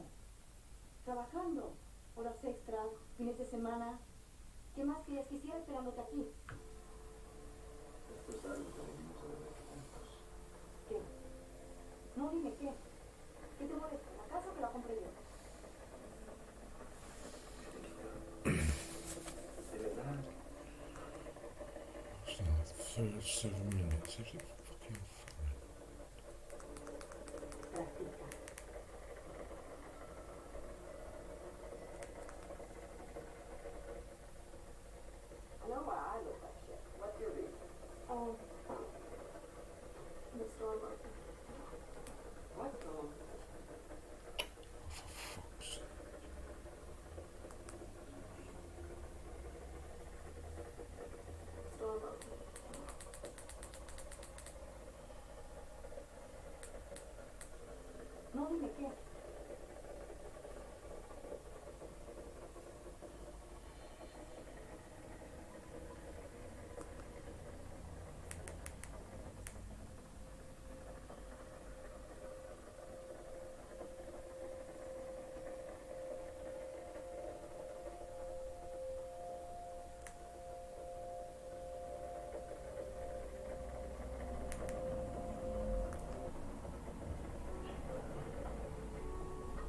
Trabajando. Horas extras, fines de semana. ¿Qué más querías que hiciera esperándote aquí? Esto es algo que debimos haber hecho juntos. ¿Qué? No, dime qué. ¿Qué te molesta? ¿La casa o que la compré yo? De verdad. It's like 7 minutes. Is it fucking foreign? Practica. I know why I look like shit. What's your reason? Oh, the storm broke. What storm? Fuck's sake. Storm broke. No, dime qué.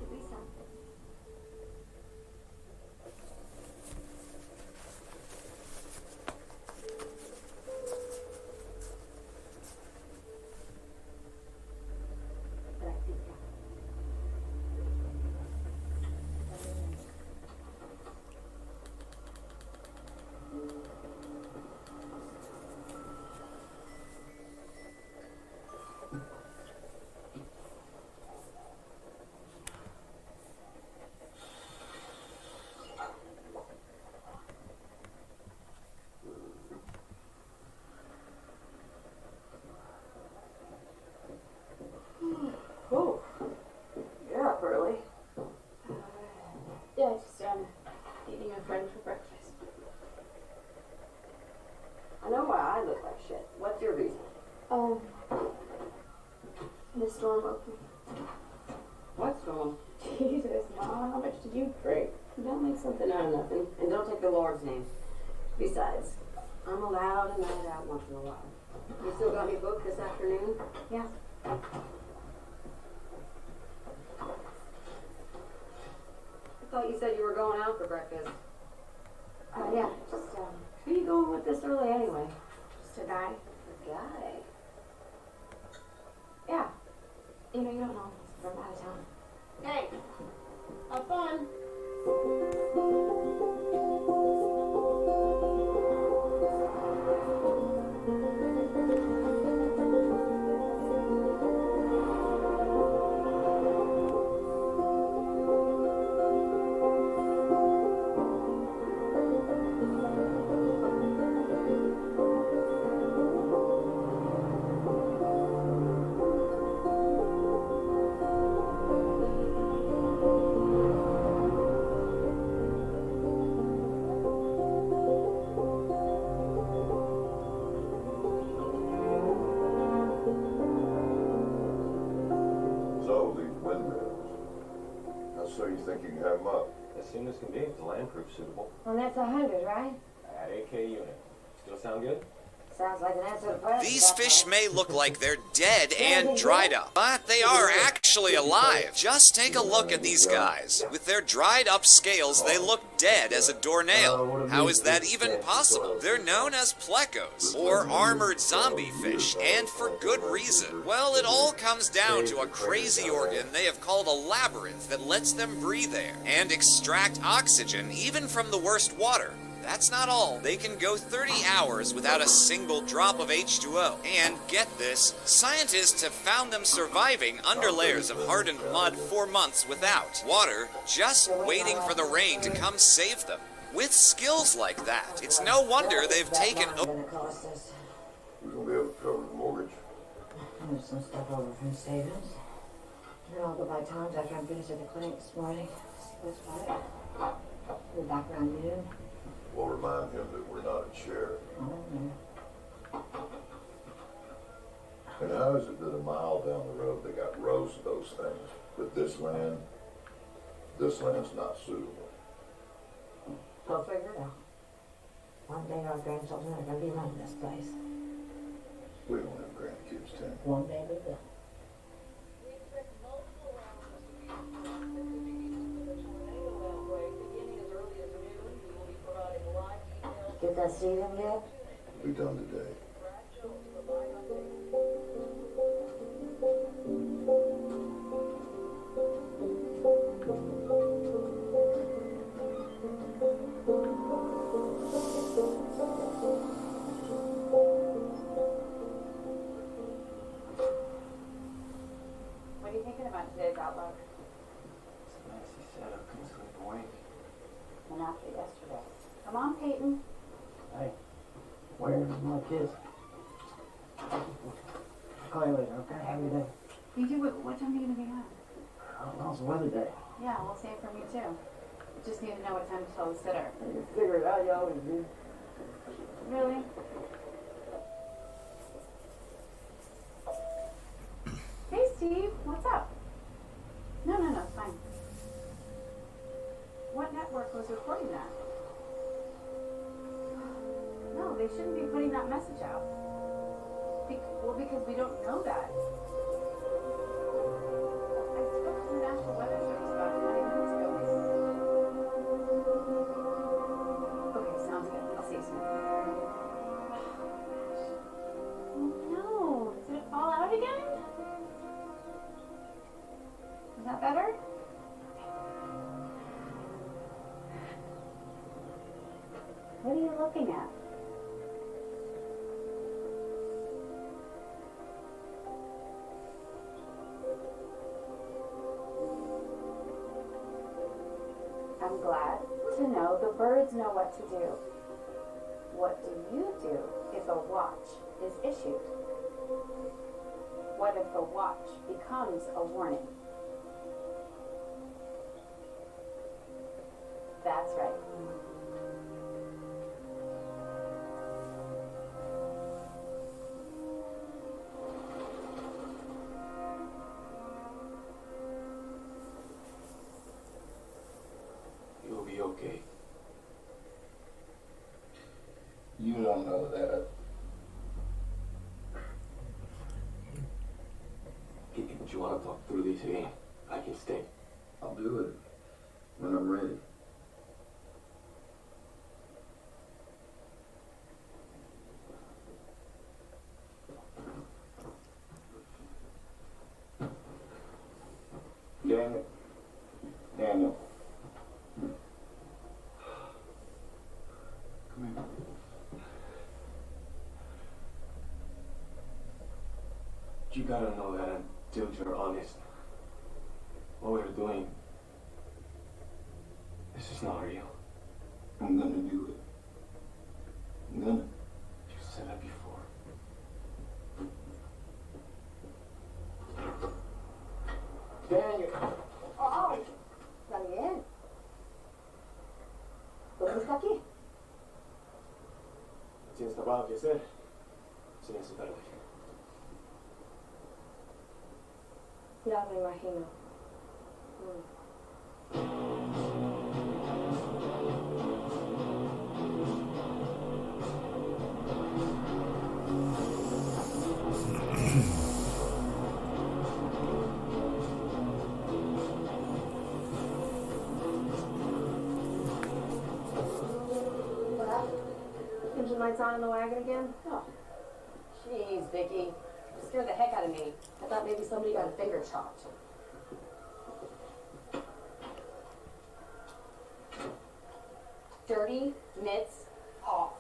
Luisa. Practica. Oh, you're up early. Yeah, just eating a friend for breakfast. I know why I look like shit. What's your reason? The storm broke me. What storm? Jesus, Mom, how much did you drink? Don't make something out of nothing, and don't take the Lord's name. Besides, I'm allowed a night out once in a while. You still got me booked this afternoon? Yeah. I thought you said you were going out for breakfast. Yeah, just, who are you going with this early anyway? Just a guy. A guy? Yeah. You know, you don't know. He's from out of town. Hey, have fun. think you can have them up? As soon as can be, if the land proof's suitable. Well, that's 100, right? At AK unit. Still sound good? Sounds like an answer to the question. These fish may look like they're dead and dried up, but they are actually alive. Just take a look at these guys. With their dried up scales, they look dead as a doornail. How is that even possible? They're known as plecos, or armored zombie fish, and for good reason. Well, it all comes down to a crazy organ they have called a labyrinth that lets them breathe air and extract oxygen even from the worst water. That's not all. They can go 30 hours without a single drop of H2O. And get this, scientists have found them surviving under layers of hardened mud for months without water, just waiting for the rain to come save them. With skills like that, it's no wonder they've taken You gonna be able to cover the mortgage? There's some stuff over from savings. Then I'll go buy Tom's after I'm finished at the clinic this morning. See what's right. We'll be back around noon. We'll remind him that we're not a sheriff. And how is it that a mile down the road they got rows of those things, but this land's not suitable? We'll figure it out. One day our grandchildren are going to be running this place. We don't have grandkids, Tim. One day we will. Get that seed in yet? Be done today. What are you thinking about today's outlook? It's a messy setup. Couldn't sleep awake. And after yesterday. Come on, Peyton. Hey, where's my kids? I'll call you later, okay? Have a good day. You do what time are you going to be on? I don't know, it's a weather day. Yeah, we'll save from you too. Just need to know what time to tell the sitter. You figure it out, you always do. Really? Hey, Steve, what's up? No, it's fine. What network was recording that? No, they shouldn't be putting that message out. Because we don't know that. I spoke to the National Weather Service about 20 minutes ago. Okay, sounds good. I'll see you soon. Oh no, did it fall out again? Is that better? What are you looking at? I'm glad to know the birds know what to do. What do you do if a watch is issued? What if the watch becomes a warning? That's right. You'll be okay. You don't know that. Do you want to talk through this again? I can stay. I'll do it when I'm ready. Daniel. Come here. You gotta know that until you're honest, what we're doing, this is not real. I'm gonna do it. I'm gonna. You said that before. Daniel. Oh, está bien. ¿Dónde está aquí? ¿Tienes trabajo que hacer? Silencio tarde. Ya me imagino. lights on in the wagon again? Oh, jeez, Vicky. You scared the heck out of me. I thought maybe somebody got a finger chopped. Dirty mitts off.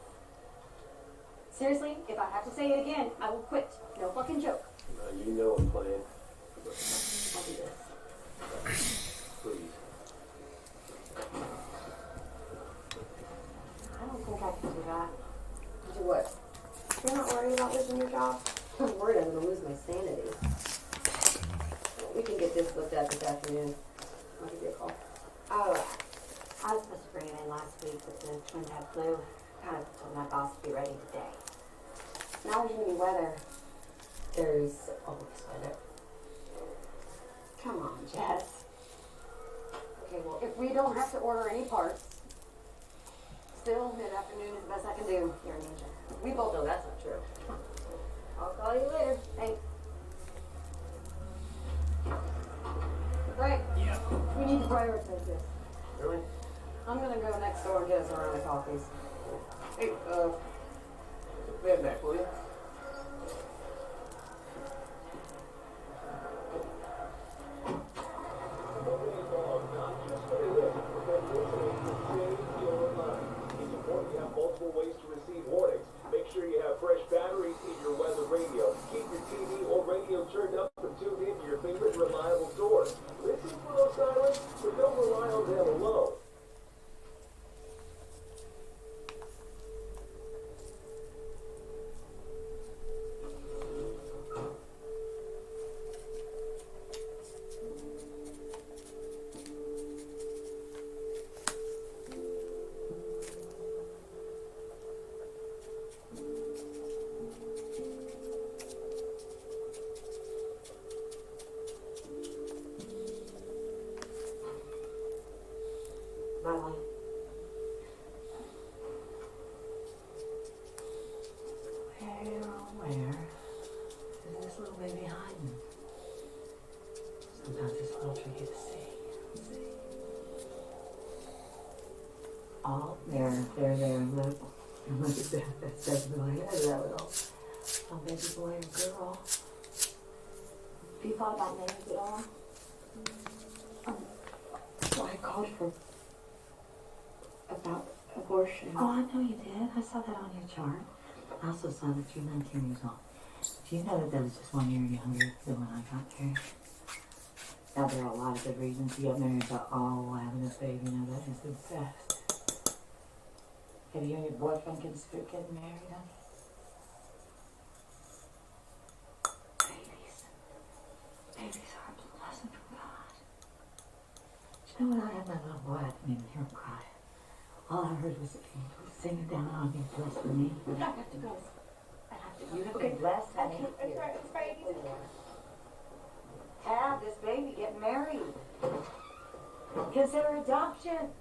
Seriously, if I have to say it again, I will quit. No fucking joke. You know I'm playing. I'll do this. Please. I don't think I can do that. Do what? You're not worried about losing your job? I'm worried I'm going to lose my sanity. We can get this looked at this afternoon. I'll give you a call. Oh, I was supposed to bring it in last week, but the twins had flu. Kind of told my boss to be ready today. Now there's going to be weather. There's always weather. Come on, Jess. Okay, well, if we don't have to order any parts, still, mid-afternoon is the best I can do. You're a ninja. We both know that's not true. I'll call you later. Thanks. Right. Yeah. We need to prioritize this. Really? I'm gonna go next door and get us a round of coffees. Hey, bed back, will you? Multiple ways to receive warnings. Make sure you have fresh batteries in your weather radio. Keep your TV or radio turned up and tuned in to your favorite reliable source. Listen for those sirens, but don't rely on them alone. Where is this little baby hiding? Sometimes it's a little tricky to see. Oh, there. Look. Look at that. That's definitely that little. Oh, baby boy or girl. Have you thought about names at all? Well, I called for about abortion. Oh, I know you did. I saw that on your chart. I also saw that you're 19 years old. Do you know that that was just 1 year younger than when I got married? Now, there are a lot of good reasons to get married, but having this baby, that is the best. Have you and your boyfriend considered getting married, honey? Babies are a blessing from God. Do you know when I had my little boy, I didn't even hear him cry. All I heard was the angels singing down on me, bless for me. I have to go. You have been blessed, honey. Have this baby get married. Consider adoption.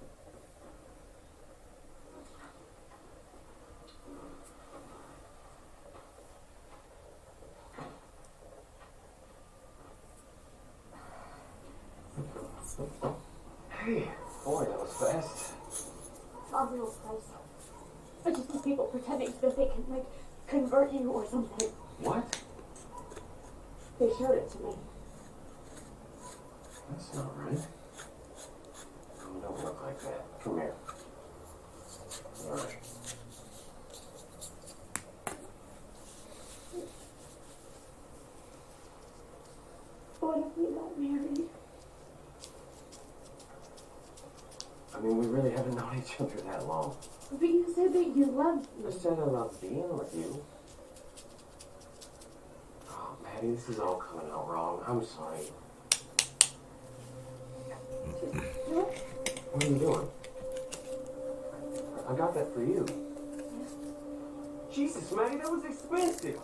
Hey, boy, that was fast. It's not real spicy. I just see people pretending that they can, convert you or something. What? They showed it to me. That's not right. You don't look like that. Come here. All right. What if we got married? I mean, we really haven't known each other that long. But you said that you loved me. I said I love being with you. Oh, Maddie, this is all coming out wrong. I'm sorry. What are you doing? I got that for you. Jesus, Maddie, that was expensive.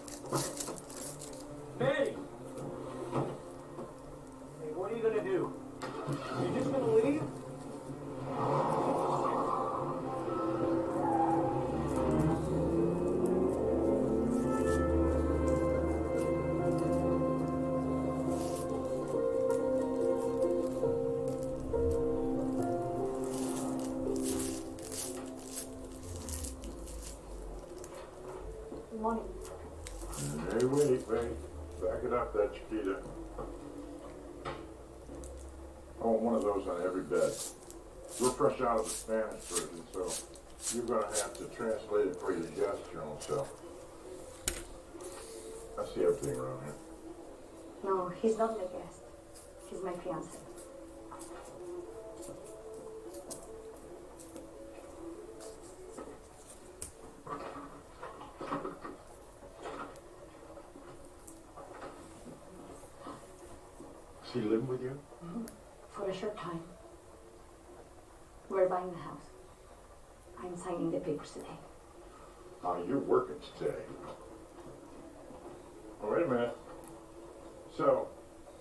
Maddie! Hey, what are you gonna do? You just gonna leave? Hey, wait. Back it up there, Chiquita. I want one of those on every bed. We're fresh out of the Spanish version, so you're gonna have to translate it for your guest, your own self. I see everything around here. No, he's not my guest. He's my fiancé. Is he living with you? For a short time. We're buying the house. I'm signing the papers today. You're working today. Oh, wait a minute. So,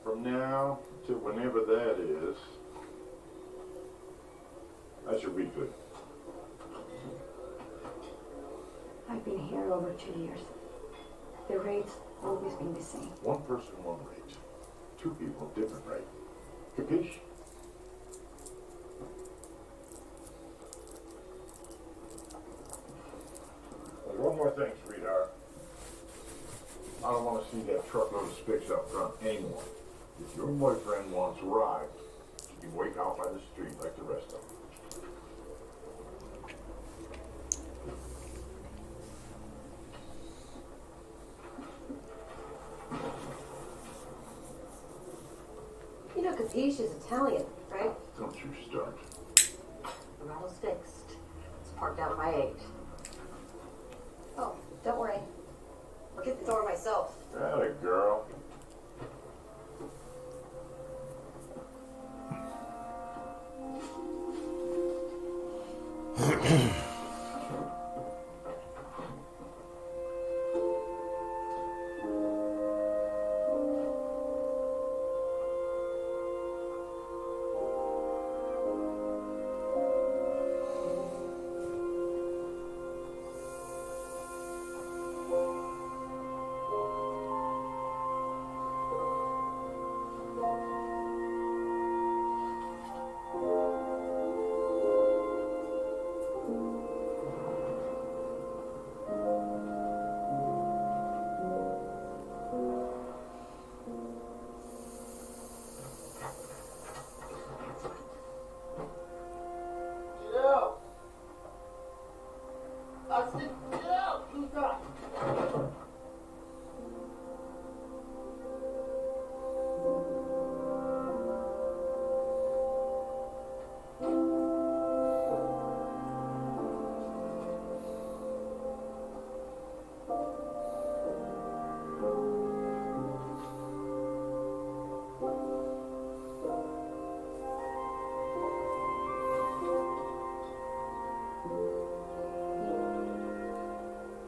from now to whenever that is, that's your week good. I've been here over 2 years. The rate's always been the same. One person, one rate. Two people, different rate. Capiche? There's one more thing, sweetheart. I don't want to see that truckload of sticks up front anymore. If your boyfriend wants a ride, you can wait out by the street like the rest of them. You know, Capiche is Italian, right? Don't you start. The rattle's fixed. It's parked out by 8. Oh, don't worry. I'll get the door myself. Atta girl.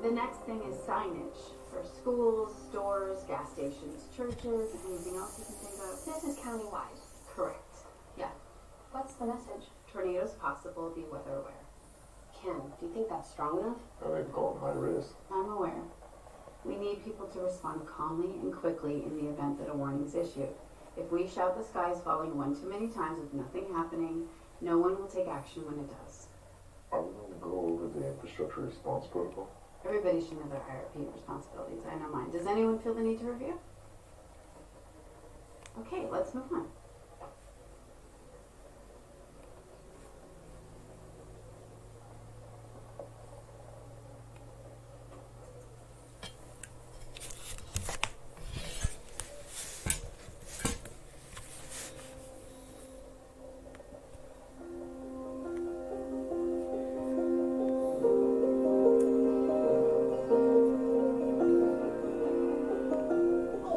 The next thing is signage for schools, stores, gas stations, churches, anything else you can think of. This is countywide. Correct. Yeah. What's the message? Tornadoes possible, be weather aware. Ken, do you think that's strong enough? I think call it high risk. I'm aware. We need people to respond calmly and quickly in the event that a warning is issued. If we shout the sky is falling one too many times with nothing happening, no one will take action when it does. Are we going to go over the infrastructure response protocol? Everybody should know their IRP responsibilities. I know mine. Does anyone feel the need to review? Okay, let's move on.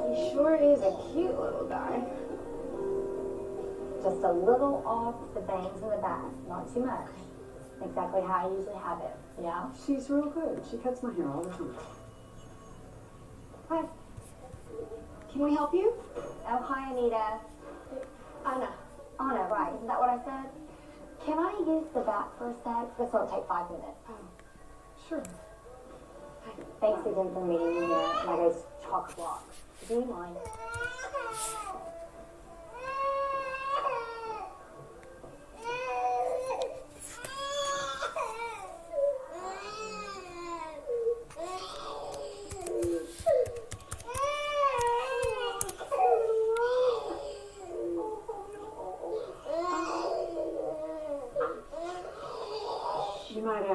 He sure is a cute little guy. Just a little off the bangs in the back, not too much. Exactly how I usually have it, yeah? She's real good. She cuts my hair all the time. Hi. Can we help you? Oh, hi, Anita. Anna. Anna, right. Isn't that what I said? Can I use the back for a sec? This won't take 5 minutes. Sure. Thanks again for meeting me here. My guy's chock-a-block. Do you mind?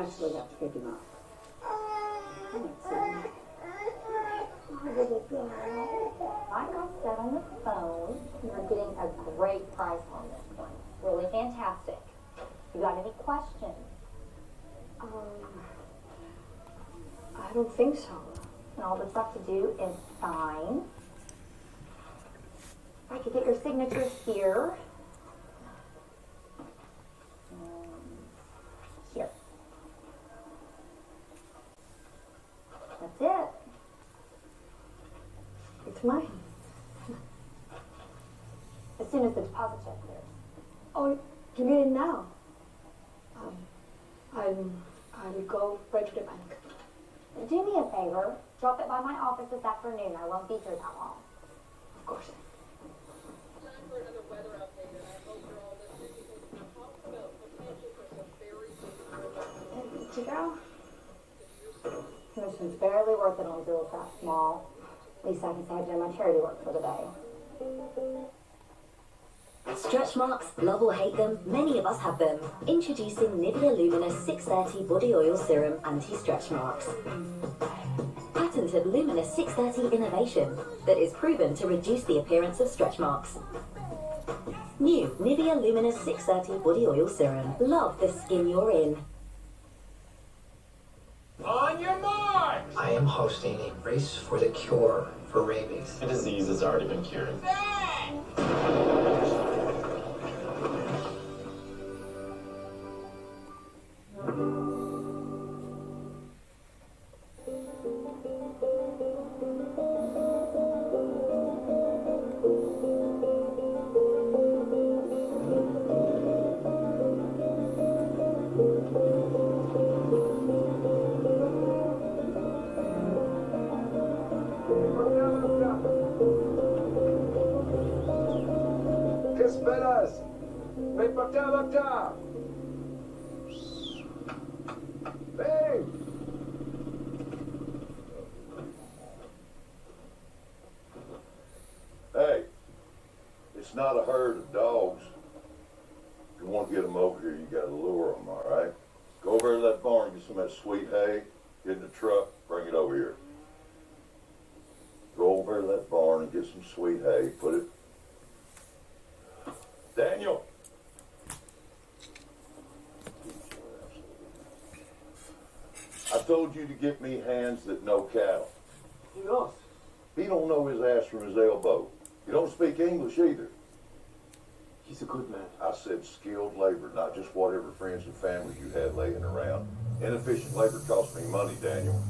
actually have to pick him up. Like I said on the phone, you're getting a great price on this one. Really fantastic. You got any questions? I don't think so. And all that's left to do is sign. I could get your signatures here. Here. That's it. It's mine. As soon as the deposit check clears. Oh, you get it now? I will go right to the bank. Do me a favor. Drop it by my office this afternoon. I won't be here that long. Of course. Did you go? Commission's barely worth it on deals that small. At least I can say I've done my charity work for the day. Stretch marks, love or hate them, many of us have them. Introducing Nivea Luminous 630 Body Oil Serum Anti-Stretch Marks. Patented Luminous 630 innovation that is proven to reduce the appearance of stretch marks. New Nivea Luminous 630 Body Oil Serum. Love the skin you're in. On your mark! I am hosting a race for the cure for rabies. The disease has already been cured. ¿Qué esperas? Ven para acá. Ven. Hey, it's not a herd of dogs. If you want to get them over here, you got to lure them, all right? Go over to that barn, get some of that sweet hay, get in the truck, bring it over here. Go over to that barn and get some sweet hay, put it. Daniel! I told you to get me hands that know cattle. He knows. He don't know his ass from his elbow. You don't speak English either. He's a good man. I said skilled labor, not just whatever friends and family you had laying around. Inefficient labor costs me money, Daniel.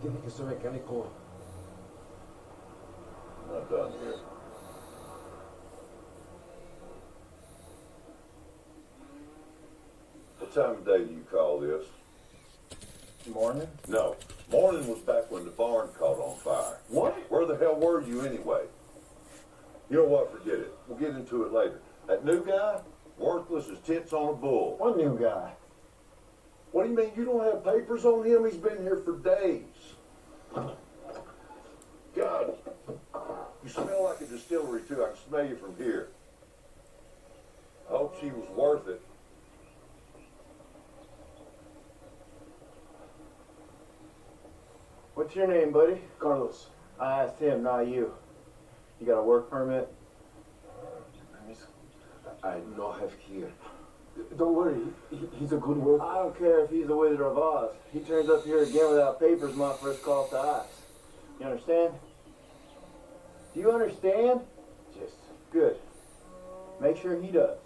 Tiene que ser mecánico. I'm not done here. What time of day do you call this? Morning? No. Morning was back when the barn caught on fire. What? Where the hell were you anyway? You know what? Forget it. We'll get into it later. That new guy, worthless as tits on a bull. What new guy? What do you mean you don't have papers on him? He's been here for days. God, you smell like a distillery too. I can smell you from here. I hope she was worth it. What's your name, buddy? Carlos. I asked him, not you. You got a work permit? I no have here. Don't worry, he's a good worker. I don't care if he's the Wizard of Oz. He turns up here again without papers, my first call to ask. You understand? Do you understand? Yes. Good. Make sure he does.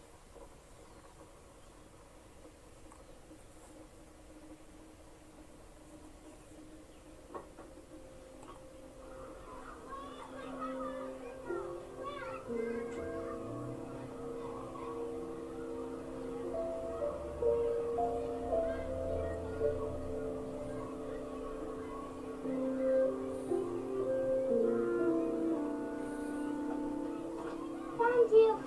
Thank you.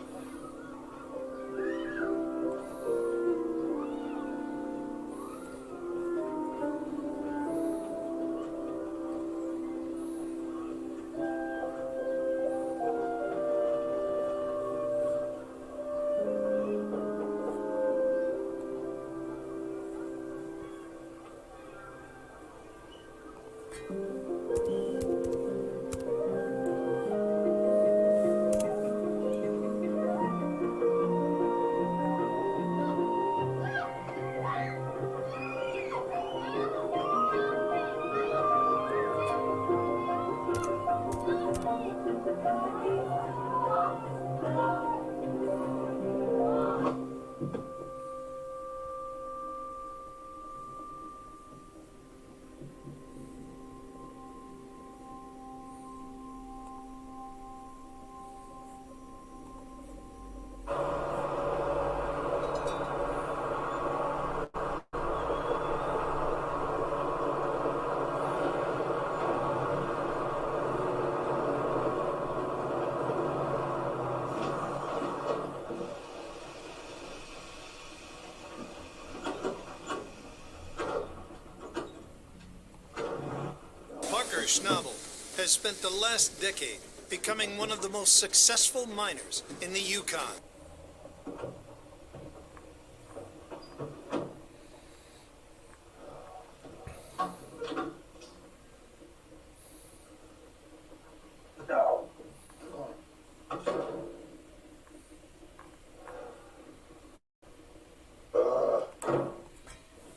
Schnabel has spent the last decade becoming one of the most successful miners in the Yukon.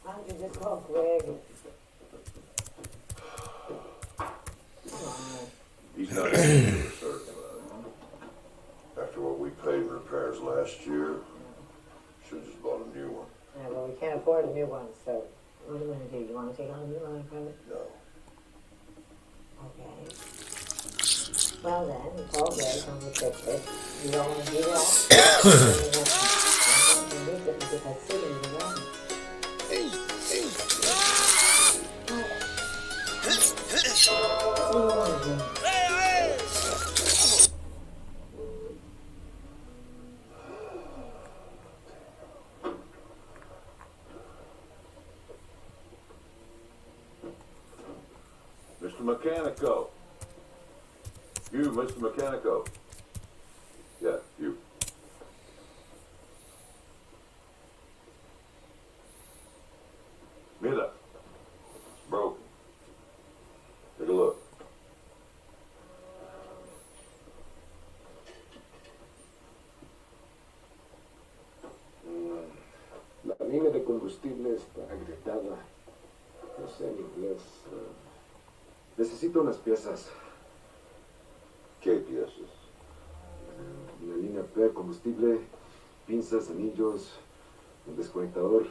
Why don't you just call Greg? He's not even certain. After what we paid in repairs last year, should have just bought a new one. Yeah, well, we can't afford a new one, so what are you going to do? You want to take on a new line from it? No. Okay. Well then, it's all Greg and we fix it. You don't want to do that? Because I see you around. Mr. Mechanico. You, Mr. Mechanico. Yeah, you. Mira. It's broken. Take a look. La línea de combustible está agrietada. No sé en inglés. Necesito unas piezas. ¿Qué piezas? La línea P, combustible, pinzas, anillos, un desconectador.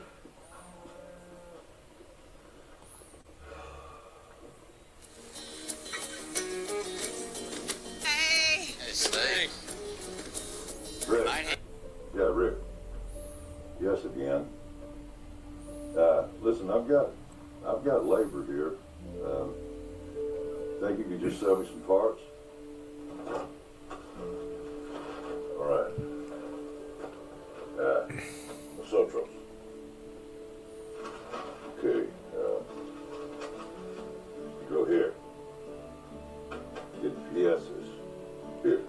Hey, Rick. Yeah, Rick. Yes, again. Listen, I've got labor here. Think you could just sell me some parts? All right. What's up, Trump's? Okay. You go here. Get the piezas. Here.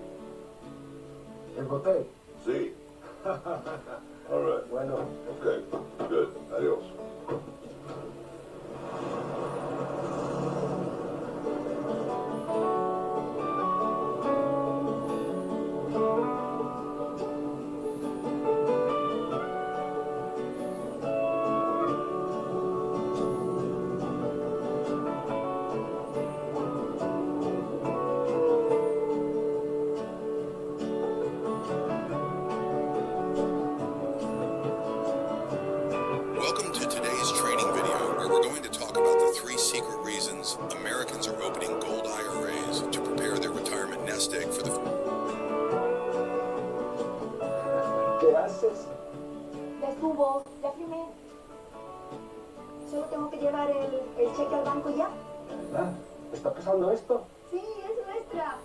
El botel. See? All right. Bueno. Okay. Good. Adios. Welcome to today's training video, where we're going to talk about the 3 secret reasons Americans are opening gold IRAs to prepare their retirement nest egg for the... ¿Qué haces? Ya estuvo, ya firmé. Solo tengo que llevar el cheque al banco y ya. ¿Verdad? ¿Está pasando esto? Sí, es nuestra.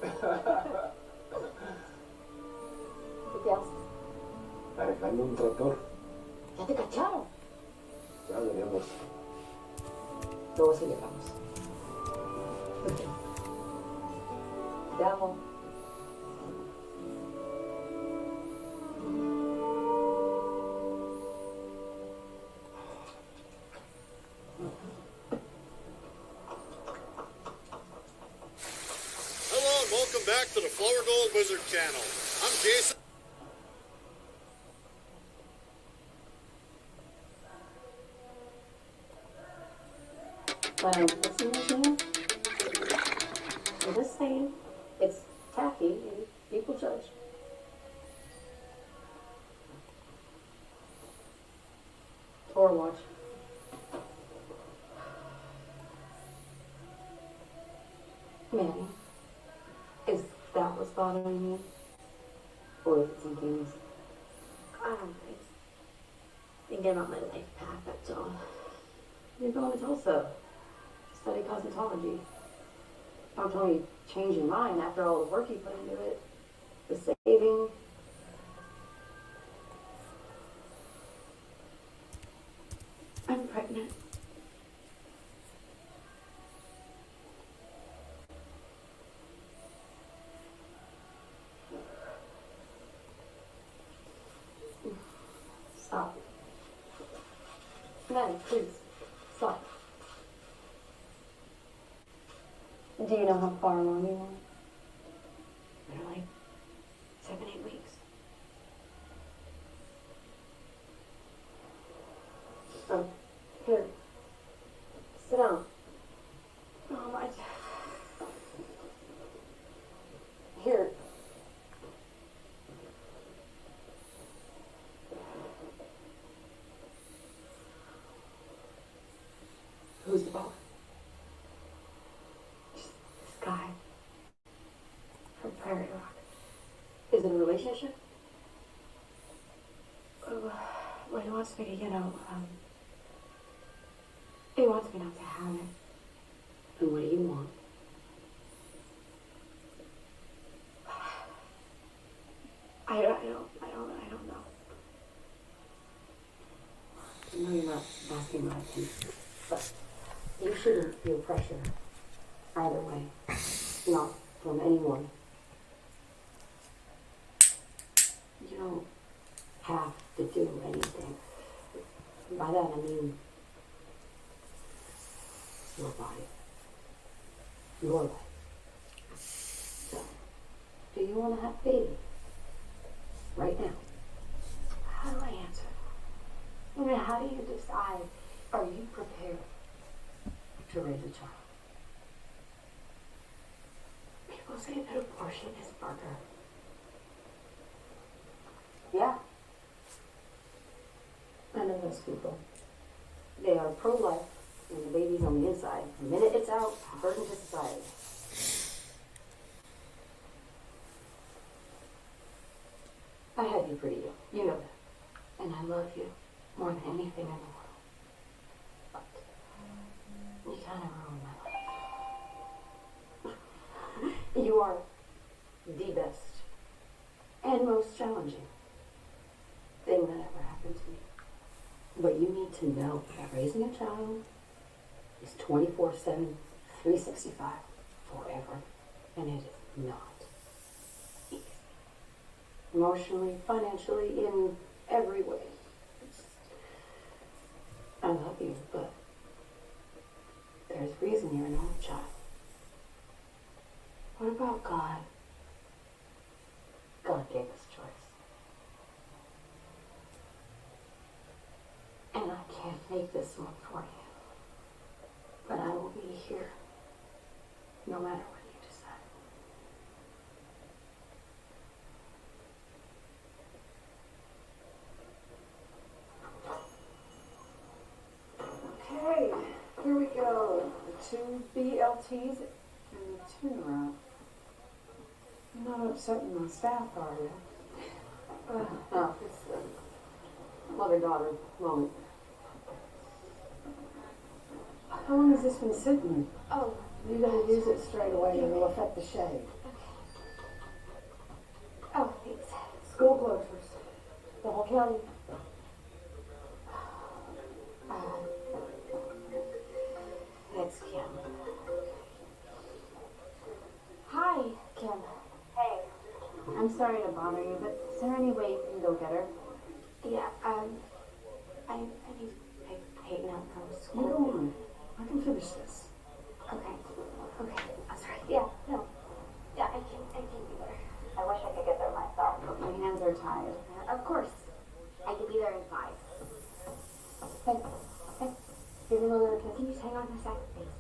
¿Qué te haces? Arreglando un tractor. ¿Ya te cacharon? Ya veremos. Luego celebramos. Te amo. Hello and welcome back to the Flower Gold Wizard channel. I'm Jason. What's in this here? I'm just saying, it's tacky and people judge. Or watch. Manny, is that what's bothering you? Or is it something else? I don't know. Thinking about my life path, that's all. You're going to Tulsa. Study cosmetology. Don't tell me you change your mind after all the work you put into it. The saving. I'm pregnant. Maddie, please. Stop. Do you know how far along you are? They're like 7-8 weeks. Here. Sit down. Here. Who's the boss? This guy from Prairie Rock. Is it a relationship? Well, he wants me to, he wants me not to have it. And what do you want? I don't know. I know you're not asking my opinion, but you shouldn't feel pressure either way. Not from anyone. You don't have to do anything. By that I mean your body. Your life. So, do you want to have a baby? Right now. How do I answer? I mean, how do you decide? Are you prepared to raise a child? People say that abortion is murder. Yeah. I know those people. They are pro-life, and the baby's on the inside. The minute it's out, a burden to society. I had you pretty young. You know that. And I love you more than anything in the world. But you kind of ruined my life. You are the best and most challenging thing that ever happened to me. But you need to know that raising a child is 24/7, 365, forever. And it is not easy. Emotionally, financially, in every way. I love you, but there's reason you're an only child. What about God? God gave us choice. And I can't make this one for you. But I will be here, no matter what you decide. Okay, here we go. The 2 BLTs and the tuna wrap. You're not upsetting my staff, are you? No, it's a mother-daughter moment. How long has this been sitting? Oh, You gotta use it straight away and it'll affect the shade. oh, thanks. School closures. The whole county. Thanks, Kim. Hi, Kim. Hey. I'm sorry to bother you, but is there any way you can go get her? Yeah, I need Peyton out from You school. go on. I can finish this. Okay. I'm sorry. Yeah, no. Yeah, I can be there. I wish I could get there myself. But my hands are tied. Of course. I could be there in 5. Hey, give me another kiss. Can you just hang on for a second, please?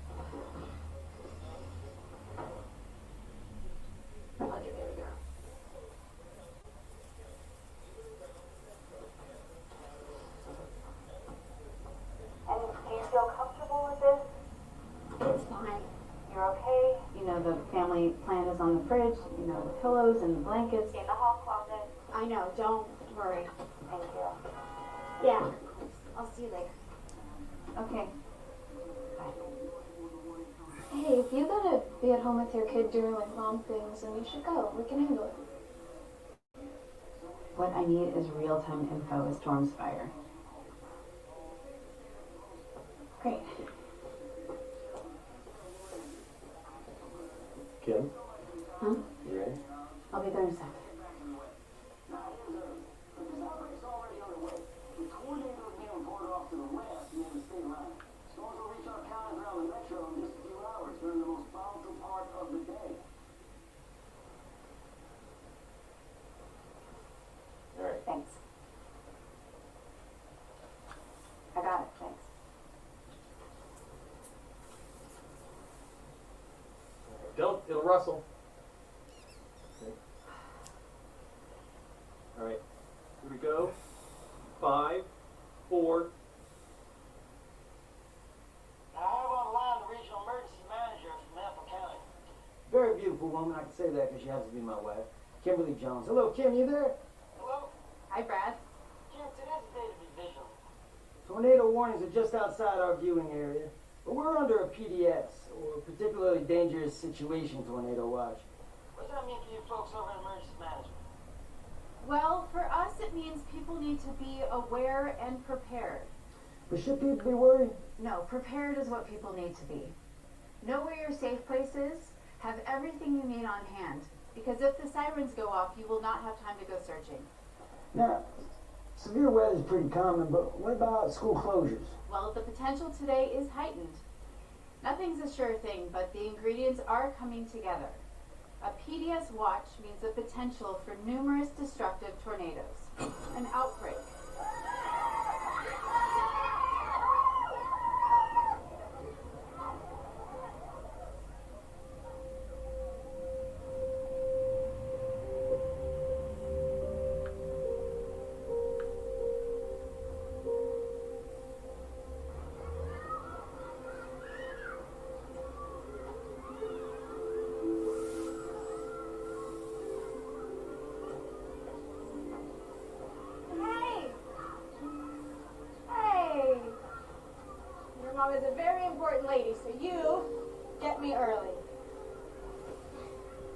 Okay, there we go. And do you feel comfortable with this? It's fine. You're okay? You know, the family plant is on the fridge. You know, the pillows and the blankets. In the hall closet. I know, don't worry. Thank you. Yeah, I'll see you later. Okay. Hey, if you gotta be at home with your kid doing like mom things, then you should go. We can handle it. What I need is real-time info as Storm's fire. Great. Kim? Huh? You ready? I'll be there in a sec. Coordinator again reported off to the lab. Nope, it'll rustle. Okay. Alright, here we go. 5, 4. I have on the line the regional emergency manager from Napa County. Very beautiful woman. I can say that because she happens to be my wife. Kimberly Jones. Hello, Kim, you there? Hello? Hi, Brad. Kim, today's the day to be vigilant. Tornado warnings are just outside our viewing area. But we're under a PDS, or particularly dangerous situation tornado watch. What does that mean for you folks over in emergency management? Well, for us, it means people need to be aware and prepared. But should people be worried? No, prepared is what people need to be. Know where your safe place is. Have everything you need on hand. Because if the sirens go off, you will not have time to go searching. Now, severe weather is pretty common, but what about school closures? Well, the potential today is heightened. Nothing's a sure thing, but the ingredients are coming together. A PDS watch means the potential for numerous destructive tornadoes. An outbreak. Hey! Hey! Your mom is a very important lady, so you get me early.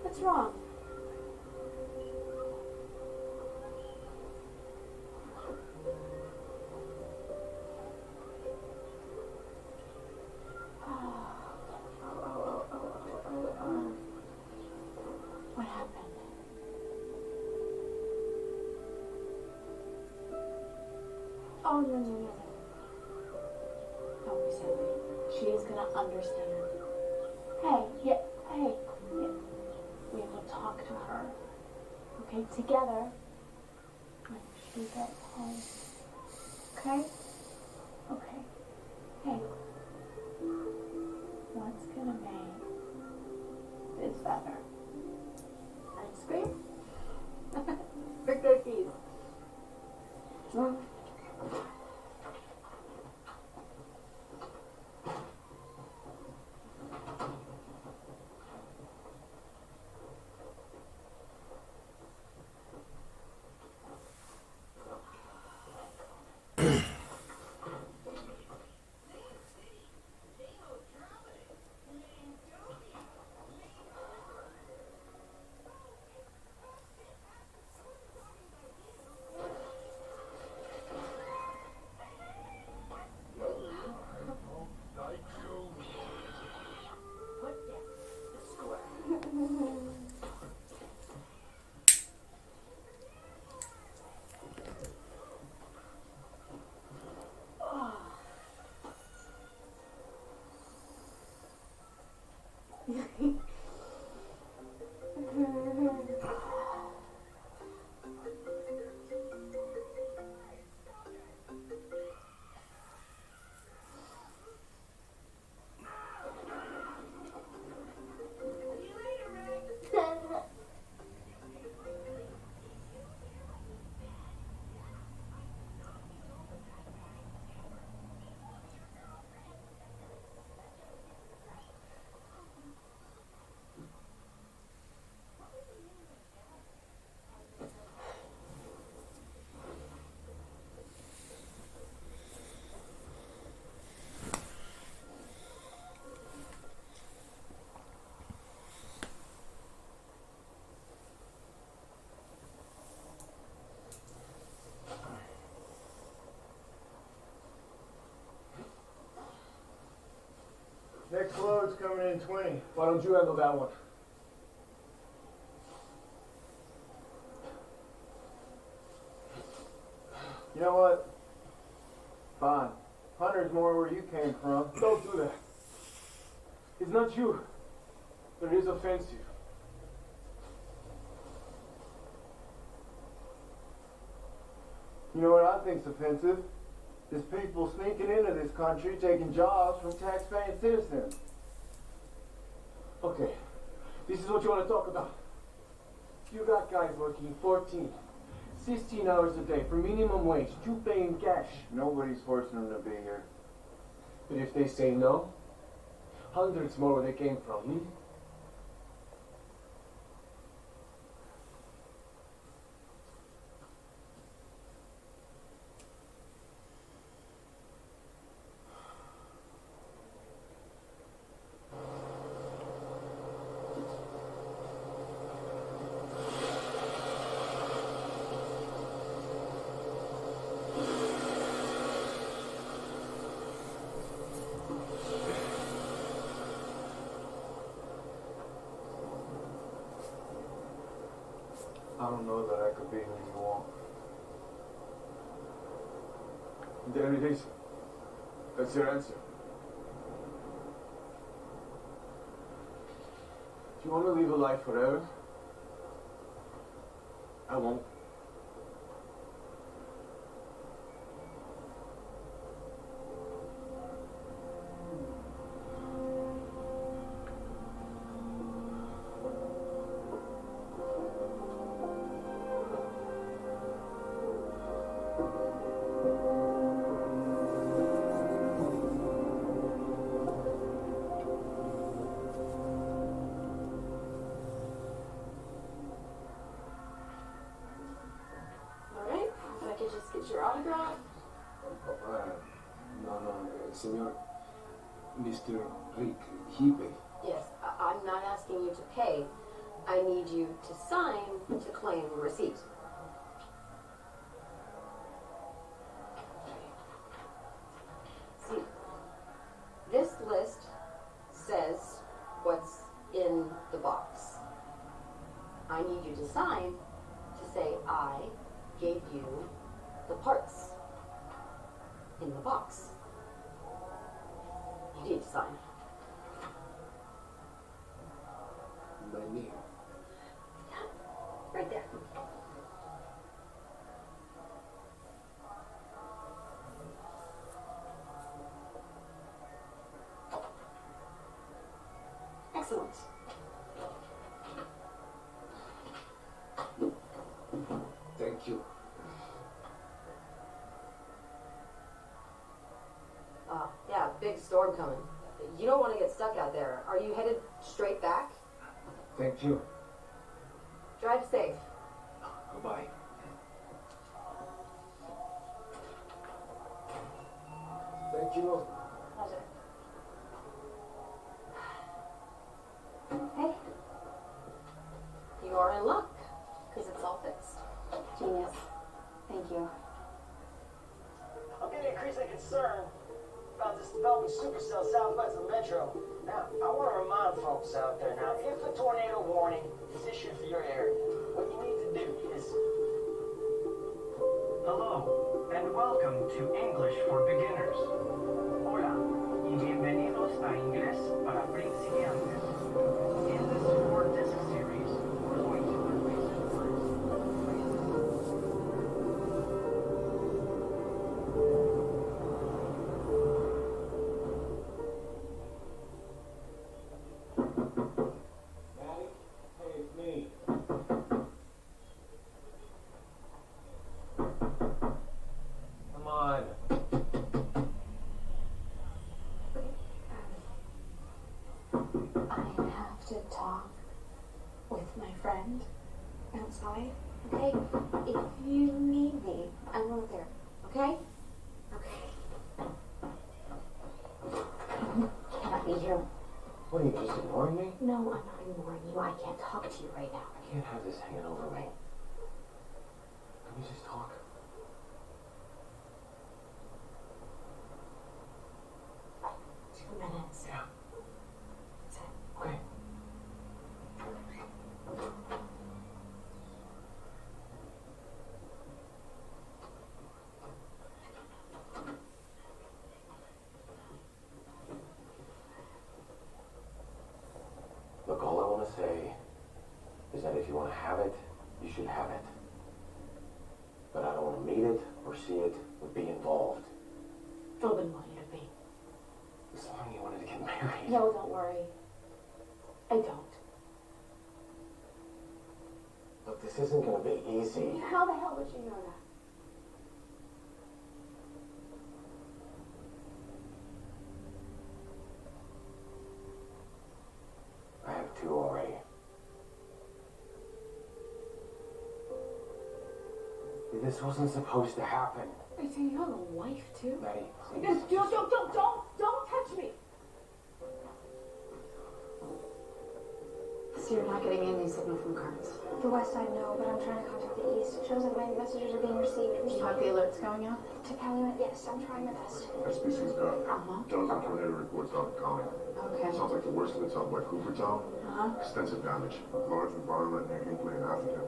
What's wrong? What happened? Oh, no. Don't be silly. She is gonna understand. Hey. We will talk to her. Okay, together. When she gets home. Okay? Okay. Hey. What's gonna make this better? Ice cream? Or cookies? Next load's coming in 20. Why don't you handle that one? You know what? Fine. 100's more where you came from. Don't do that. It's not you. But it is offensive. You know what I think's offensive? Is people sneaking into this country, taking jobs from tax-paying citizens. Okay, This is what you want to talk about. You got guys working 14, 16 hours a day for minimum wage, you pay in cash. Nobody's forcing them to be here. But if they say no, hundreds more where they came from. I don't know that I could be who you want. There it is. That's your answer. Do you want to live a life forever? I won't. Your autograph? No, señor, Mr. Rick, he paid. Yes, I'm not asking you to pay. I need you to sign to claim receipt. See, this list says what's in the box. I need you to sign to say I gave you the parts in the box. You need to sign. My name. Right there. Excellent. Thank you. Yeah, big storm coming. You don't want to get stuck out there. Are you headed straight back? Thank you. Drive safe. Goodbye. Thank you. Pleasure. Hey. You are in luck, because it's all fixed. Genius. Thank you. I'm getting increasingly concerned about this developing supercell southwest of the metro. Now, I want to remind folks out there now, if a tornado warning is issued for your area, what you need to do is... Hello, and welcome to English for Beginners. Hola, y bienvenidos a Inglés para Principiantes. In this 4-disc series, we're going to learn basic words. Come on. I have to talk with my friend outside, okay? If you need me, I'm over there, okay? Okay. Cannot be here. What are you, just ignoring me? No, I'm not ignoring you. I can't talk to you right now. I can't have this hanging over me. Can we just talk? Like 2 minutes. Yeah. That's it. Okay. Look, all I want to say is that if you want to have it, you should have it. But I don't want to meet it or see it or be involved. Philbin want you to be. As long as you wanted to get married. No, don't worry. I don't. This isn't going to be easy. How the hell would you know that? I have 2 already. This wasn't supposed to happen. Wait, so you have a wife too? Maddie, please. Don't touch me! So you're not getting any signal from Carnes? The west side, no, but I'm trying to contact the east. It shows like my messages are being received. Do you have the alerts going out? To Calumet, yes, I'm trying my best. SBC's got dozens of tornado reports out of the county. Okay. Sounds like the worst of it's out by Coopertown. Extensive damage. Large environment near Hinkley and Atherton.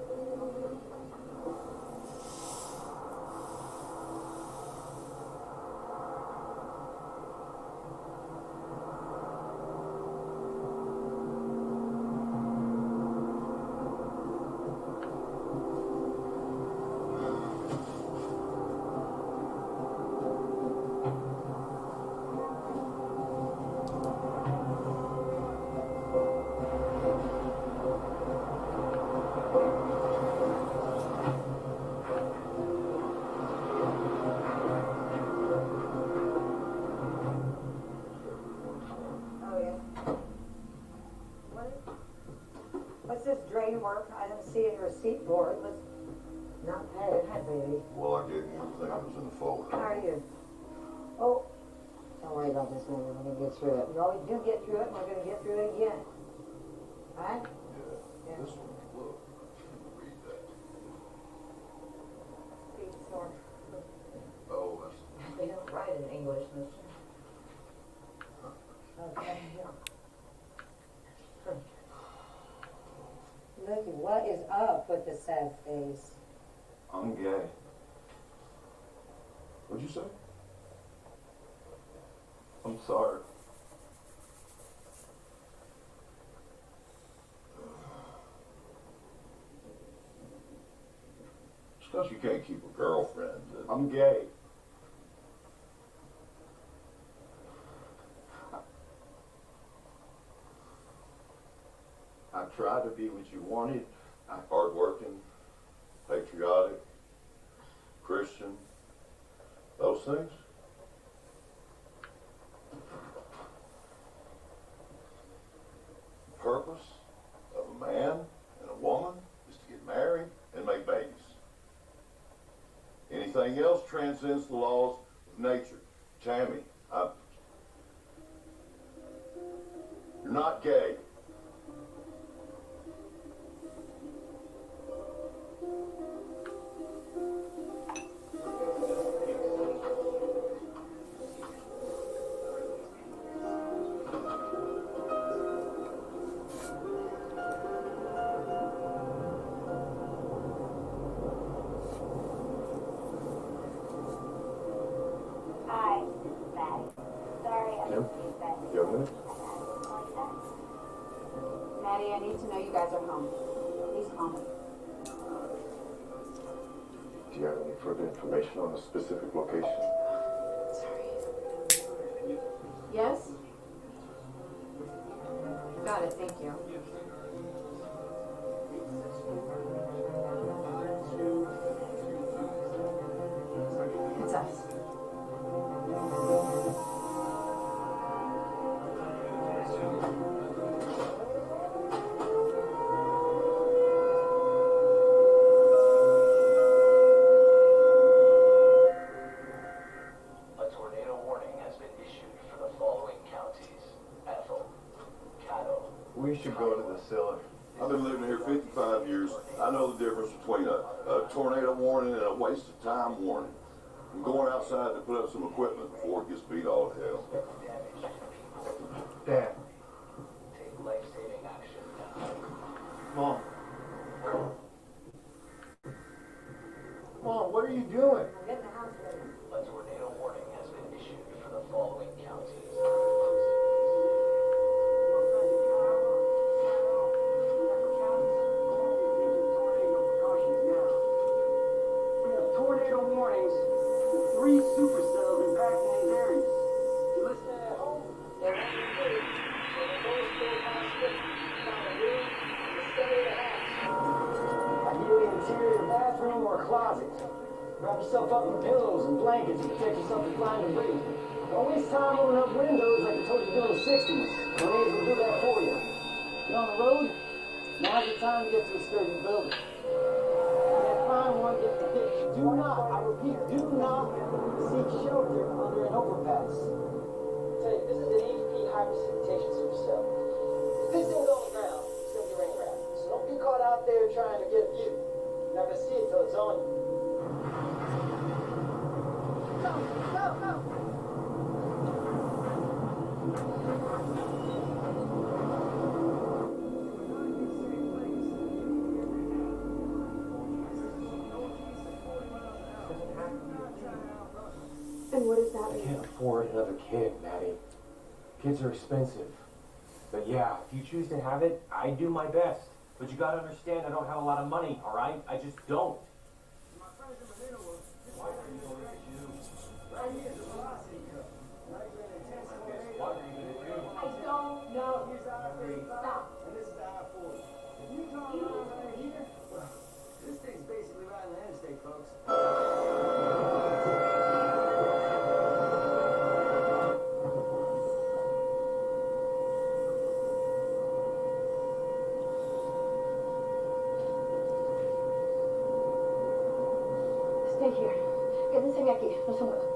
Work. I didn't see a receipt for it. Was not paid, baby. Well, I gave you everything that was in the folder. How are you? Oh, don't worry about this one. We're gonna get through it. We always do get through it. We're gonna get through it again. All right? Yeah. This one, look. Read that. Oh, that's... They don't write in English, mister. Okay, yeah. Look, what is up with the sad face? I'm gay. What'd you say? I'm sorry. Just because you can't keep a girlfriend. I'm gay. I tried to be what you wanted. I'm hardworking, patriotic, Christian, those things. The purpose of a man and a woman is to get married and make babies. Anything else transcends the laws of nature. Tammy, you're not gay. Maddie, I need to know you guys are home. Please call me. Do you have any further information on a specific location? Sorry. Yes? Got it, thank you. It's us. We should go to the cellar. I've been living here 55 years. I know the difference between a tornado warning and a waste of time warning. I'm going outside to put up some equipment before it gets beat all to hell. Dad. Take life-saving action. Mom. Mom, what are you doing? I'm getting the house ready. A tornado warning has been issued for the following counties. Tornado warnings. 3 supercells impacting these areas. You listen at home. They're not included. So the lowest bill past 50. Found a room in the center of the house. closet. Wrap yourself up in pillows and blankets and protect yourself from blinding rain. Don't waste time opening up windows like they told you to do in the 60s. Grenades will do that for you. You're on the road? Now's the time to get to a sturdy building. And find one, get the ditch. Do not, I repeat, do not seek shelter under an overpass. Tell you, this is an EVP high precipitation supercell. If this thing's on the ground, it's gonna be rain wrapped. So don't get caught out there trying to get a view. You're not gonna see it till it's on you. Go, go, go! And what does that I mean? can't afford another kid, Maddie. Kids are expensive. But yeah, if you choose to have it, I do my best. But you gotta understand I don't have a lot of money, alright? I just don't. I don't know. Stop. And this is the I-40. If you draw a line right here, well, this thing's basically right on the interstate, folks. Stay here. Quédense aquí. No se muevan.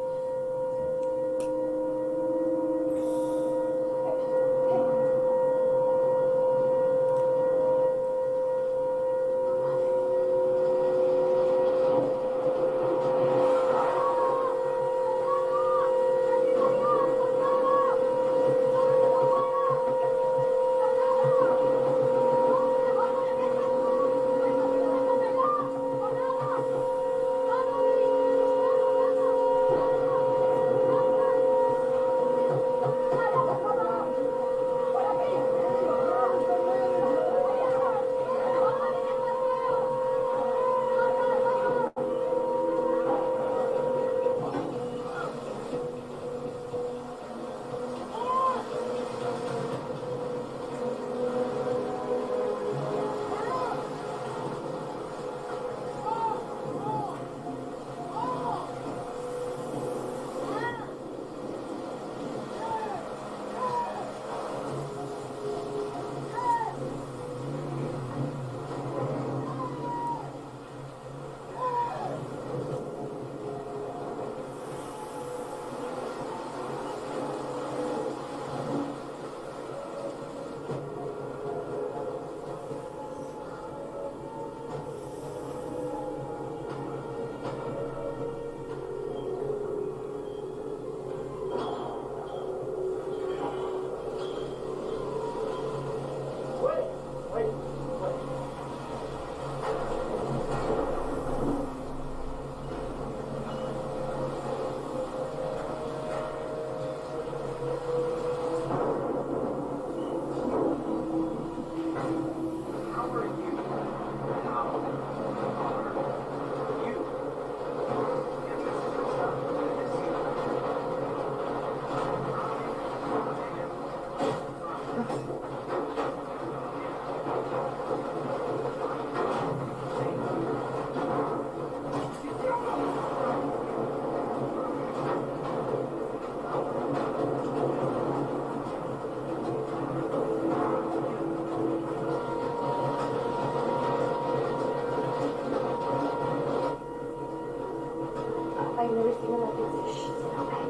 I've never seen it like this. Shh, it's okay.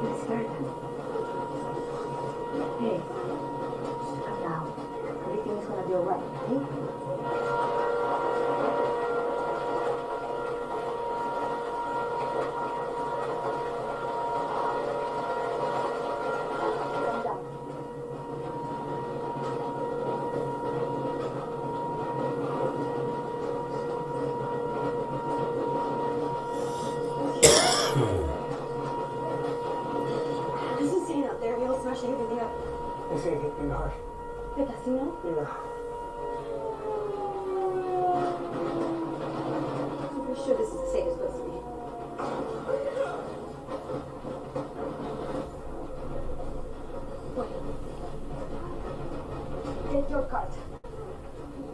It's started. Hey, just calm down. Everything's gonna be alright, okay? Calm down. It's insane out there. We all smashed everything up. This ain't hit me hard. The casino? Yeah. I'm pretty sure this is the safest place to be. Wait. Get your card.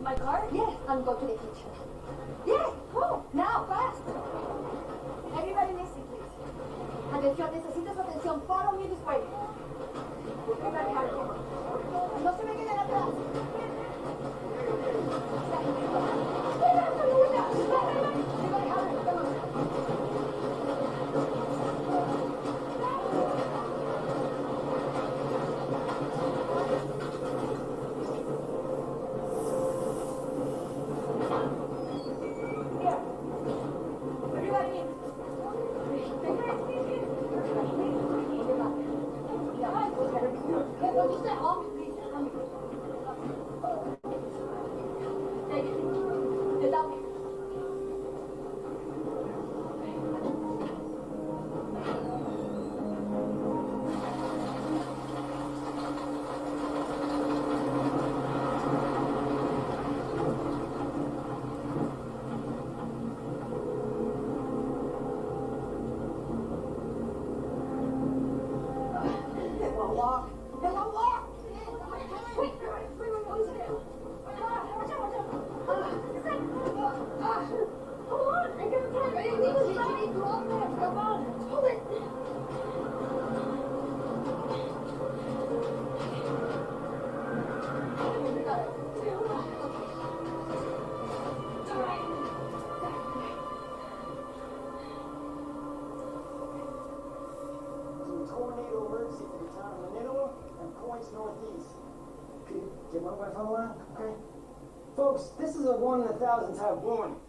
My card? Yes. and go to the kitchen. Yeah, go. Now, fast. Everybody listen, please. Atención, necesito su atención. Follow me this way. Everybody have it. No se me queden atrás. Tornado emergency for the town of Manila and points northeast. Get my wife on the line? Okay. Folks, this is a 1 in 1,000 type warning.